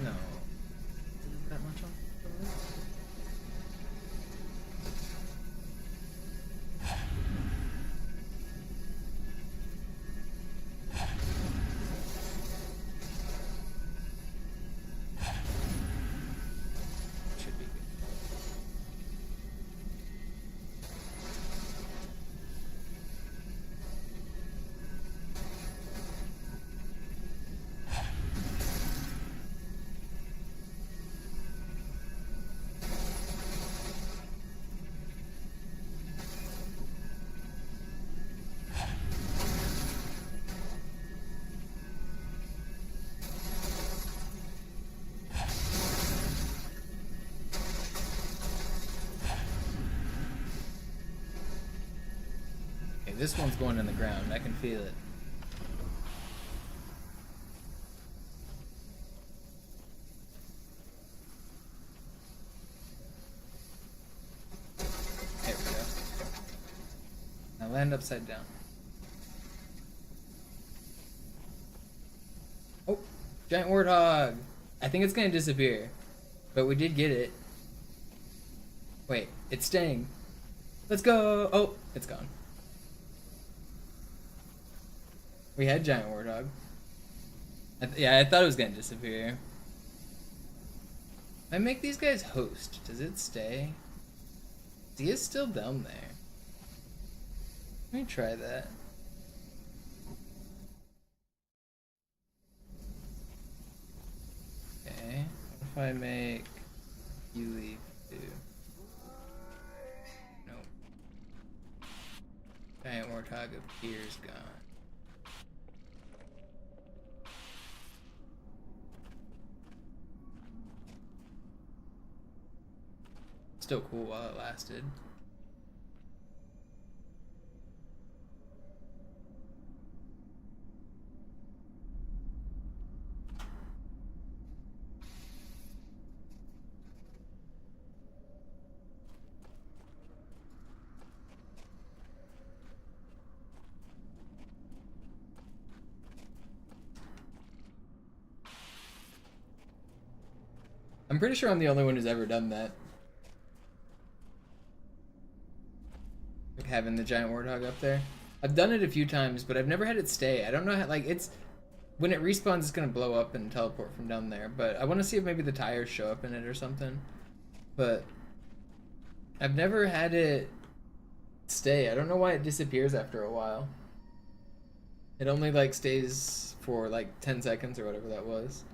No. Isn't that much on the list? Should be good. Okay, this one's going in the ground. I can feel it. There we go. Now land upside down. Oh, giant warthog! I think it's gonna disappear, but we did get it. Wait, it's staying. Let's go! Oh, it's gone. We had giant warthog. Yeah, I thought it was gonna disappear. I make these guys host. Does it stay? He is still down there. Let me try that. Okay. What if I make you leave too? Nope. Giant warthog appears gone. Still cool while it lasted. I'm pretty sure I'm the only one who's ever done that. Like having the giant warthog up there. I've done it a few times, but I've never had it stay. I don't know how, like, it's... When it respawns, it's gonna blow up and teleport from down there, but I want to see if maybe the tires show up in it or something. But I've never had it stay. I don't know why it disappears after a while. It only, like, stays for, like, 10 seconds or whatever that was.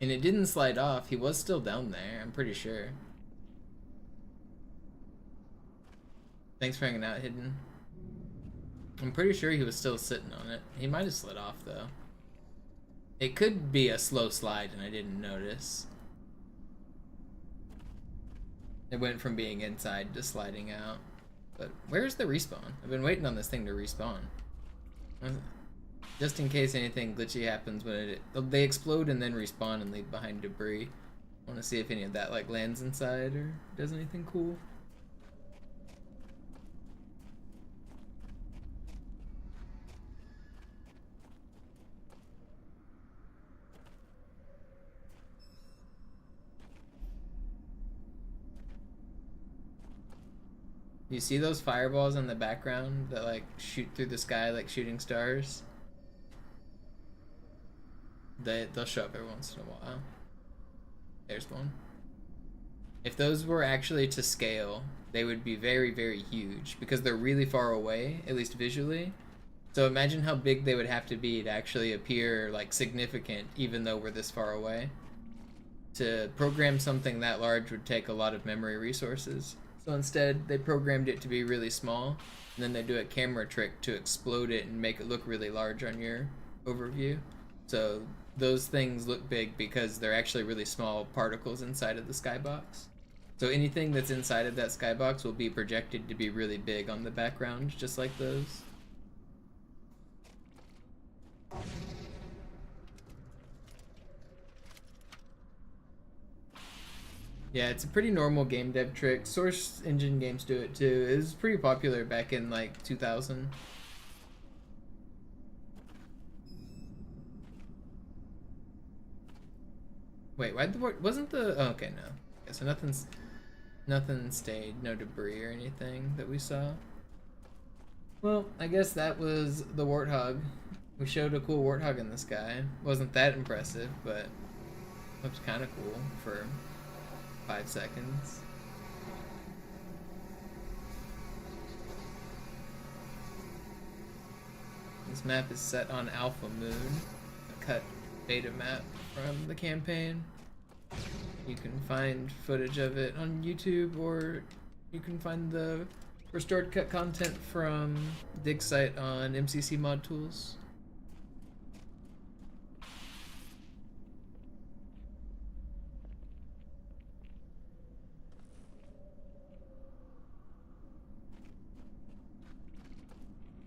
And it didn't slide off. He was still down there, I'm pretty sure. Thanks for hanging out, Hidden. I'm pretty sure he was still sitting on it. He might have slid off, though. It could be a slow slide and I didn't notice. It went from being inside to sliding out. But where's the respawn? I've been waiting on this thing to respawn. Just in case anything glitchy happens when they explode and then respawn and leave behind debris. I want to see if any of that like lands inside or does anything cool. You see those fireballs in the background that like shoot through the sky like shooting stars? They'll show up every once in a while. There's one. If those were actually to scale, they would be very, very huge because they're really far away, at least visually. So imagine how big they would have to be to actually appear like significant even though we're this far away. To program something that large would take a lot of memory resources. So instead, they programmed it to be really small, and then they do a camera trick to explode it and make it look really large on your overview. So those things look big because they're actually really small particles inside of the skybox. So anything that's inside of that skybox will be projected to be really big on the background, just like those. Yeah, it's a pretty normal game dev trick. Source engine games do it too. It was pretty popular back in like 2000. Wait, why wasn't the oh, okay, no. Okay, so nothing stayed, no debris or anything that we saw. Well, I guess that was the warthog. We showed a cool warthog in the sky. Wasn't that impressive, but looked kind of cool for 5 seconds. This map is set on Alpha Moon, a cut beta map from the campaign. You can find footage of it on YouTube, or you can find the restored cut content from Dig site on MCC Mod Tools.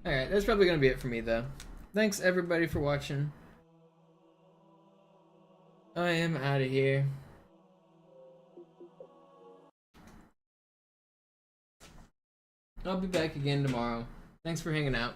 Alright, that's probably going to be it for me, though. Thanks, everybody, for watching. I am out of here. I'll be back again tomorrow. Thanks for hanging out.